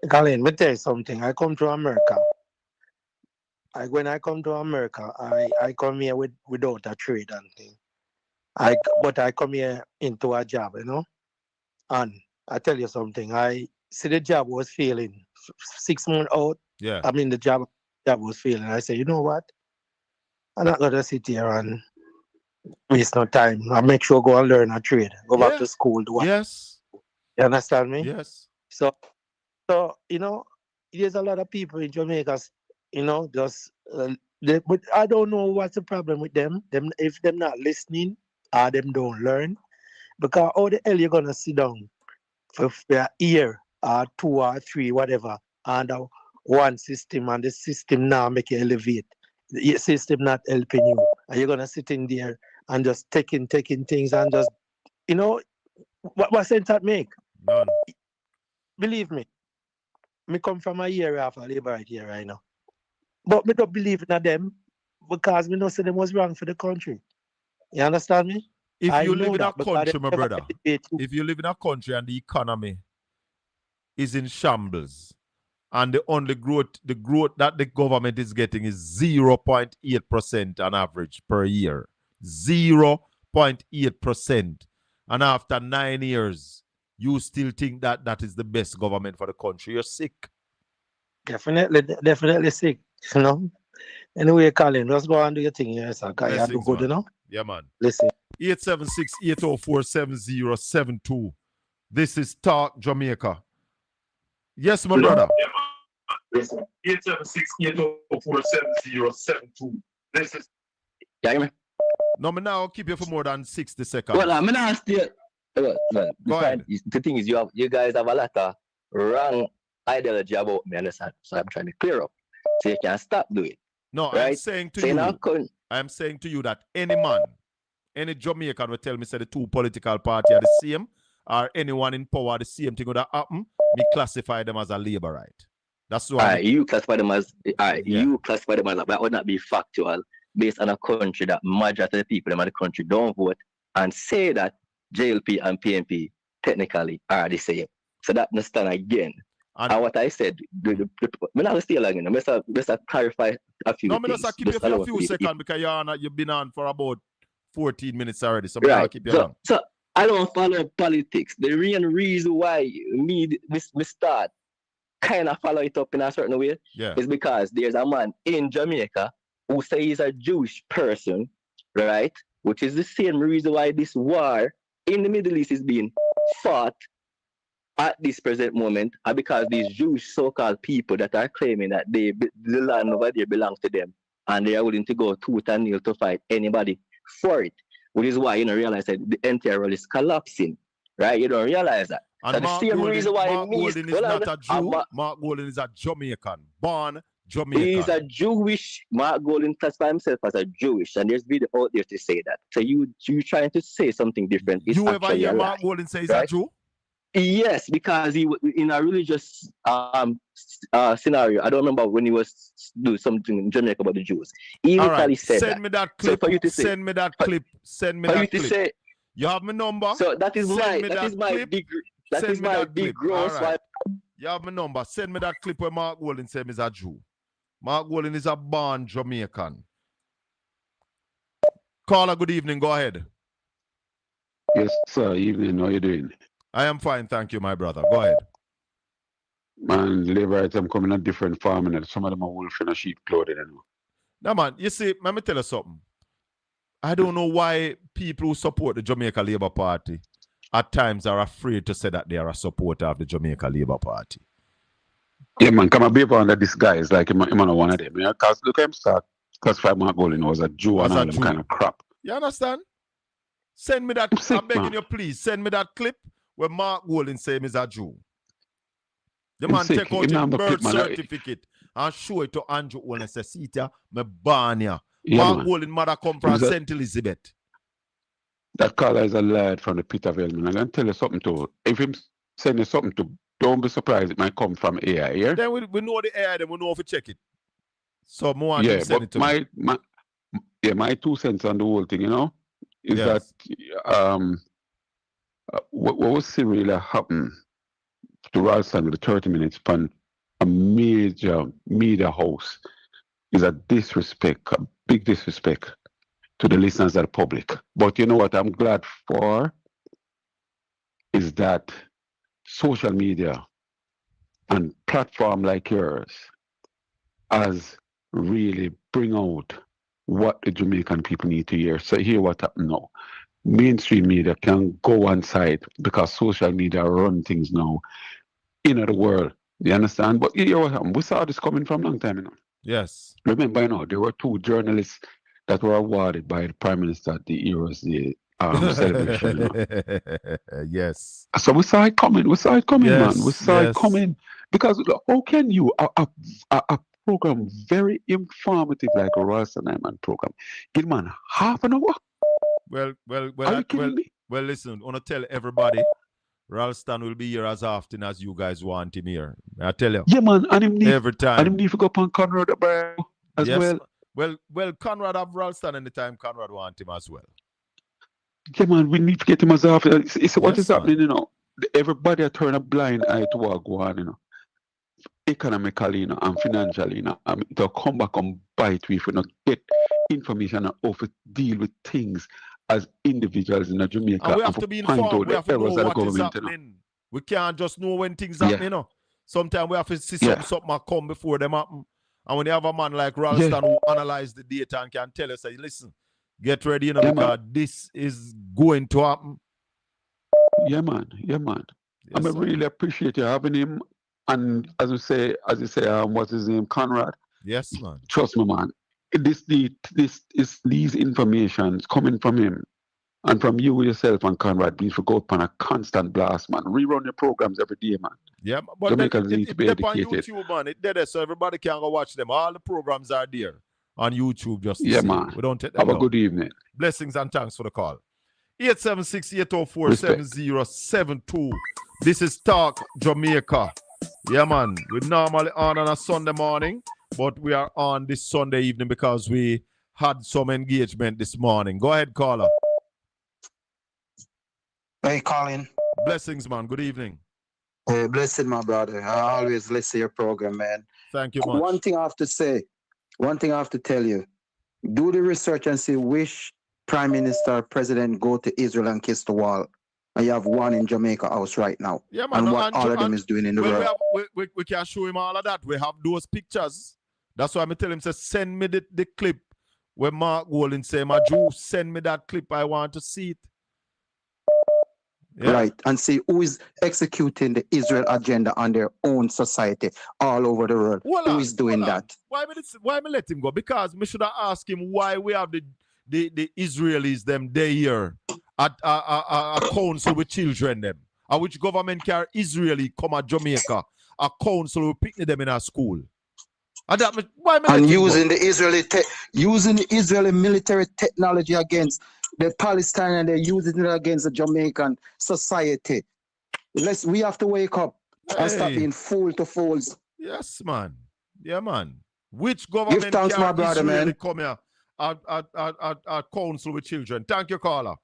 Speaker 14: Colin, let me tell you something. I come to America. When I come to America, I come here without a trade and thing. But I come here into a job, you know. And I tell you something. I see the job was failing. 6 months out.
Speaker 2: Yeah.
Speaker 14: I mean the job was failing. I say, you know what? I'm not gonna sit here and waste no time. I make sure go and learn a trade. Go back to school.
Speaker 2: Yes.
Speaker 14: You understand me?
Speaker 2: Yes.
Speaker 14: So you know, there's a lot of people in Jamaica, you know, just but I don't know what's the problem with them. If them not listening or them don't learn, because how the hell you gonna sit down for a year or 2 or 3 whatever under one system and the system now make you elevate. The system not helping you, and you're gonna sit in there and just taking things and just, you know, what sense that make?
Speaker 2: None.
Speaker 14: Believe me. Me come from a year after labor right here right now. But me don't believe in them because me know say them was wrong for the country. You understand me?
Speaker 2: If you live in a country, my brother, if you live in a country and the economy is in shambles and the only growth that the government is getting is 0.8% on average per year. 0.8%. And after 9 years, you still think that is the best government for the country. You're sick.
Speaker 14: Definitely sick, you know. Anyway, Colin, just go and do your thing here, sir. You do
Speaker 2: Blessings,
Speaker 14: good, you
Speaker 2: man.
Speaker 14: know?
Speaker 2: Yeah, man.
Speaker 14: Listen.
Speaker 2: 876-804-7072. This is Talk Jamaica. Yes, my brother.
Speaker 6: 876-804-7072. This is.
Speaker 12: Yeah, man.
Speaker 2: No, me now keep you for more than 60 seconds.
Speaker 12: Well, I'm not still. Well,
Speaker 2: Go ahead.
Speaker 12: The thing is, you guys have a lot of wrong ideology about me, understand? So I'm trying to clear up, so you can stop doing it.
Speaker 2: No,
Speaker 12: right?
Speaker 2: I'm saying to you that any man, any Jamaican will tell me say the two political parties are the same, or anyone in power the same thing would happen, me classify them as a labor right. That's why
Speaker 12: you classify them as you classify them as that would not be factual based on a country that majority of the people in the country don't vote and say that JLP and PNP technically are the same. So that understand again. And what I said, I'm not still again. Let's clarify a few things.
Speaker 2: No, I'm keep you for a few seconds because you've been on for about 14 minutes already. So
Speaker 12: right.
Speaker 2: I'll keep you on.
Speaker 12: So I don't follow politics. The real reason why me start kind of follow it up in a certain way is because there's a man in Jamaica who says he's a Jewish person, right? Which is the same reason why this war in the Middle East is being fought at this present moment, and because these Jewish so-called people that are claiming that the land over there belongs to them, and they are willing to go tooth and nail to fight anybody for it, which is why you don't realize that the entire world is collapsing, right? You don't realize that.
Speaker 2: And
Speaker 12: so the same reason why
Speaker 2: Mark Golden is not a Jew. Mark Golden is a Jamaican, born Jamaican.
Speaker 12: He's a Jewish. Mark Golden classifies himself as a Jewish, and there's video out there to say that. So you trying to say something different. It's
Speaker 2: you ever hear Mark Golden say he's a Jew?
Speaker 12: Yes, because he in a religious scenario. I don't remember when he was doing something in Jamaica about the Jews. He literally said
Speaker 2: send me that clip.
Speaker 12: So for you to say,
Speaker 2: send me that clip. Send me that clip.
Speaker 12: To say,
Speaker 2: you have my number.
Speaker 12: So that is my big gross swipe.
Speaker 2: You have my number. Send me that clip where Mark Golden said he's a Jew. Mark Golden is a born Jamaican. Caller, good evening. Go ahead.
Speaker 15: Yes, sir. Evening. How you doing?
Speaker 2: I am fine, thank you, my brother. Go ahead.
Speaker 15: Man, labor rights, I'm coming in a different farm, and some of them are wolf in a sheep clothing. You know?
Speaker 2: Now, man, you see, let me tell you something. I don't know why people who support the Jamaica Labour Party at times are afraid to say that they are a supporter of the Jamaica Labour Party.
Speaker 15: Yeah, man, come and be under this guy. It's like him not one of them. Because look at him start classify Mark Golden was a Jew and all them kind of crap.
Speaker 2: You understand? Send me that. I'm begging you, please. Send me that clip where Mark Golden say he's a Jew. The man take out his birth certificate and show it to Andrew Owen and say, see ya, me born ya. Mark Golden mother come from St. Elizabeth.
Speaker 15: That caller is a lad from the pit of hell, man. I'm going to tell you something to. If him send you something to, don't be surprised it might come from AI, yeah?
Speaker 2: Then we know the AI, then we know if we check it. So more yeah, send it to
Speaker 15: my 2 cents on the whole thing, you know, is that what was really happened to Ralston with the 30 minutes on a major media house is a disrespect, a big disrespect to the listeners of the public. But you know what I'm glad for is that social media and platform like yours has really bring out what the Jamaican people need to hear. So hear what happened now. Mainstream media can go one side because social media run things now in the world. You understand? But you know what happened? We saw this coming from a long time, you know.
Speaker 2: Yes.
Speaker 15: Remember, you know, there were 2 journalists that were awarded by the Prime Minister at the Heroes Day celebration. You know?
Speaker 2: Yes.
Speaker 15: So we saw it coming. We saw it coming,
Speaker 2: yes,
Speaker 15: man. We saw it coming. Because how can you, a program very informative like a Ralston Iman program, give man half an hour?
Speaker 2: Well,
Speaker 15: me?
Speaker 2: listen, I want to tell everybody, Ralston will be here as often as you guys want him here. I tell you.
Speaker 15: Yeah, man. And him need,
Speaker 2: every time.
Speaker 15: And him need to go up on Conrad as well.
Speaker 2: Well, Conrad have Ralston anytime Conrad want him as well.
Speaker 15: Yeah, man. We need to get him as often. It's what is happening, you know. Everybody are turning a blind eye to what go on, you know. Economically, you know, and financially, you know. They'll come back and bite if we not get information on how to deal with things as individuals in Jamaica.
Speaker 2: And we have to be informed. We have to know what is happening. You know. We can't just know when things happen, you know. Sometimes we have to see something come before them happen. And when you have a man like Ralston who analyze the data and can tell us, say, listen, get ready, because this is going to happen.
Speaker 15: Yeah, man. Yeah, man.
Speaker 2: Yes,
Speaker 15: I really appreciate you having him. And as you say, what's his name? Conrad.
Speaker 2: Yes, man.
Speaker 15: Trust me, man. This is these informations coming from him and from you yourself and Conrad. Please go up on a constant blast, man. Rerun your programs every day, man.
Speaker 2: Yeah, but
Speaker 15: Jamaicans need to be
Speaker 2: it's on
Speaker 15: educated.
Speaker 2: YouTube, man. It's there, so everybody can go watch them. All the programs are there on YouTube just to
Speaker 15: Yeah,
Speaker 2: see.
Speaker 15: man.
Speaker 2: We don't take them
Speaker 15: Have a
Speaker 2: down.
Speaker 15: good evening.
Speaker 2: Blessings and thanks for the call. 876-804-7072. This is Talk Jamaica. Yeah, man. We normally on a Sunday morning, but we are on this Sunday evening because we had some engagement this morning. Go ahead, caller.
Speaker 16: Hey, Colin.
Speaker 2: Blessings, man. Good evening.
Speaker 16: Hey, blessing, my brother. I always listen to your program, man.
Speaker 2: Thank you much.
Speaker 16: One thing I have to say, one thing I have to tell you, do the research and see which Prime Minister, President go to Israel and kiss the wall. And you have one in Jamaica House right now.
Speaker 2: Yeah, man.
Speaker 16: And what all of them is doing in the world.
Speaker 2: We can show him all of that. We have those pictures. That's why I tell him, say, send me the clip where Mark Golden say, my Jew, send me that clip. I want to see it. Yeah.
Speaker 16: Right. And see who is executing the Israel agenda on their own society all over the world. Who is doing that?
Speaker 2: Why me let him go? Because we should have asked him why we have the Israelis them there here at a council with children them. And which government can Israeli come at Jamaica, a council with picnic them in a school.
Speaker 16: And using the Israeli military technology against the Palestinians, they're using it against the Jamaican society. We have to wake up and stop being fool to fools.
Speaker 2: Yes, man. Yeah, man. Which government
Speaker 16: Give thanks, my brother,
Speaker 2: Israeli
Speaker 16: man.
Speaker 2: come here at council with children? Thank you, caller.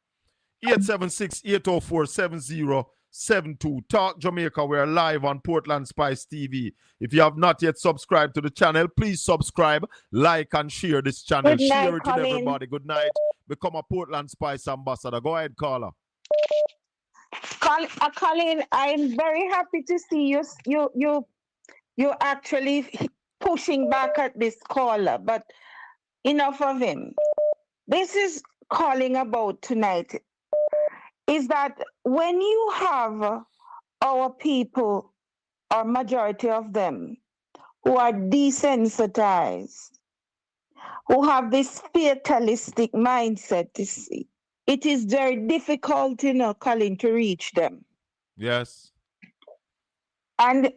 Speaker 2: 876-804-7072. Talk Jamaica. We're live on Portland Spice TV. If you have not yet subscribed to the channel, please subscribe, like, and share this channel.
Speaker 11: Good night,
Speaker 2: share it with
Speaker 11: Colin.
Speaker 2: everybody. Good night. Become a Portland Spice ambassador. Go ahead, caller.
Speaker 11: Colin, I'm very happy to see you actually pushing back at this caller, but enough of him. This is calling about tonight is that when you have our people, or majority of them, who are desensitized, who have this fatalistic mindset, it is very difficult, Colin, to reach them.
Speaker 2: Yes.
Speaker 11: And,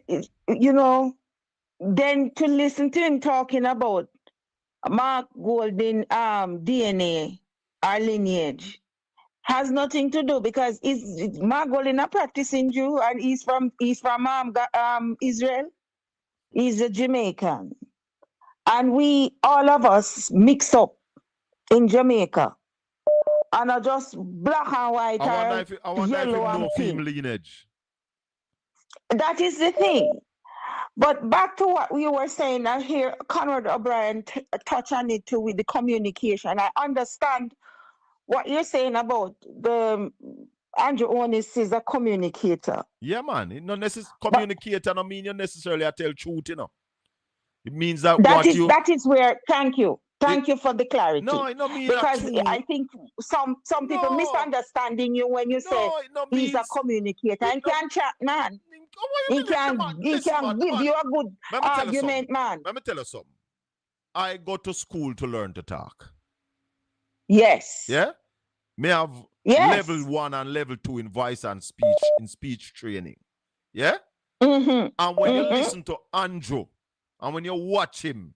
Speaker 11: then to listen to him talking about Mark Golden DNA, our lineage, has nothing to do because Mark Golden a practicing Jew and he's from Israel. He's a Jamaican. And all of us mix up in Jamaica. And are just black and white
Speaker 2: I wonder if
Speaker 11: yellow
Speaker 2: you
Speaker 11: and
Speaker 2: know
Speaker 11: pink.
Speaker 2: film lineage.
Speaker 11: That is the thing. But back to what we were saying, I hear Conrad O'Brien touch on it too with the communication. I understand what you're saying about the Andrew Onis is a communicator.
Speaker 2: Yeah, man. It not communicator don't mean you necessarily tell truth, It means that
Speaker 11: that is where thank you for the clarity.
Speaker 2: No, it don't mean
Speaker 11: because
Speaker 2: that
Speaker 11: I think some people misunderstanding you when you say he's a communicator and can chat, man. He can give you a good argument, man.
Speaker 2: Let me tell you something. I go to school to learn to talk.
Speaker 11: Yes.
Speaker 2: Yeah? May have level 1 and level 2 in voice and speech, in speech training. Yeah?
Speaker 11: Mm-hmm.
Speaker 2: And when you listen to Andrew, and when you watch him,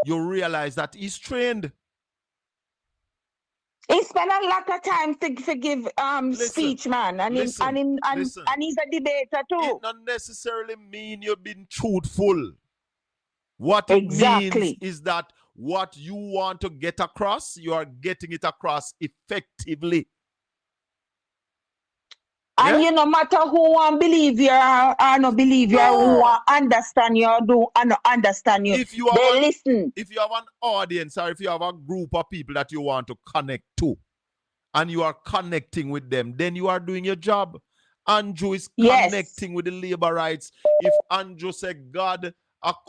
Speaker 2: you realize that he's trained.
Speaker 11: He spent a lot of time to give speech, man, and he's a debater too.
Speaker 2: It not necessarily mean you've been truthful. What it means is that what you want to get across, you are getting it across effectively.
Speaker 11: And no matter who want believe you or no believe you, who want understand you or do not understand you, they listen.
Speaker 2: If you have an audience or if you have a group of people that you want to connect to, and you are connecting with them, then you are doing your job. Andrew is connecting with the labor rights. If Andrew said, God,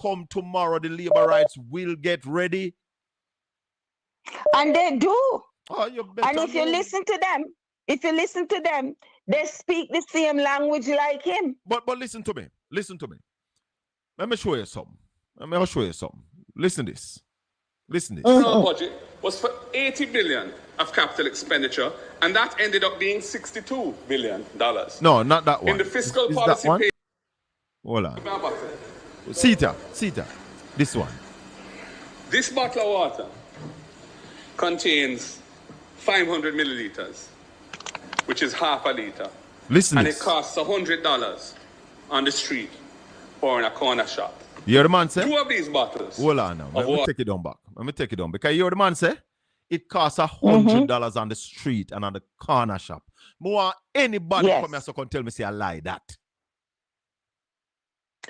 Speaker 2: come tomorrow, the labor rights will get ready.
Speaker 11: And they do.
Speaker 2: Oh, you better
Speaker 11: and if you listen to them, they speak the same language like him.
Speaker 2: But listen to me. Let me show you something. Listen this.
Speaker 17: Our budget was for 80 billion of capital expenditure, and that ended up being $62 billion.
Speaker 2: No, not that one.
Speaker 17: In the fiscal
Speaker 2: is
Speaker 17: policy
Speaker 2: that one?
Speaker 17: page.
Speaker 2: Hold on. Sita. This one.
Speaker 17: This bottle of water contains 500 milliliters, which is half a liter.
Speaker 2: Listen
Speaker 17: and
Speaker 2: this.
Speaker 17: it costs $100 on the street or in a corner shop.
Speaker 2: You hear the man say?
Speaker 17: 2 of these bottles.
Speaker 2: Hold on now. Let me take it down back. Because you hear the man say? It costs $100 on the street and on the corner shop. More anybody come here so can tell me say I lie that.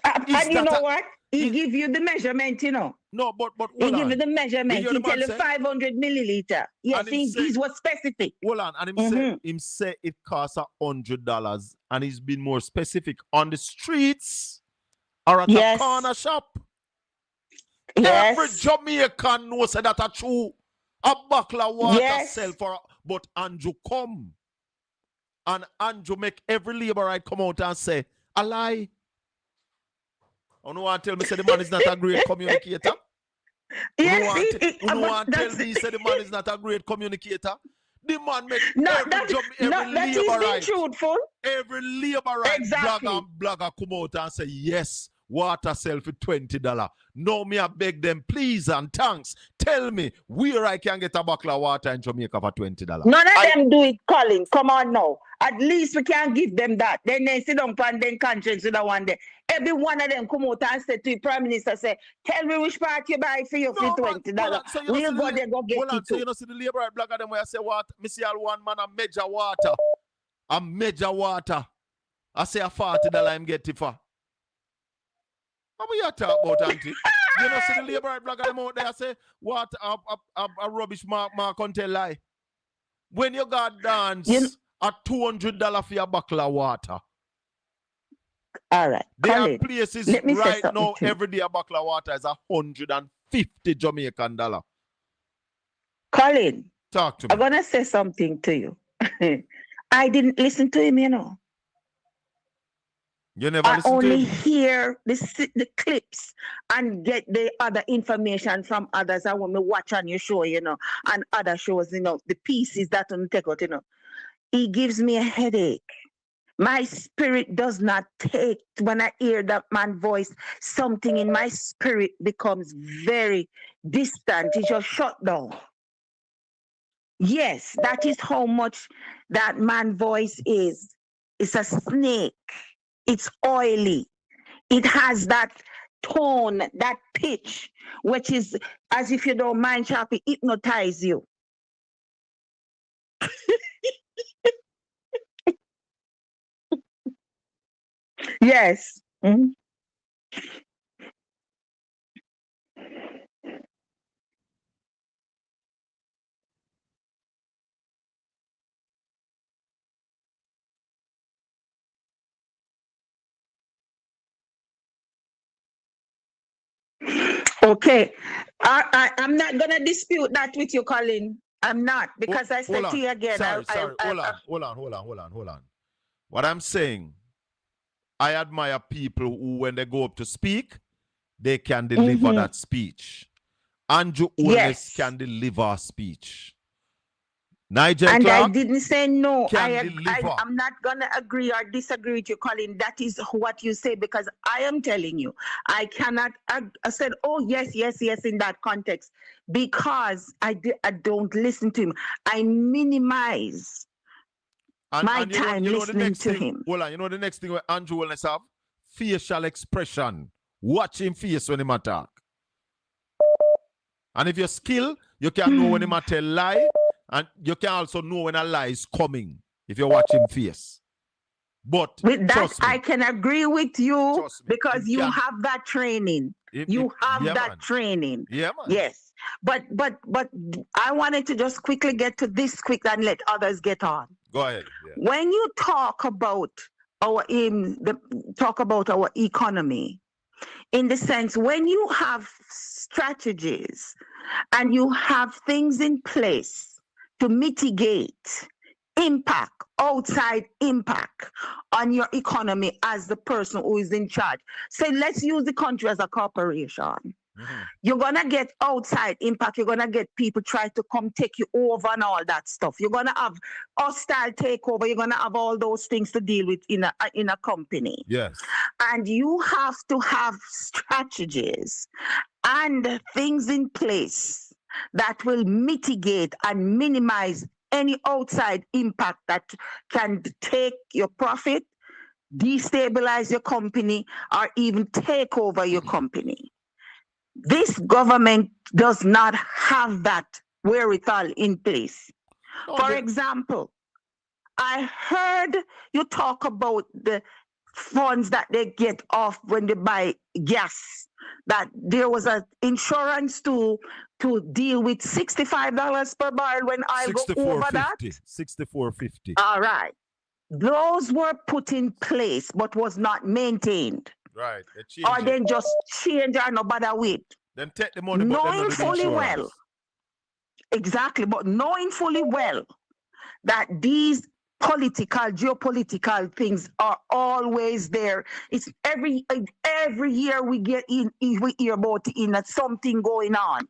Speaker 11: And you know what? He give you the measurement, you know.
Speaker 2: No, but
Speaker 11: he give you the measurement. He tell you 500 milliliter. Yes, he was specific.
Speaker 2: Hold on, and him say it costs $100, and he's been more specific on the streets or at a corner shop.
Speaker 11: Yes.
Speaker 2: Every Jamaican knows that a true. A bottle of water sell for, but Andrew come, and Andrew make every laborite come out and say a lie. You know what? Tell me say the man is not a great communicator.
Speaker 11: Yes,
Speaker 2: you want to tell me say the man is not a great communicator. The man make every laborite
Speaker 11: truthful.
Speaker 2: Every laborite blogger come out and say yes. Water sell for $20. No, me I beg them, please and thanks. Tell me where I can get a bottle of water in Jamaica for $20.
Speaker 11: None of them do it, Colin. Come on now. At least we can give them that. Then they sit down and then conscience with the one day. Every one of them come out and say to the Prime Minister, say, tell me which part you buy for you for $20. We'll go there, go get it.
Speaker 2: So you know see the labor blogger them where I say what? Me see all one man a major water. A major water. I say a $40 I'm getting for. What we are talking about, auntie? You know, see the labor blogger them out there say, what a rubbish mark on tell lie. When you got dance at $200 for your bottle of water.
Speaker 11: All right.
Speaker 2: There
Speaker 11: Colin,
Speaker 2: are places
Speaker 11: let me
Speaker 2: right now, every day a bottle of water is $150 Jamaican dollar.
Speaker 11: Colin,
Speaker 2: talk to me.
Speaker 11: I'm gonna say something to you. I didn't listen to him, you know.
Speaker 2: You never
Speaker 11: I
Speaker 2: listen to
Speaker 11: only
Speaker 2: him?
Speaker 11: hear the clips and get the other information from others. I want to watch on your show, you know, and other shows, you know, the pieces that I take out, you know. He gives me a headache. My spirit does not take, when I hear that man's voice, something in my spirit becomes very distant. It just shut down. Yes, that is how much that man's voice is. It's a snake. It's oily. It has that tone, that pitch, which is as if you don't mind, Sharpie, hypnotize you. Yes. Mm-hmm. Okay. I'm not going to dispute that with you, Colin. I'm not, because I said to you again.
Speaker 2: Sorry. Hold on. What I'm saying, I admire people who, when they go up to speak, they can deliver that speech. Andrew Holness can deliver a speech. Nigel
Speaker 11: and
Speaker 2: Clark
Speaker 11: I didn't say no.
Speaker 2: deliver.
Speaker 11: I'm not going to agree or disagree with you, Colin. That is what you say, because I am telling you, I cannot. I said, oh, yes, in that context, because I don't listen to him. I minimize my time listening to him.
Speaker 2: Hold on, you know the next thing where Andrew Holness have? Facial expression. Watch him face when he attack. And if you're skilled, you can know when he tell lie. And you can also know when a lie is coming if you watch him face. But
Speaker 11: with that, I can agree with you because you have that training. You have that training.
Speaker 2: Yeah, man.
Speaker 11: Yes. But I wanted to just quickly get to this quick and let others get on.
Speaker 2: Go ahead. Yeah.
Speaker 11: When you talk about our economy, in the sense when you have strategies and you have things in place to mitigate impact, outside impact on your economy as the person who is in charge. So let's use the country as a corporation. You're going to get outside impact. You're going to get people try to come take you over and all that stuff. You're going to have hostile takeover. You're going to have all those things to deal with in a company.
Speaker 2: Yes.
Speaker 11: And you have to have strategies and things in place that will mitigate and minimize any outside impact that can take your profit, destabilize your company, or even take over your company. This government does not have that wherewithal in place. For example, I heard you talk about the funds that they get off when they buy gas, that there was an insurance to deal with $65 per barrel when I go over that.
Speaker 2: $64.50.
Speaker 11: All right. Those were put in place but was not maintained.
Speaker 2: Right.
Speaker 11: Or then just change or no bother with.
Speaker 2: Then take the money,
Speaker 11: knowing fully well. Exactly, but knowing fully well that these geopolitical things are always there. It's every year we hear about something going on.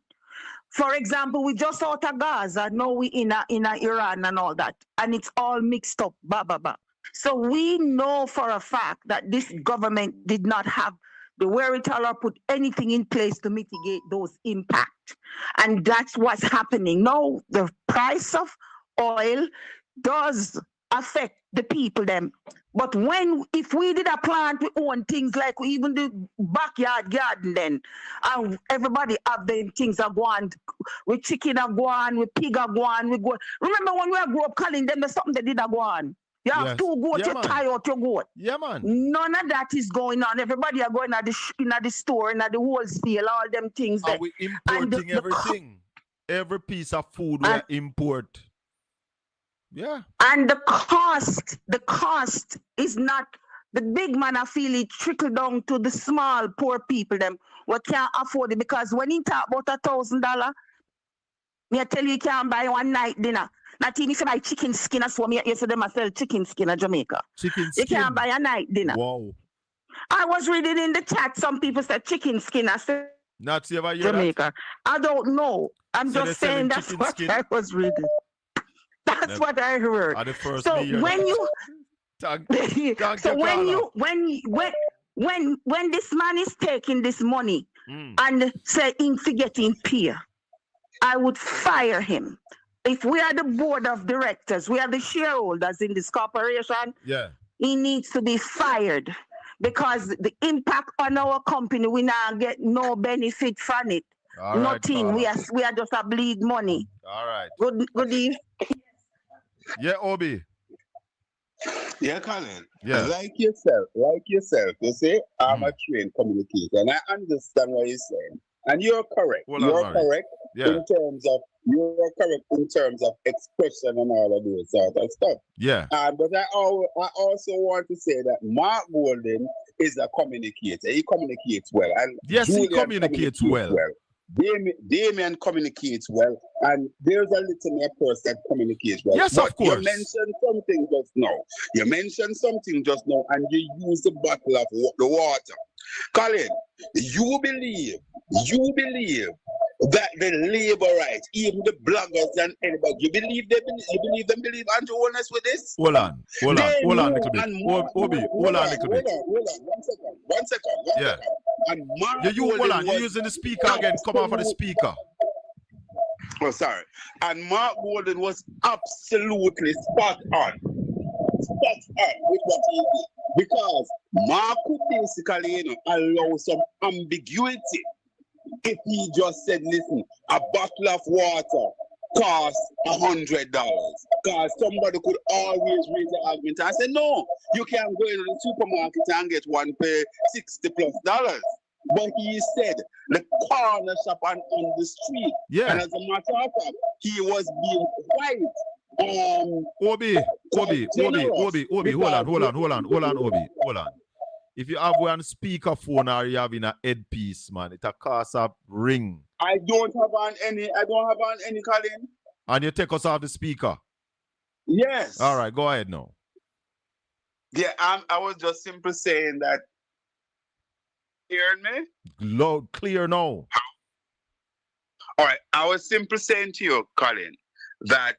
Speaker 11: For example, we just out of Gaza, now we in Iran and all that, and it's all mixed up, So we know for a fact that this government did not have the wherewithal or put anything in place to mitigate those impacts. And that's what's happening. Now, the price of oil does affect the people them. But if we did a plant, we own things like we even do backyard garden then, and everybody have them things are going, with chicken are going, with pig are going, we go. Remember when we grew up calling them, there's something they did are going. You have two goats, you tie out your goat.
Speaker 2: Yeah, man.
Speaker 11: None of that is going on. Everybody are going at the store, and at the wholesale, all them things.
Speaker 2: Are we importing everything? Every piece of food we import. Yeah.
Speaker 11: And the cost is not, the big man, I feel it trickle down to the small, poor people, them, what can't afford it. Because when you talk about $1,000, me I tell you can't buy one night dinner. Not even if you buy chicken skin, that's what me yesterday I sell chicken skin in Jamaica.
Speaker 2: Chicken skin?
Speaker 11: You can't buy a night dinner.
Speaker 2: Wow.
Speaker 11: I was reading in the chat, some people said chicken skin. I said
Speaker 2: not ever hear
Speaker 11: Jamaica.
Speaker 2: That?
Speaker 11: I don't know. I'm just saying that's what I was reading. That's what I heard. So when you when this man is taking this money and say him to get in peer, I would fire him. If we are the board of directors, we are the shareholders in this corporation, he needs to be fired because the impact on our company, we now get no benefit from it.
Speaker 2: All
Speaker 11: nothing.
Speaker 2: Right,
Speaker 11: we are just a bleed money.
Speaker 2: All right.
Speaker 11: Good evening.
Speaker 2: Yeah, Obi.
Speaker 13: Yeah, Colin.
Speaker 2: Yeah.
Speaker 13: Like yourself, you say, I'm a trained communicator, and I understand what you're saying. And you're correct. You're correct in terms of expression and all of those sort of stuff.
Speaker 2: Yeah.
Speaker 13: But I also want to say that Mark Golden is a communicator. He communicates well. And
Speaker 2: yes,
Speaker 13: Julian
Speaker 2: he communicates well.
Speaker 13: Damien communicates well, and there's a little more person that communicates well.
Speaker 2: Yes,
Speaker 13: but
Speaker 2: of course.
Speaker 13: You mentioned something just now, and you use the bottle of the water. Colin, you believe that the labor rights, even the bloggers and anybody, you believe Andrew honest with this?
Speaker 2: Hold on a little bit. Obi, hold on a little bit.
Speaker 13: One second.
Speaker 2: Yeah.
Speaker 13: And Mark
Speaker 2: you're using the speaker again. Come off of the speaker.
Speaker 13: Oh, sorry. And Mark Golden was absolutely spot on with what he did. Because Mark could basically allow some ambiguity if he just said, listen, a bottle of water costs $100. Because somebody could always raise the argument and say, no, you can't go into the supermarket and get one for $60+. But he said the corner shop on the street.
Speaker 2: Yeah.
Speaker 13: And as a matter of fact, he was being quite
Speaker 2: Obi, hold on, Obi, hold on. If you have one speakerphone or you have in a headpiece, man, it a cost a ring.
Speaker 13: I don't have on any, Colin.
Speaker 2: And you take us off the speaker.
Speaker 13: Yes.
Speaker 2: All right, go ahead now.
Speaker 13: Yeah, I was just simply saying that. Hearing me?
Speaker 2: Loud, clear now.
Speaker 13: All right, I was simply saying to you, Colin, that,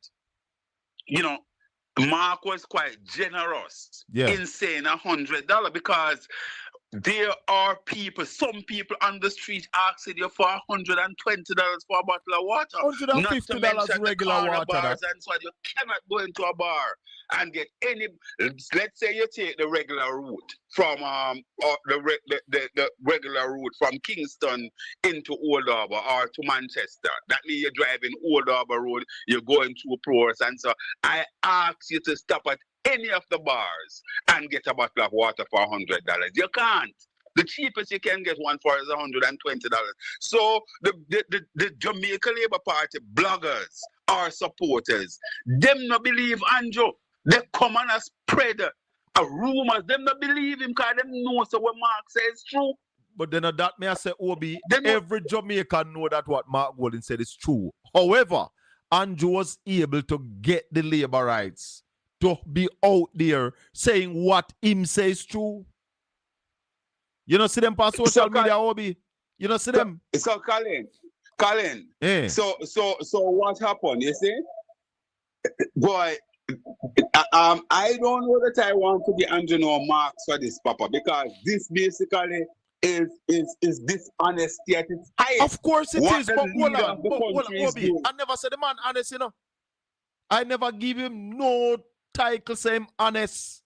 Speaker 13: you know, Mark was quite generous in saying $100 because there are people, some people on the street asking you for $120 for a bottle of water.
Speaker 2: $150 regular water.
Speaker 13: Bars and so on. You cannot go into a bar and get any. Let's say you take the regular route from or the regular route from Kingston into Old Harbour or to Manchester. That means you're driving Old Harbour Road. You're going through Prowers, and so I ask you to stop at any of the bars and get a bottle of water for $100. You can't. The cheapest you can get one for is $120. So the Jamaica Labour Party bloggers or supporters, them not believe Andrew. They come and spread rumors. Them not believe him because them know so what Mark says true.
Speaker 2: But then that may I say, Obi, every Jamaican know that what Mark Golden said is true. However, Andrew was able to get the labor rights to be out there saying what him says true. You know, see them on social media, Obi. You know, see them.
Speaker 13: So Colin.
Speaker 2: Yeah.
Speaker 13: So what happened? You see, boy. I don't know that I want to be Andrew or Marks for this, Papa, because this basically is dishonesty at its highest.
Speaker 2: Of course it is, but hold on, Obi, I never said the man honest, you know. I never give him no title saying honest.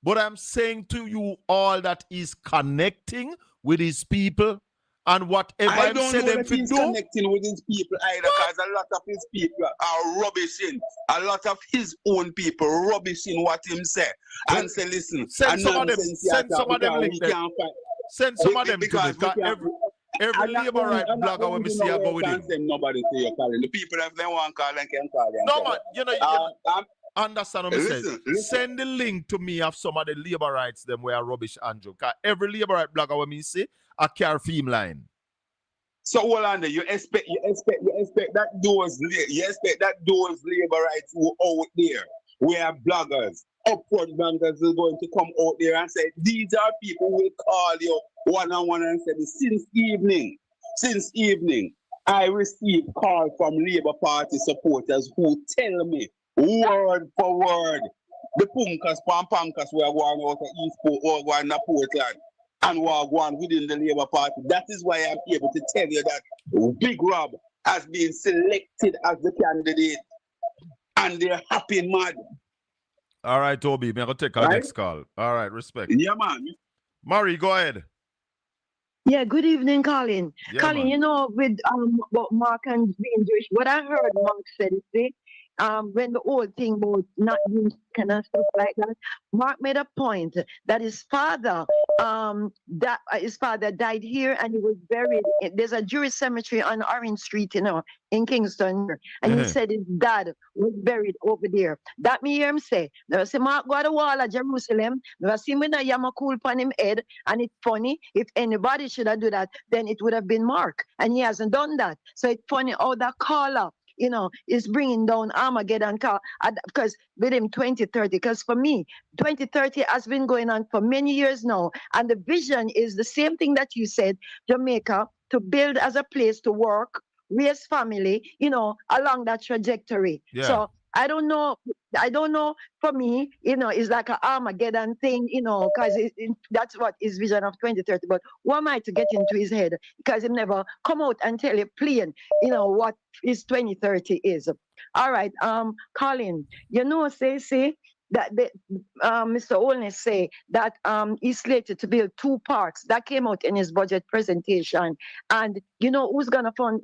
Speaker 2: But I'm saying to you all that he's connecting with his people and whatever
Speaker 13: I don't
Speaker 2: say
Speaker 13: know
Speaker 2: them
Speaker 13: that
Speaker 2: to
Speaker 13: he's
Speaker 2: do.
Speaker 13: connecting with his people either, because a lot of his people are rubbishing. A lot of his own people rubbishing what him say. And say, listen,
Speaker 2: send some of them link there. Send some of them to me, because every labor right blogger when we see I go with him.
Speaker 13: Nobody to your calling. The people if they want call and can call.
Speaker 2: No man, you know, understand what I say. Send the link to me of some of the labor rights them where rubbish Andrew. Because every labor right blogger when me see a car film line.
Speaker 13: So hold on there. You expect that those labor rights who out there, where bloggers, upward bloggers are going to come out there and say, these are people who will call you one-on-one and say, since evening, I received call from Labour Party supporters who tell me word for word, the punkas pampankas were going out of Eastport or going to Portland and were going within the Labour Party. That is why I'm able to tell you that Big Rob has been selected as the candidate and they're happy and mad.
Speaker 2: All right, Toby, I'm going to take our next call. All right, respect.
Speaker 13: Yeah, man.
Speaker 2: Murray, go ahead.
Speaker 18: Yeah, good evening, Colin.
Speaker 2: Yeah,
Speaker 18: Colin,
Speaker 2: man.
Speaker 18: you know, with what Mark and being Jewish, what I heard Mark said is, see, when the old thing about not being kind of stuff like that, Mark made a point that his father died here and he was buried. There's a Jewish cemetery on Orange Street, you know, in Kingston, and he said his dad was buried over there. That me hear him say. Never see Mark go to the wall of Jerusalem. Never see him with a yarmulke on him head. And it's funny, if anybody should have done that, then it would have been Mark, and he hasn't done that. So it's funny how that caller, you know, is bringing down Armageddon car because with him 2030. Because for me, 2030 has been going on for many years now, and the vision is the same thing that you said, Jamaica, to build as a place to work, raise family, you know, along that trajectory.
Speaker 2: Yeah.
Speaker 18: So I don't know. For me, you know, it's like an Armageddon thing, you know, because that's what his vision of 2030. But who am I to get into his head? Because he never come out and tell you plain, you know, what his 2030 is. All right, Colin, you know, say that Mr. Olney say that he's slated to build 2 parks. That came out in his budget presentation. And you know who's gonna fund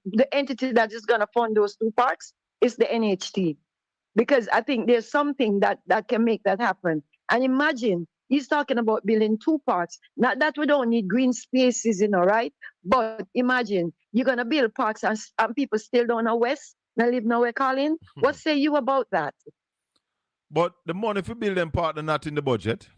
Speaker 18: the entity that is gonna fund those 2 parks? Is the NHT, because I think there's something that can make that happen. And imagine he's talking about building 2 parks. Not that we don't need green spaces, you know, right? But imagine you're gonna build parks and people still don't know west. They live nowhere, Colin. What say you about that?
Speaker 2: But the money for building park are not in the budget.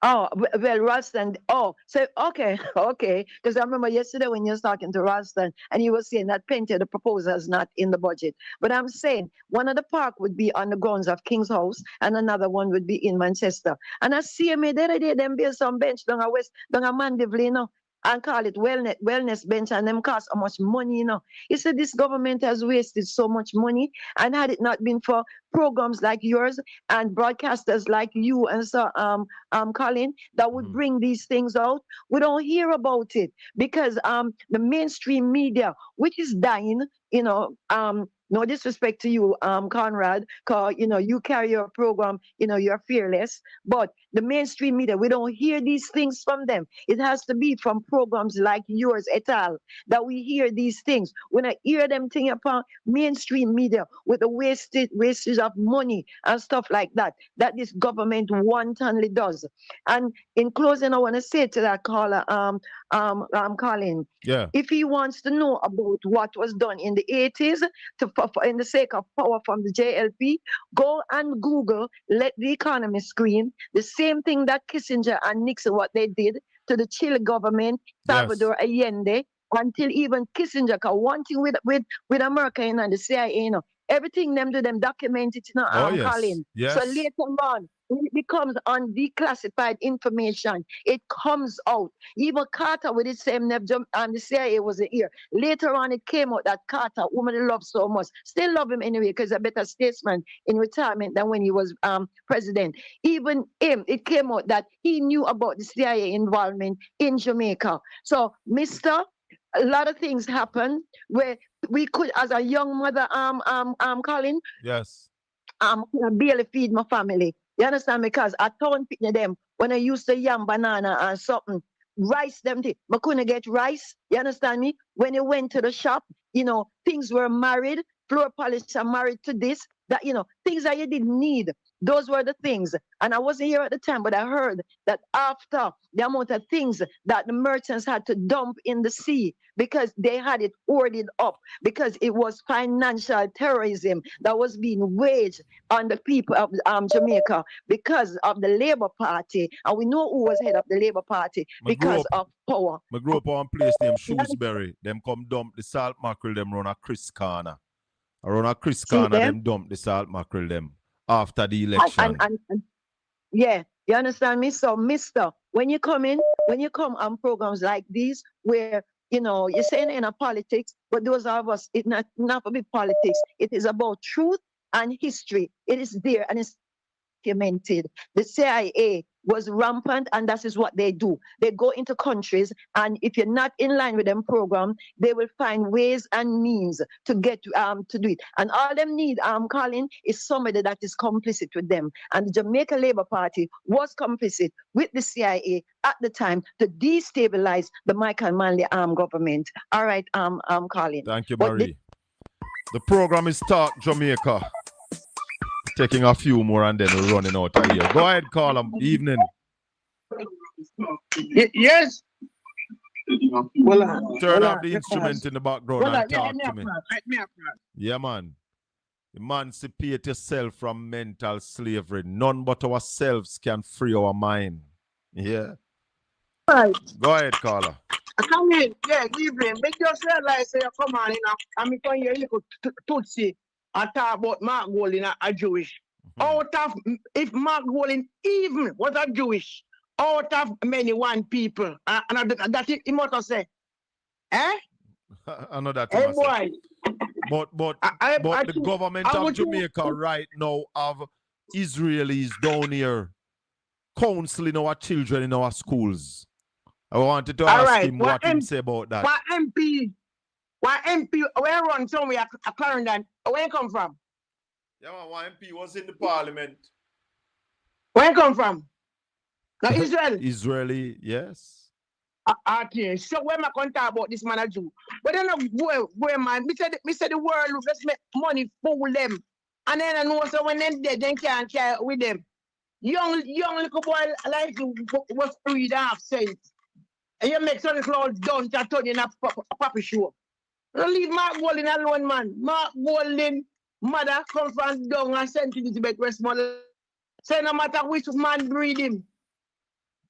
Speaker 18: Oh, well, Ralston. Oh, so okay, okay. Because I remember yesterday when you was talking to Ralston, and he was saying that plenty of the proposal is not in the budget. But I'm saying one of the park would be on the grounds of King's House, and another one would be in Manchester. And I see me the other day, them build some bench down a West, down a Mandeville, and call it wellness bench, and them cost how much money, You said this government has wasted so much money, and had it not been for programs like yours and broadcasters like you and so Colin, that would bring these things out. We don't hear about it because the mainstream media, which is dying, no disrespect to you, Conrad, because you carry your program, you're fearless. But the mainstream media, we don't hear these things from them. It has to be from programs like yours, et al., that we hear these things. When I hear them thing upon mainstream media with the wastage of money and stuff like that this government wantonly does. And in closing, I want to say to that caller, Colin,
Speaker 2: Yeah.
Speaker 18: if he wants to know about what was done in the 80s in the sake of power from the JLP, go and Google Let the Economy Scream. The same thing that Kissinger and Nixon, what they did to the Chile government, Salvador Allende, until even Kissinger, cause one thing with America and the CIA, everything them do them documented, Colin.
Speaker 2: Yes.
Speaker 18: So later on, when it becomes undeclassified information, it comes out. Even Carter with his same name, and the CIA was here. Later on, it came out that Carter, woman he loved so much, still love him anyway, because a better statesman in retirement than when he was president. Even him, it came out that he knew about the CIA involvement in Jamaica. So, Mr. A lot of things happen where we could, as a young mother, Colin,
Speaker 2: Yes.
Speaker 18: barely feed my family. You understand? Because I told them when I used to yam banana and something, rice them thing. I couldn't get rice. You understand me? When you went to the shop, things were married, floor polish are married to this, that things that you didn't need. Those were the things. And I wasn't here at the time, but I heard that after the amount of things that the merchants had to dump in the sea because they had it hoarded up, because it was financial terrorism that was being waged on the people of Jamaica because of the Labour Party. And we know who was head of the Labour Party because of power.
Speaker 2: I grew up on a place named Shrewsbury. Them come dump the salt mackerel them run a Chris Corner. Around a Chris Corner, them dump the salt mackerel them after the election.
Speaker 18: And yeah, you understand me? So, mister, when you come on programs like these where you're saying in a politics, but those of us, it's not for big politics. It is about truth and history. It is there and it's documented. The CIA was rampant, and that is what they do. They go into countries, and if you're not in line with them program, they will find ways and means to get to do it. And all them need, Colin, is somebody that is complicit with them. And the Jamaica Labour Party was complicit with the CIA at the time to destabilize the Michael Manley government. All right, Colin.
Speaker 2: Thank you, Marie. The program is Talk Jamaica. Taking a few more and then we're running out of here. Go ahead, call them. Evening.
Speaker 19: Yes.
Speaker 2: Turn off the instrument in the background and talk to me. Yeah, man. Emancipate yourself from mental slavery. None but ourselves can free our mind. Yeah.
Speaker 19: Right.
Speaker 2: Go ahead, caller.
Speaker 19: I come in. Yeah, evening. Make just realize you come on, I'm going to hear you Tutsi. I talk about Mark Golding a Jewish. Out of, if Mark Golding even was a Jewish, out of many one people, and that's it, he must have said, eh?
Speaker 2: I know that.
Speaker 19: Hey, boy.
Speaker 2: But the government of Jamaica right now have Israelis down here counseling our children in our schools. I wanted to ask him what he say about that.
Speaker 19: What MP, where run somewhere at Clarendon, where you come from?
Speaker 2: Yeah, one MP was in the parliament.
Speaker 19: Where you come from? Now Israel.
Speaker 2: Israeli, yes.
Speaker 19: Okay, so when I can talk about this man a Jew, but then boy man, me say the world just make money fool them, and then I know so when they dead, they can't care with them. Young little boy like you was 3.5 cents, and you make something called done to turn in a puppy show. Don't leave Mark Golding alone, man. Mark Golding mother come from down and sent to Elizabeth Westmoreland. Say no matter which man breed him.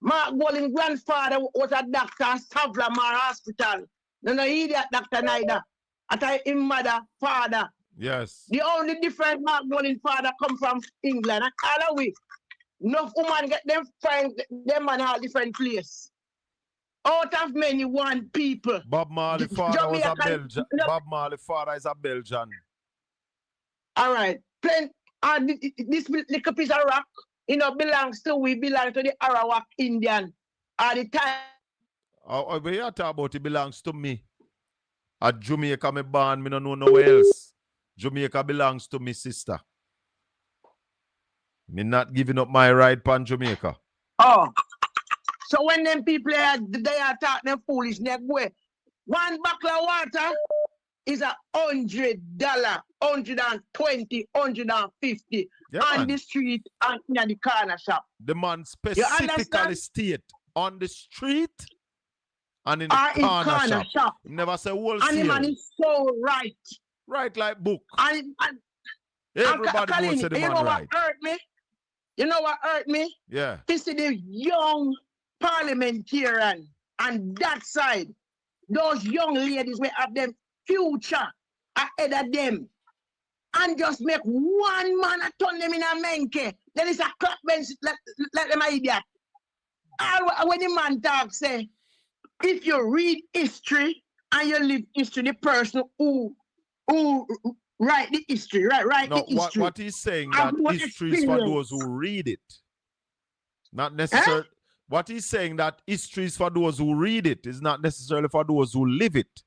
Speaker 19: Mark Golding's grandfather was a doctor at Savlamar Hospital. No idiot doctor neither. At his mother, father.
Speaker 2: Yes.
Speaker 19: The only different Mark Golding's father come from England. And all the way. Enough woman get them find them in all different place. Out of many one people.
Speaker 2: Bob Marley father was a Belgian. Bob Marley father is a Belgian.
Speaker 19: All right. This little piece of rock, belongs to the Arawak Indian. At the time.
Speaker 2: We are talking about it belongs to me. At Jamaica, me born, me no know nowhere else. Jamaica belongs to me, sister. Me not giving up my right pan Jamaica.
Speaker 19: Oh. So when them people they are talking them foolishness, way, one bottle of water is $100, $120, $150 on the street and in the corner shop.
Speaker 2: The man specifically state on the street and in the corner shop. He never say wholesale.
Speaker 19: And the man is so right.
Speaker 2: Right like book.
Speaker 19: And
Speaker 2: everybody knows the man right.
Speaker 19: You know what hurt me?
Speaker 2: Yeah.
Speaker 19: To see the young parliamentarian on that side, those young ladies will have them future ahead of them, and just make one man and turn them in a menke. Then it's a clap bench, let them idiot. When the man talks, say, if you read history and you live history, the person who write the history, write the history.
Speaker 2: What he's saying that history is for those who read it, not necessarily. What he's saying that history is for those who read it, is not necessarily for those who live it.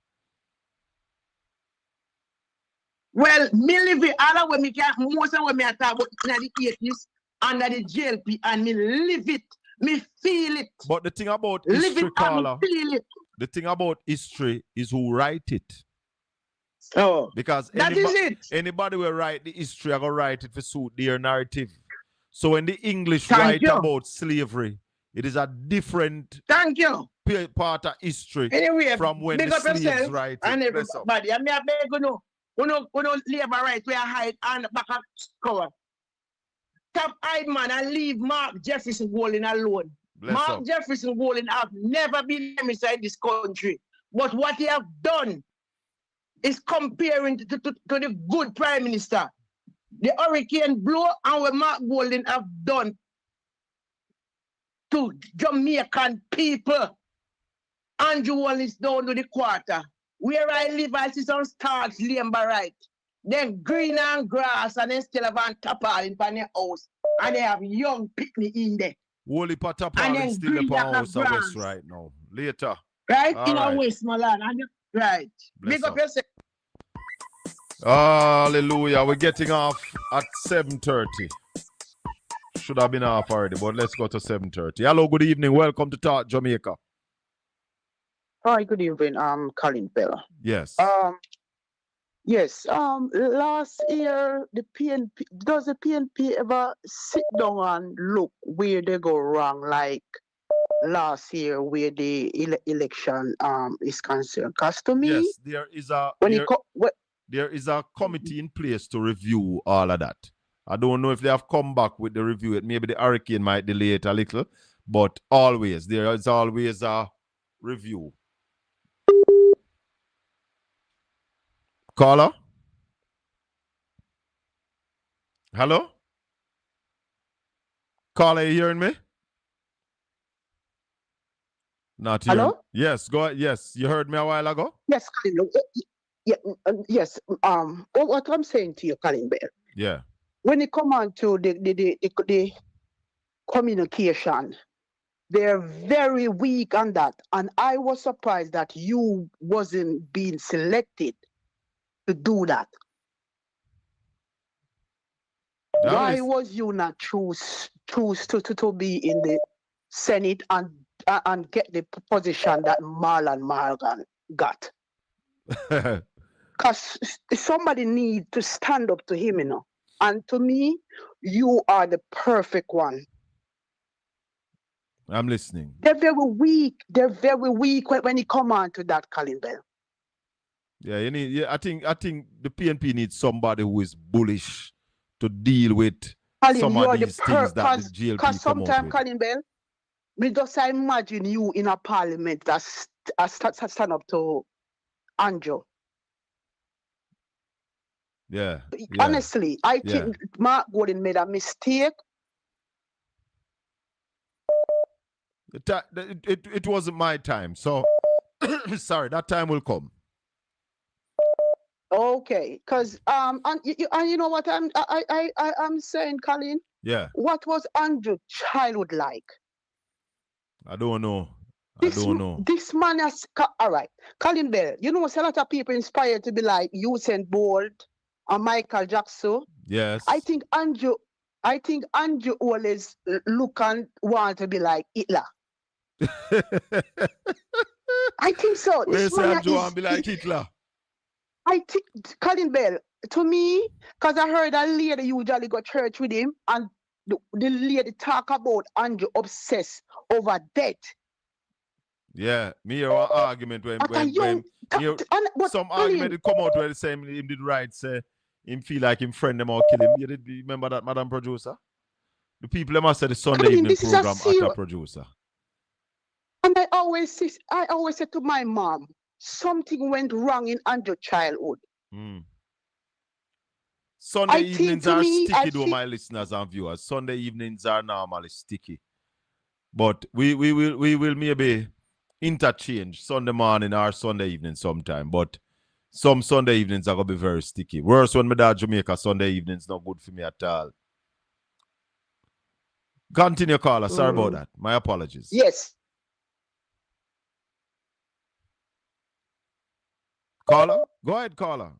Speaker 19: Well, me live it all when me can most of when me talk about in the 80s under the JLP, and me live it, me feel it.
Speaker 2: But the thing about history, Carla,
Speaker 19: feel it.
Speaker 2: The thing about history is who write it.
Speaker 19: Oh,
Speaker 2: because anybody will write the history, I go write it for suit their narrative. So when the English write about slavery, it is a different part of history from when the slaves write it.
Speaker 19: And everybody, I mean, I beg you, labor right where I hide and back of cover. Top hide man and leave Mark Jefferson Walling alone. Mark Jefferson Walling have never been inside this country. But what he have done is comparing to the good Prime Minister. The hurricane blow and what Mark Walling have done to Jamaican people. Andrew Walling is down to the quarter. Where I live, I see some stars labor right. Then green and grass, and then still have on tapal in their house. And they have young picnic in there.
Speaker 2: Wally Patapal is still in our house of West right now. Later.
Speaker 19: Right? In our West Milan. Right. Big up yourself.
Speaker 2: Hallelujah. We're getting off at 7:30. Should have been off already, but let's go to 7:30. Hello, good evening. Welcome to Talk Jamaica.
Speaker 20: Hi, good evening. Colin Bell.
Speaker 2: Yes.
Speaker 20: Yes. Last year, does the PNP ever sit down and look where they go wrong, like last year where the election is concerned? Because to me,
Speaker 2: yes, there is a committee in place to review all of that. I don't know if they have come back with the review. Maybe the hurricane might delay it a little, but there is always a review. Caller? Hello? Caller, you hearing me? Not hearing.
Speaker 20: Hello?
Speaker 2: Yes, go ahead. Yes, you heard me a while ago?
Speaker 20: Yes, Colin. Yeah, yes. What I'm saying to you, Colin Bell.
Speaker 2: Yeah.
Speaker 20: When it come on to the communication, they're very weak on that. And I was surprised that you wasn't being selected to do that. Why was you not choose to be in the Senate and get the position that Marlon Morgan got? Because somebody need to stand up to him, you know. And to me, you are the perfect one.
Speaker 2: I'm listening.
Speaker 20: They're very weak. They're very weak when it come on to that, Colin Bell.
Speaker 2: Yeah, I think the PNP needs somebody who is bullish to deal with
Speaker 20: Colin,
Speaker 2: some of these things that the GLP
Speaker 20: because sometimes, Colin Bell, Me just imagine you in a parliament that stand up to Andrew.
Speaker 2: Yeah.
Speaker 20: Honestly, I
Speaker 2: Yeah.
Speaker 20: think Mark Golden made a mistake.
Speaker 2: It wasn't my time, so sorry. That time will come.
Speaker 20: Okay, because and you know what I'm saying, Colin.
Speaker 2: Yeah.
Speaker 20: What was Andrew's childhood like?
Speaker 2: I don't know. I don't know.
Speaker 20: This man has all right. Colin Bell, you know, a lot of people inspired to be like Usain Bolt and Michael Jackson.
Speaker 2: Yes.
Speaker 20: I think Andrew always look and want to be like Hitler. I think so.
Speaker 2: Where
Speaker 20: This
Speaker 2: say
Speaker 20: man
Speaker 2: Andrew
Speaker 20: is.
Speaker 2: want be like Hitler?
Speaker 20: I think Colin Bell, to me, because I heard a lady usually go church with him, and the lady talk about Andrew obsessed over death.
Speaker 2: Yeah, me hear one argument when some argument did come out where the same him did right say him feel like him friend them or kill him. You did remember that, Madam Producer? The people them must say the Sunday evening program at a producer.
Speaker 20: And I always say to my mom, something went wrong in Andrew's childhood.
Speaker 2: Sunday evenings are sticky though, my listeners and viewers. Sunday evenings are normally sticky. But we will maybe interchange Sunday morning or Sunday evening sometime. But some Sunday evenings are gonna be very sticky. Worse when my dad Jamaica, Sunday evenings not good for me at all. Continue, caller. Sorry about that. My apologies.
Speaker 20: Yes.
Speaker 2: Caller? Go ahead, caller.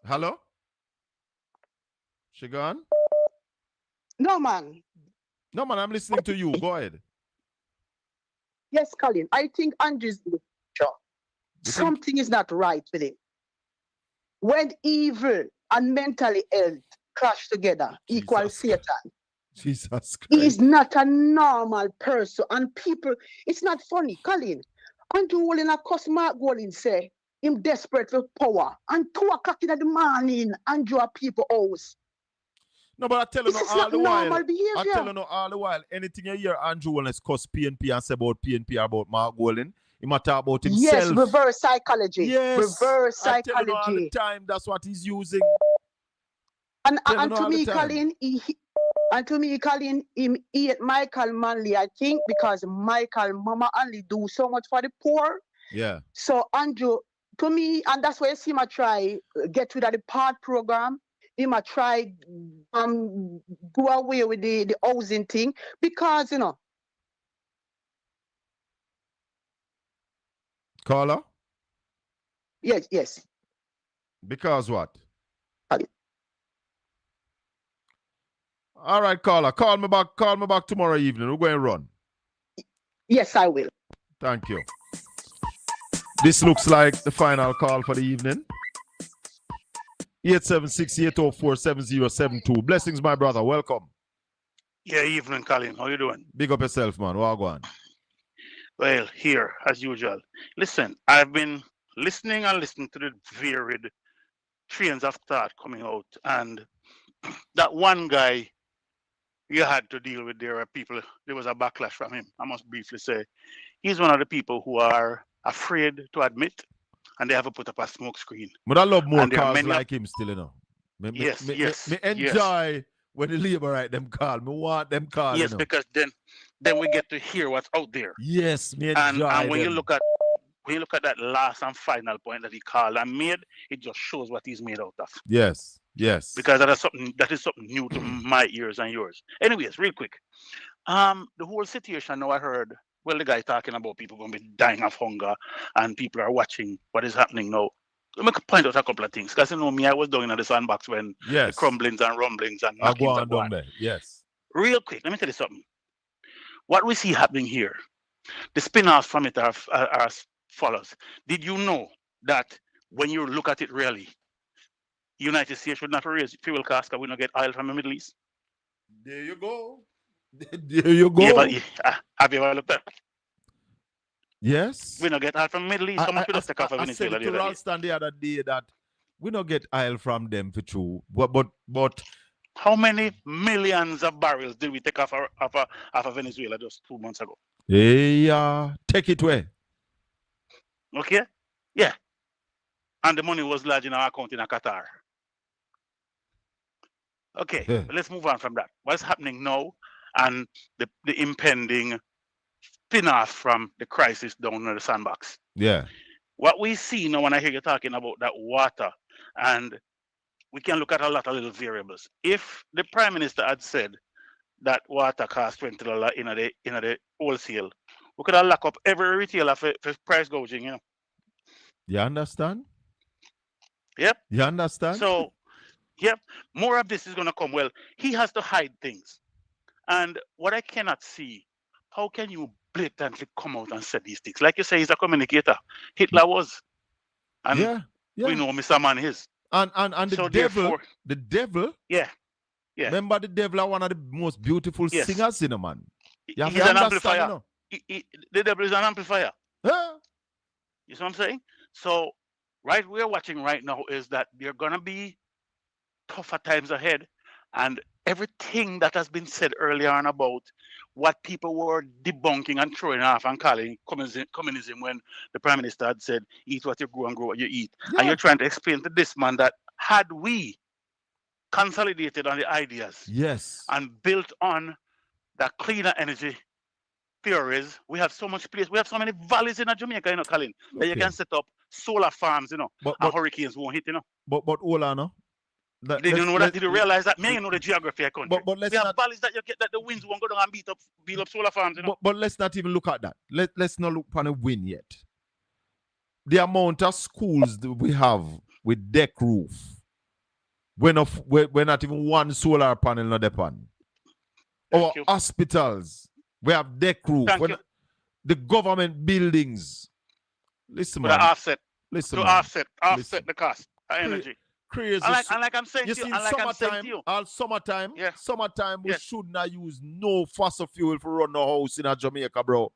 Speaker 2: Hello? She gone?
Speaker 20: No, man.
Speaker 2: No, man, I'm listening to you. Go ahead.
Speaker 20: Yes, Colin. I think Andrew's in the future. Something is not right with him. When evil and mentally health clash together, equals Satan.
Speaker 2: Jesus Christ.
Speaker 20: He is not a normal person. And people, it's not funny, Colin. Andrew Wolin a cuss Mark Wolin say him desperate for power. And 2 o'clock in the morning, Andrew a people house.
Speaker 2: No, but I tell you
Speaker 20: This
Speaker 2: no
Speaker 20: is
Speaker 2: all
Speaker 20: not
Speaker 2: the
Speaker 20: normal
Speaker 2: while.
Speaker 20: behavior.
Speaker 2: I tell you no all the while. Anything you hear Andrew Wallace cuss PNP and say about PNP or about Mark Golden, he might talk about himself.
Speaker 20: Yes, reverse psychology.
Speaker 2: Yes.
Speaker 20: Reverse
Speaker 2: I
Speaker 20: psychology.
Speaker 2: tell you no all the time. That's what he's using.
Speaker 20: And to me, Colin, Colin, him hate Michael Manley, I think, because Michael mama only do so much for the poor.
Speaker 2: Yeah.
Speaker 20: So Andrew, to me, and that's why you see him try get rid of the part program. Him try do away with the housing thing, because you know.
Speaker 2: Caller?
Speaker 20: Yes.
Speaker 2: Because what? All right, caller. Call me back tomorrow evening. We're going to run.
Speaker 20: Yes, I will.
Speaker 2: Thank you. This looks like the final call for the evening. 876-804-7072. Blessings, my brother. Welcome.
Speaker 21: Yeah, evening, Colin. How you doing?
Speaker 2: Big up yourself, man. What go on?
Speaker 21: Well, here, as usual. Listen, I've been listening to the varied trains of thought coming out. And that one guy you had to deal with, there was a backlash from him. I must briefly say, he's one of the people who are afraid to admit, and they have to put up a smoke screen.
Speaker 2: But I love more calls like him still, you know.
Speaker 21: Yes.
Speaker 2: Me enjoy when the labor right them call. Me want them call.
Speaker 21: Yes,
Speaker 2: you know.
Speaker 21: because then we get to hear what's out there.
Speaker 2: Yes, me
Speaker 21: and
Speaker 2: enjoy
Speaker 21: when
Speaker 2: them.
Speaker 21: you look at that last and final point that he called and made, it just shows what he's made out of.
Speaker 2: Yes.
Speaker 21: Because that is something new to my ears and yours. Anyways, real quick. The whole situation now I heard, well, the guy talking about people going to be dying of hunger and people are watching what is happening now. Let me point out a couple of things. Because you know me, I was down in the sandbox when the crumblings and rumblings and knockings are going.
Speaker 2: Yes.
Speaker 21: Real quick, let me tell you something. What we see happening here, the spin-offs from it are as follows. Did you know that when you look at it really, United States should not raise fuel costs because we don't get oil from the Middle East?
Speaker 2: There you go. There you go.
Speaker 21: Yeah, but have you ever looked at it?
Speaker 2: Yes.
Speaker 21: We don't get oil from the Middle East. How much we just take off of
Speaker 2: I
Speaker 21: Venezuela
Speaker 2: said to Ralston the other day that we don't get oil from them for true. But
Speaker 21: How many millions of barrels did we take off of Venezuela just 2 months ago?
Speaker 2: Yeah, take it away.
Speaker 21: Okay? Yeah. And the money was large in our account in Qatar. Okay, but let's move on from that. What's happening now and the impending spin-off from the crisis down in the sandbox?
Speaker 2: Yeah.
Speaker 21: What we see now when I hear you talking about that water, and we can look at a lot of little variables. If the Prime Minister had said that water costs $20 in the wholesale, we could have locked up every retailer for price gouging, you know.
Speaker 2: You understand?
Speaker 21: Yep.
Speaker 2: You understand?
Speaker 21: So, yep, more of this is going to come. Well, he has to hide things. And what I cannot see, how can you blatantly come out and say these things? Like you say, he's a communicator. Hitler was. And
Speaker 2: yeah.
Speaker 21: we know Mr. Man is.
Speaker 2: And
Speaker 21: so
Speaker 2: the devil.
Speaker 21: Yeah. Yeah.
Speaker 2: Remember, the devil are one of the most beautiful singers, you know, man. You have
Speaker 21: He's
Speaker 2: to
Speaker 21: an
Speaker 2: understand,
Speaker 21: amplifier.
Speaker 2: you know?
Speaker 21: The devil is an amplifier.
Speaker 2: Huh?
Speaker 21: You see what I'm saying? So, right we're watching right now is that there are going to be tougher times ahead. And everything that has been said earlier on about what people were debunking and throwing off and calling communism when the Prime Minister had said, eat what you grow and grow what you eat. Yeah. And you're trying to explain to this man that had we consolidated on the ideas and built on the cleaner energy theories, we have so much place, we have so many valleys in Jamaica, you know, Colin, that you can set up solar farms, you know, and hurricanes won't hit, you know.
Speaker 2: But hold on, no?
Speaker 21: Did you know that? Did you realize that? Man, you know the geography of country.
Speaker 2: But
Speaker 21: we have valleys that you get that the winds won't go down and build up solar farms, you know.
Speaker 2: But let's not even look at that. Let's not look upon a wind yet. The amount of schools that we have with deck roof, we're not even one solar panel not depend. Our hospitals, we have deck roof. The government buildings. Listen, man.
Speaker 21: Offset.
Speaker 2: Listen,
Speaker 21: to
Speaker 2: man.
Speaker 21: offset the cost of energy.
Speaker 2: Crazy.
Speaker 21: And like I'm saying to you,
Speaker 2: summertime, we should not use no fossil fuel for run no house in Jamaica, bro.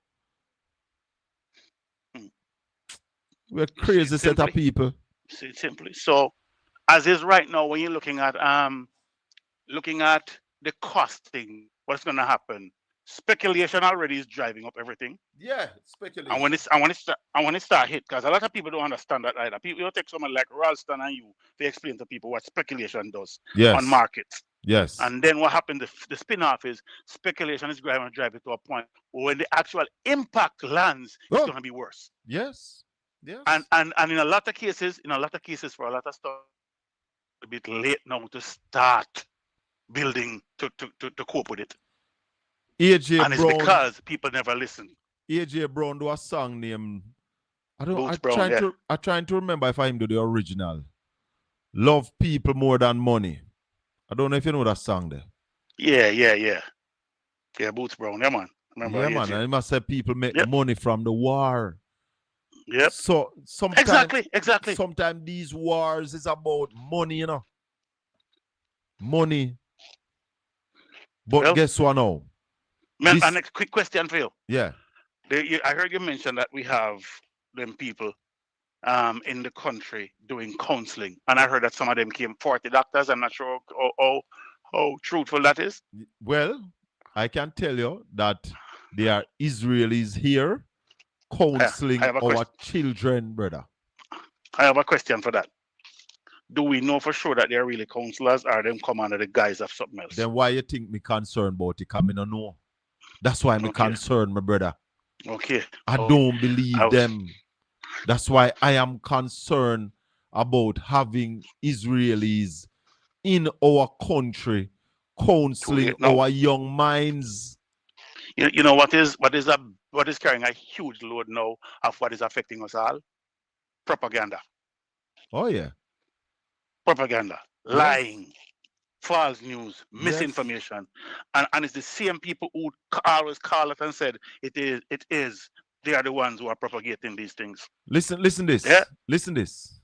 Speaker 2: We're crazy set of people.
Speaker 21: Simply. So, as is right now, when you're looking at the costing, what's going to happen? Speculation already is driving up everything.
Speaker 2: Yeah, speculation.
Speaker 21: And when it start hit, because a lot of people don't understand that either. People, you take someone like Ralston and you, they explain to people what speculation does on markets.
Speaker 2: Yes.
Speaker 21: And then what happened, the spin-off is speculation is going to drive it to a point where when the actual impact lands, it's going to be worse.
Speaker 2: Yes. Yes.
Speaker 21: And in a lot of cases, for a lot of stuff, it's a bit late now to start building to cope with it.
Speaker 2: AJ
Speaker 21: and
Speaker 2: Brown,
Speaker 21: it's because people never listen.
Speaker 2: AJ Brown do a song named I'm trying to remember if I do the original. Love people more than money. I don't know if you know that song there.
Speaker 21: Yeah, Boots Brown, yeah man. Remember
Speaker 2: yeah, man. And he must say people make money from the war.
Speaker 21: Yep.
Speaker 2: So sometimes
Speaker 21: exactly.
Speaker 2: Sometimes these wars is about money, you know. Money. But guess what now?
Speaker 21: Man, a next quick question for you.
Speaker 2: Yeah.
Speaker 21: I heard you mention that we have them people in the country doing counseling. And I heard that some of them came 40 doctors. I'm not sure how truthful that is.
Speaker 2: Well, I can tell you that there are Israelis here counseling our children, brother.
Speaker 21: I have a question for that. Do we know for sure that they're really counselors, or them come under the guise of something else?
Speaker 2: Then why you think me concerned about it? Because I don't know. That's why I'm concerned, my brother.
Speaker 21: Okay.
Speaker 2: I don't believe them. That's why I am concerned about having Israelis in our country counseling our young minds.
Speaker 21: You know what is carrying a huge load now of what is affecting us all? Propaganda.
Speaker 2: Oh yeah.
Speaker 21: Propaganda, lying, false news, misinformation, and it's the same people who always call it and said it is. They are the ones who are propagating these things.
Speaker 2: Listen this.
Speaker 21: Yeah?
Speaker 2: Listen this.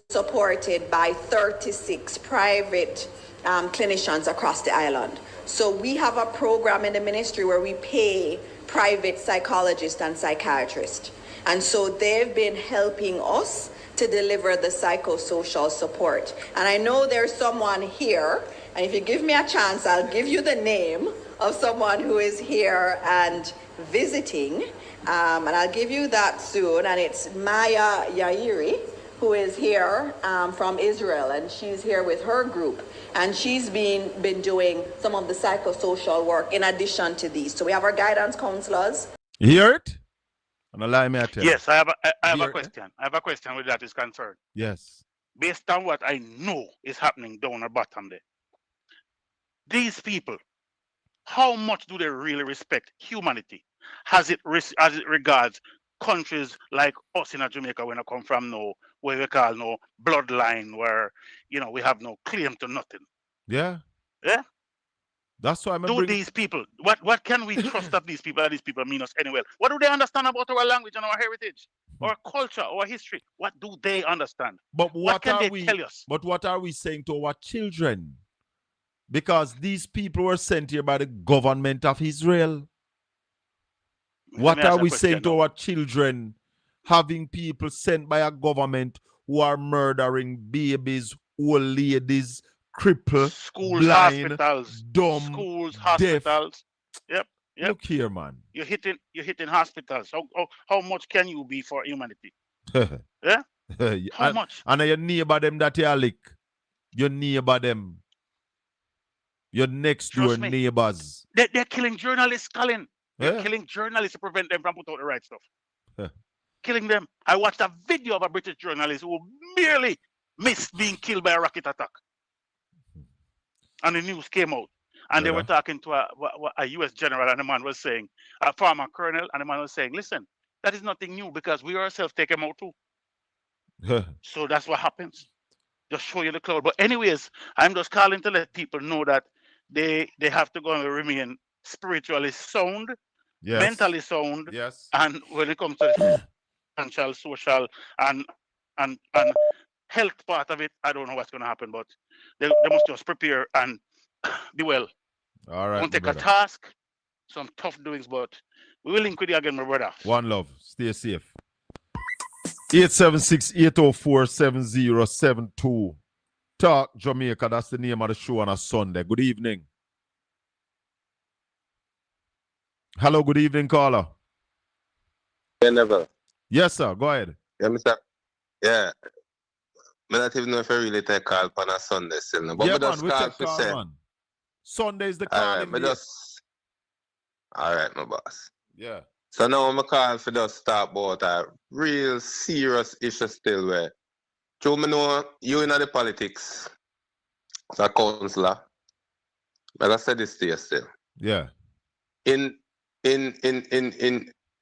Speaker 3: Supported by 36 private clinicians across the island. So we have a program in the ministry where we pay private psychologists and psychiatrists. And so they've been helping us to deliver the psychosocial support. And I know there's someone here, and if you give me a chance, I'll give you the name of someone who is here and visiting. And I'll give you that soon. And it's Maya Yairi, who is here from Israel, and she's here with her group. And she's been doing some of the psychosocial work in addition to these. So we have our guidance counselors.
Speaker 2: You hear it? And allow me to tell
Speaker 21: Yes, I have a question. I have a question where that is concerned.
Speaker 2: Yes.
Speaker 21: Based on what I know is happening down the bottom there. These people, how much do they really respect humanity? As it regards countries like us in Jamaica, when I come from now, where we call no bloodline, where we have no claim to nothing.
Speaker 2: Yeah.
Speaker 21: Yeah.
Speaker 2: That's why
Speaker 21: these people, what can we trust of these people? That these people mean us anyway. What do they understand about our language and our heritage, our culture, our history? What do they understand?
Speaker 2: But
Speaker 21: what can they tell us?
Speaker 2: But what are we saying to our children? Because these people were sent here by the government of Israel. What are we saying to our children, having people sent by a government who are murdering babies, old ladies, crippled,
Speaker 21: schools,
Speaker 2: blind,
Speaker 21: hospitals,
Speaker 2: dumb,
Speaker 21: schools,
Speaker 2: deaf?
Speaker 21: hospitals. Yep.
Speaker 2: Look here, man.
Speaker 21: You're hitting hospitals. How much can you be for humanity? Yeah. How much?
Speaker 2: And your neighbor them that you lick. Your neighbor them. Your next door neighbors.
Speaker 21: They're killing journalists, Colin. They're killing journalists to prevent them from putting out the right stuff. Killing them. I watched a video of a British journalist who merely missed being killed by a rocket attack. And the news came out. And they were talking to a U.S. general, and the man was saying, a former colonel, and the man was saying, listen, that is nothing new because we ourselves take them out too. So that's what happens. Just show you the cloud. But anyways, I'm just calling to let people know that they have to go and remain spiritually sound, mentally sound, and when it comes to the financial, social, and health part of it, I don't know what's going to happen, but they must just prepare and be well.
Speaker 2: All right.
Speaker 21: Don't take a task, some tough doings, but we will link with you again, my brother.
Speaker 2: One love. Stay safe. 876-804-7072. Talk Jamaica. That's the name of the show on a Sunday. Good evening. Hello, good evening, caller.
Speaker 4: Never.
Speaker 2: Yes, sir. Go ahead.
Speaker 4: Yeah, Mr. Yeah. I don't even know if I really take call on a Sunday still. No. But
Speaker 2: yeah,
Speaker 4: man,
Speaker 2: we take call, man. Sunday is the call.
Speaker 4: All right, my boss.
Speaker 2: Yeah.
Speaker 4: So now I'm calling for just talk about a real serious issue still where you know you in the politics as a councillor. But I said this to you still.
Speaker 2: Yeah.
Speaker 4: In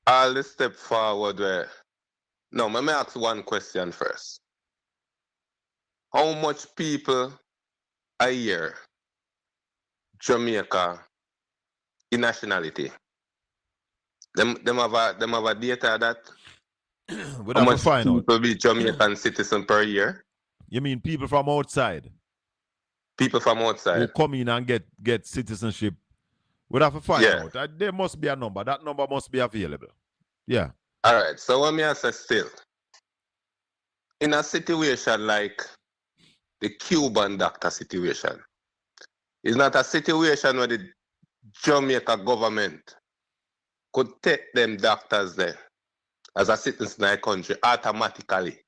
Speaker 4: all the step forward where no, let me ask one question first. How much people a year Jamaica in nationality? Them have a data that how much people be Jamaican citizen per year?
Speaker 2: You mean people from outside?
Speaker 4: People from outside
Speaker 2: who come in and get citizenship. We'd have to find out. There must be a number. That number must be available. Yeah.
Speaker 4: All right. So what me I say still, in a situation like the Cuban doctor situation, it's not a situation where the Jamaica government could take them doctors there as a citizen in the country automatically.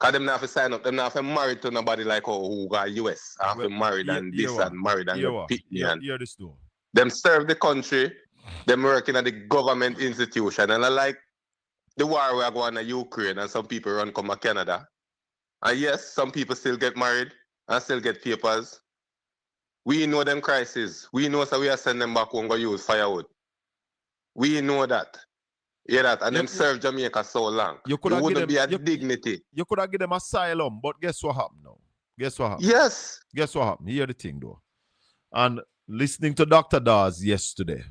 Speaker 4: Because them not have to sign up, them not have to marry to nobody like who got US. Have to married and this and married and pick me and
Speaker 2: this too.
Speaker 4: Them serve the country, them working at the government institution. And I like the war we are going to Ukraine and some people run come to Canada. And yes, some people still get married and still get papers. We know them crises. We know so we are sending them back home go use firewood. We know that. Yeah, that. And them serve Jamaica so long. It wouldn't be a dignity.
Speaker 2: You could have given them asylum, but guess what happened now? Guess what happened?
Speaker 4: Yes.
Speaker 2: Guess what happened? Hear the thing though. And listening to Dr. Dawes yesterday,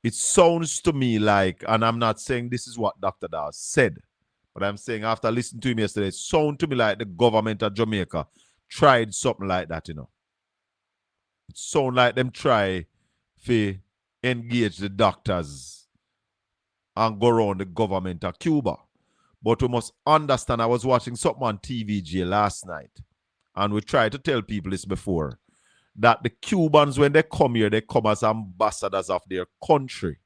Speaker 2: it sounds to me like, and I'm not saying this is what Dr. Dawes said, but I'm saying after listening to him yesterday, it sounds to me like the government of Jamaica tried something like that, you know. It sounds like them try to engage the doctors and go around the government of Cuba. But we must understand, I was watching something on TVG last night, and we tried to tell people this before, that the Cubans, when they come here, they come as ambassadors of their country,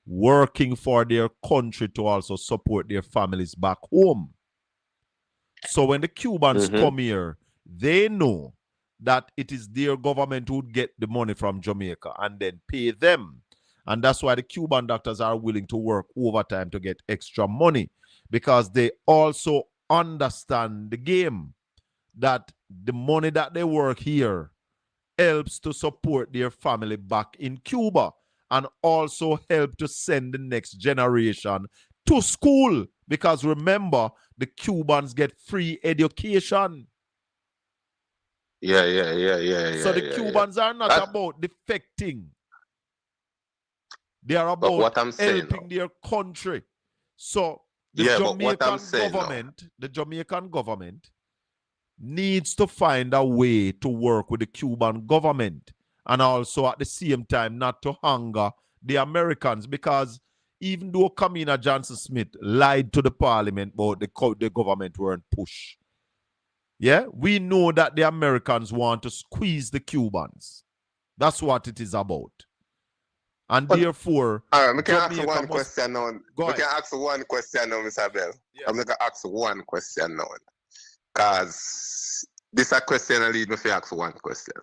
Speaker 2: working for their country to also support their families back home. So when the Cubans come here, they know that it is their government who would get the money from Jamaica and then pay them. And that's why the Cuban doctors are willing to work overtime to get extra money, because they also understand the game, that the money that they work here helps to support their family back in Cuba and also help to send the next generation to school. Because remember, the Cubans get free education.
Speaker 4: Yeah.
Speaker 2: So the Cubans are not about defecting. They are about
Speaker 4: what I'm saying
Speaker 2: helping their country. So the Jamaican government needs to find a way to work with the Cuban government, and also at the same time not to hunger the Americans, because even though Kamina Johnson-Smith lied to the parliament about the government weren't pushed, yeah, we know that the Americans want to squeeze the Cubans. That's what it is about. And therefore,
Speaker 4: all right, we can ask one question now. We can ask one question now, Mr. Bell. Yeah. I'm going to ask one question now. Because this is a question that leads me to ask one question.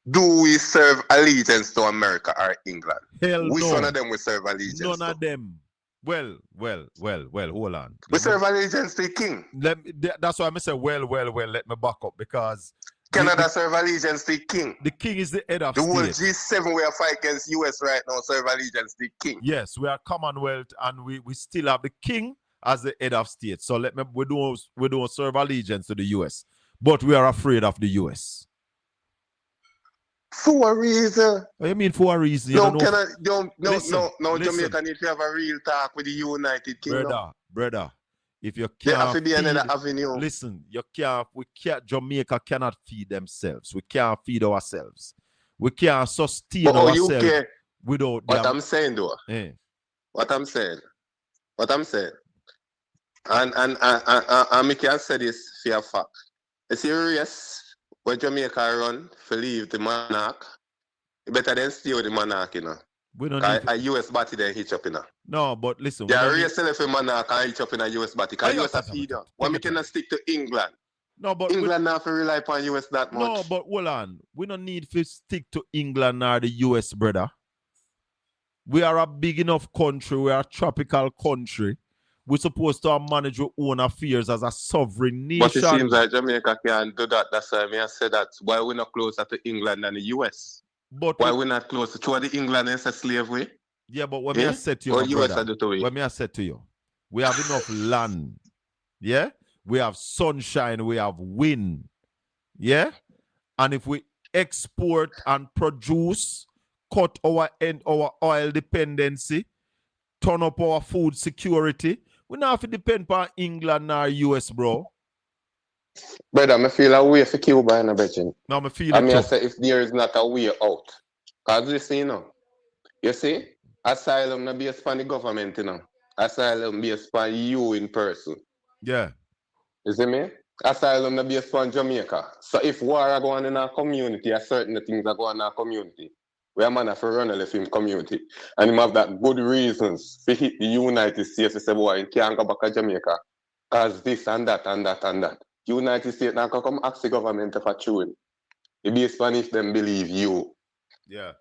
Speaker 4: Do we serve allegiance to America or England? Which one of them we serve allegiance to?
Speaker 2: None of them. Well, hold on.
Speaker 4: We serve allegiance to the king.
Speaker 2: That's why I say, well, let me back up, because
Speaker 4: Canada serve allegiance to the king.
Speaker 2: The king is the head of
Speaker 4: state. The whole
Speaker 2: state.
Speaker 4: G7 we are fighting against US right now serve allegiance to the king.
Speaker 2: Yes, we are Commonwealth, and we still have the king as the head of state. So we don't serve allegiance to the US, but we are afraid of the US.
Speaker 4: For a reason.
Speaker 2: What do you mean for a reason?
Speaker 4: No, Jamaica need to have a real talk with the United Kingdom.
Speaker 2: Brother. If you can't
Speaker 4: there have to be another avenue.
Speaker 2: Listen, Jamaica cannot feed themselves. We can't feed ourselves. We can't sustain ourselves without
Speaker 4: what I'm saying though. What I'm saying. And I can say this for a fact. It's serious when Jamaica run for leave the monarch. Better than stay with the monarch, you know.
Speaker 2: We don't need
Speaker 4: a US batty then hitch up, you know.
Speaker 2: No, but listen.
Speaker 4: They are raising for monarch and hitch up in a US batty. Because US are feed you. Why we cannot stick to England?
Speaker 2: No, but
Speaker 4: England not to rely upon US that much.
Speaker 2: No, but hold on. We don't need to stick to England or the US, brother. We are a big enough country. We are a tropical country. We're supposed to manage our own affairs as a sovereign nation.
Speaker 4: But it seems like Jamaica can't do that. That's why I say that. Why we're not closer to England than the US?
Speaker 2: But
Speaker 4: why we're not closer to the England is a slavery?
Speaker 2: Yeah, but what I said to you, what I said to you, we have enough land. Yeah? We have sunshine, we have wind. Yeah? And if we export and produce, cut our oil dependency, turn up our food security, we don't have to depend on England or US, bro.
Speaker 4: Brother, I feel a way for Cuba and everything.
Speaker 2: No, I feel
Speaker 4: it too. I say if there is not a way out. Because you see, you see, asylum not based upon the government, Asylum based upon you in person.
Speaker 2: Yeah.
Speaker 4: You see me? Asylum not based upon Jamaica. So if war are going on in our community, or certain things are going on in our community, we are man have to run away from community. And him have that good reasons to hit the United States to say, boy, you can't go back to Jamaica. Because this and that and that and that. United States now can come ask the government for chewing. It be Spanish them believe you.
Speaker 2: Yeah.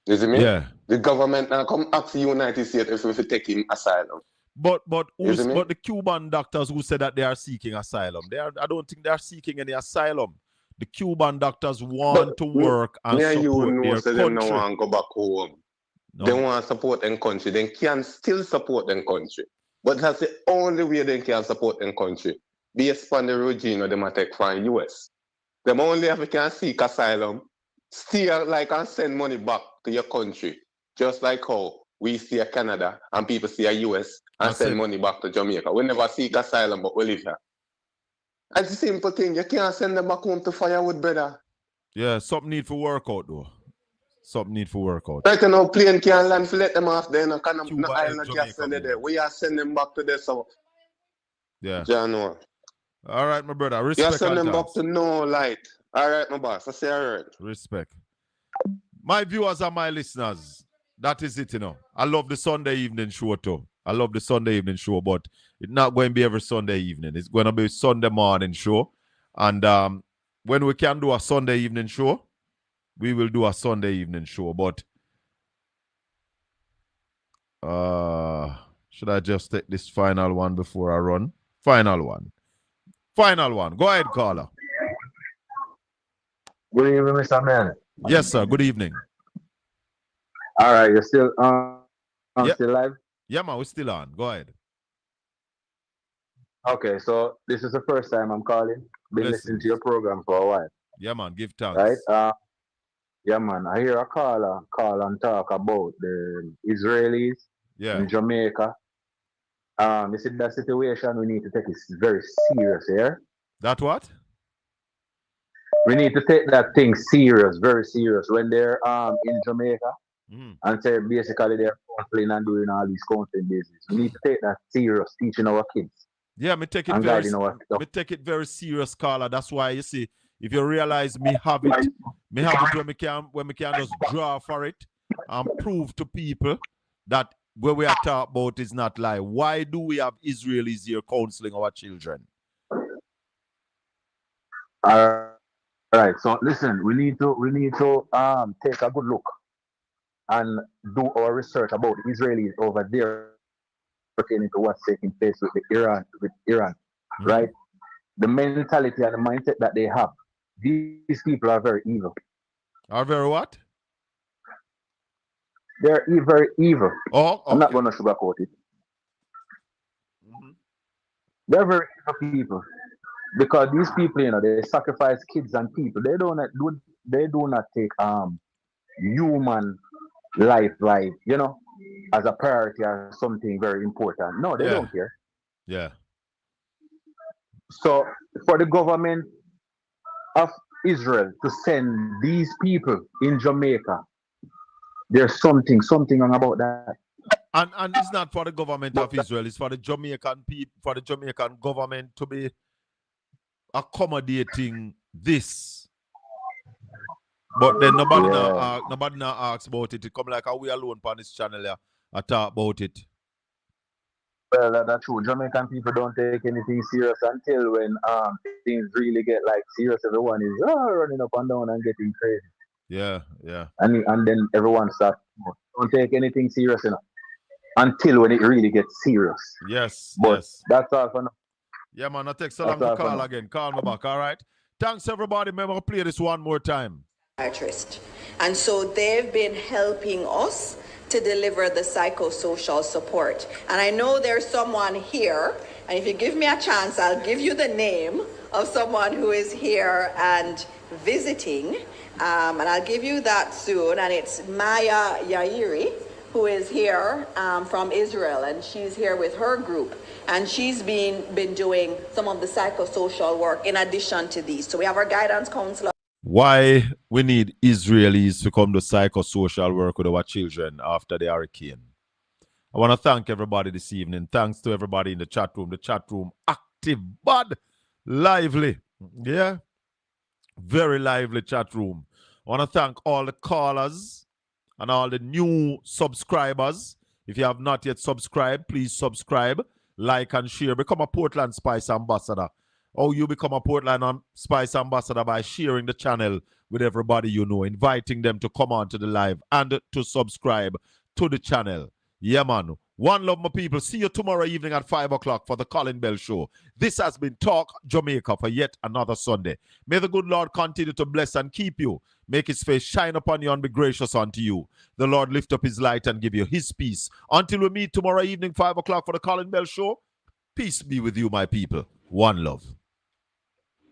Speaker 4: You see me?
Speaker 2: Yeah.
Speaker 4: The government now come ask the United States if we take him asylum.
Speaker 2: But the Cuban doctors who said that they are seeking asylum, I don't think they are seeking any asylum. The Cuban doctors want to work and support their country.
Speaker 4: They don't want to go back home. No. They want to support their country. They can still support their country. But that's the only way they can support their country. Based on the regime of them take from US. Them only if you can seek asylum, steal like and send money back to your country. Just like how we see a Canada and people see a US and send money back to Jamaica. We never seek asylum, but we live here. It's a simple thing. You can't send them back home to firewood, brother.
Speaker 2: Yeah, something need for work out though. something need for work out.
Speaker 4: Right now, plane can't land for let them off there. No, can
Speaker 2: Cuba
Speaker 4: no
Speaker 2: help
Speaker 4: island
Speaker 2: Jamaica
Speaker 4: can send it there.
Speaker 2: move.
Speaker 4: We are sending them back to there, so.
Speaker 2: Yeah.
Speaker 4: January.
Speaker 2: All right, my brother.
Speaker 4: You
Speaker 2: Respect
Speaker 4: send
Speaker 2: and
Speaker 4: them back
Speaker 2: thanks.
Speaker 4: to no light. All right, my boss. I say all right.
Speaker 2: Respect. My viewers and my listeners, that is it, you know. I love the Sunday evening show too. I love the Sunday evening show, but it's not going to be every Sunday evening. It's going to be a Sunday morning show. And when we can do a Sunday evening show, we will do a Sunday evening show. But should I just take this final one before I run? Final one. Final one. Go ahead, caller.
Speaker 5: Good evening, Mr. Man.
Speaker 2: Yes, sir. Good evening.
Speaker 5: All right, you're still still live?
Speaker 2: Yeah, man, we're still on. Go ahead.
Speaker 5: Okay, so this is the first time I'm calling. Been listening to your program for a while.
Speaker 2: Yeah, man, give thanks.
Speaker 5: Right? Yeah, man. I hear a caller call and talk about the Israelis in Jamaica. You see that situation, we need to take it very serious here.
Speaker 2: That what?
Speaker 5: We need to take that thing serious, very serious. When they're in Jamaica and say basically they're counseling and doing all these counseling business. We need to take that serious, teaching our kids.
Speaker 2: Yeah, me take it very serious, caller. That's why you see, if you realize me have it when we can just draw for it and prove to people that what we are talking about is not lie. Why do we have Israelis here counseling our children?
Speaker 5: All right. So listen, we need to take a good look and do our research about the Israelis over there pertaining to what's taking place with Iran. Right? The mentality and the mindset that they have. These people are very evil.
Speaker 2: Are very what?
Speaker 5: They're very evil.
Speaker 2: Oh, okay.
Speaker 5: I'm not going to sugarcoat it. They're very evil people. Because these people, you know, they sacrifice kids and people. They do not take human life, you know, as a priority or something very important. No, they don't care.
Speaker 2: Yeah.
Speaker 5: So for the government of Israel to send these people in Jamaica, there's something wrong about that.
Speaker 2: And it's not for the government of Israel, it's for the Jamaican people, for the Jamaican government to be accommodating this. But then nobody now asks about it. It come like we alone on this channel here. I talk about it.
Speaker 5: Well, that's true. Jamaican people don't take anything serious until when things really get like serious. Everyone is running up and down and getting crazy.
Speaker 2: Yeah.
Speaker 5: And then everyone starts, don't take anything serious enough until when it really gets serious.
Speaker 2: Yes.
Speaker 5: That's all for now.
Speaker 2: Yeah, man, I take so long to call again. Call me back, all right? Thanks, everybody. Remember to play this one more time.
Speaker 3: And so they've been helping us to deliver the psychosocial support. And I know there's someone here, and if you give me a chance, I'll give you the name of someone who is here and visiting. And I'll give you that soon. And it's Maya Yairi, who is here from Israel, and she's here with her group. And she's been doing some of the psychosocial work in addition to these. So we have our guidance counselor.
Speaker 2: Why we need Israelis to come to psychosocial work with our children after the hurricane. I want to thank everybody this evening. Thanks to everybody in the chat room. The chat room active, but lively. Yeah, very lively chat room. I want to thank all the callers and all the new subscribers. If you have not yet subscribed, please subscribe, like, and share. Become a Portland Spice ambassador. Or you become a Portland Spice ambassador by sharing the channel with everybody you know, inviting them to come on to the live and to subscribe to the channel. Yeah, man. One love, my people. See you tomorrow evening at 5 o'clock for the Colin Bell Show. This has been Talk Jamaica for yet another Sunday. May the good Lord continue to bless and keep you. Make his face shine upon you and be gracious unto you. The Lord lift up his light and give you his peace. Until we meet tomorrow evening, 5 o'clock for the Colin Bell Show, peace be with you, my people. One love.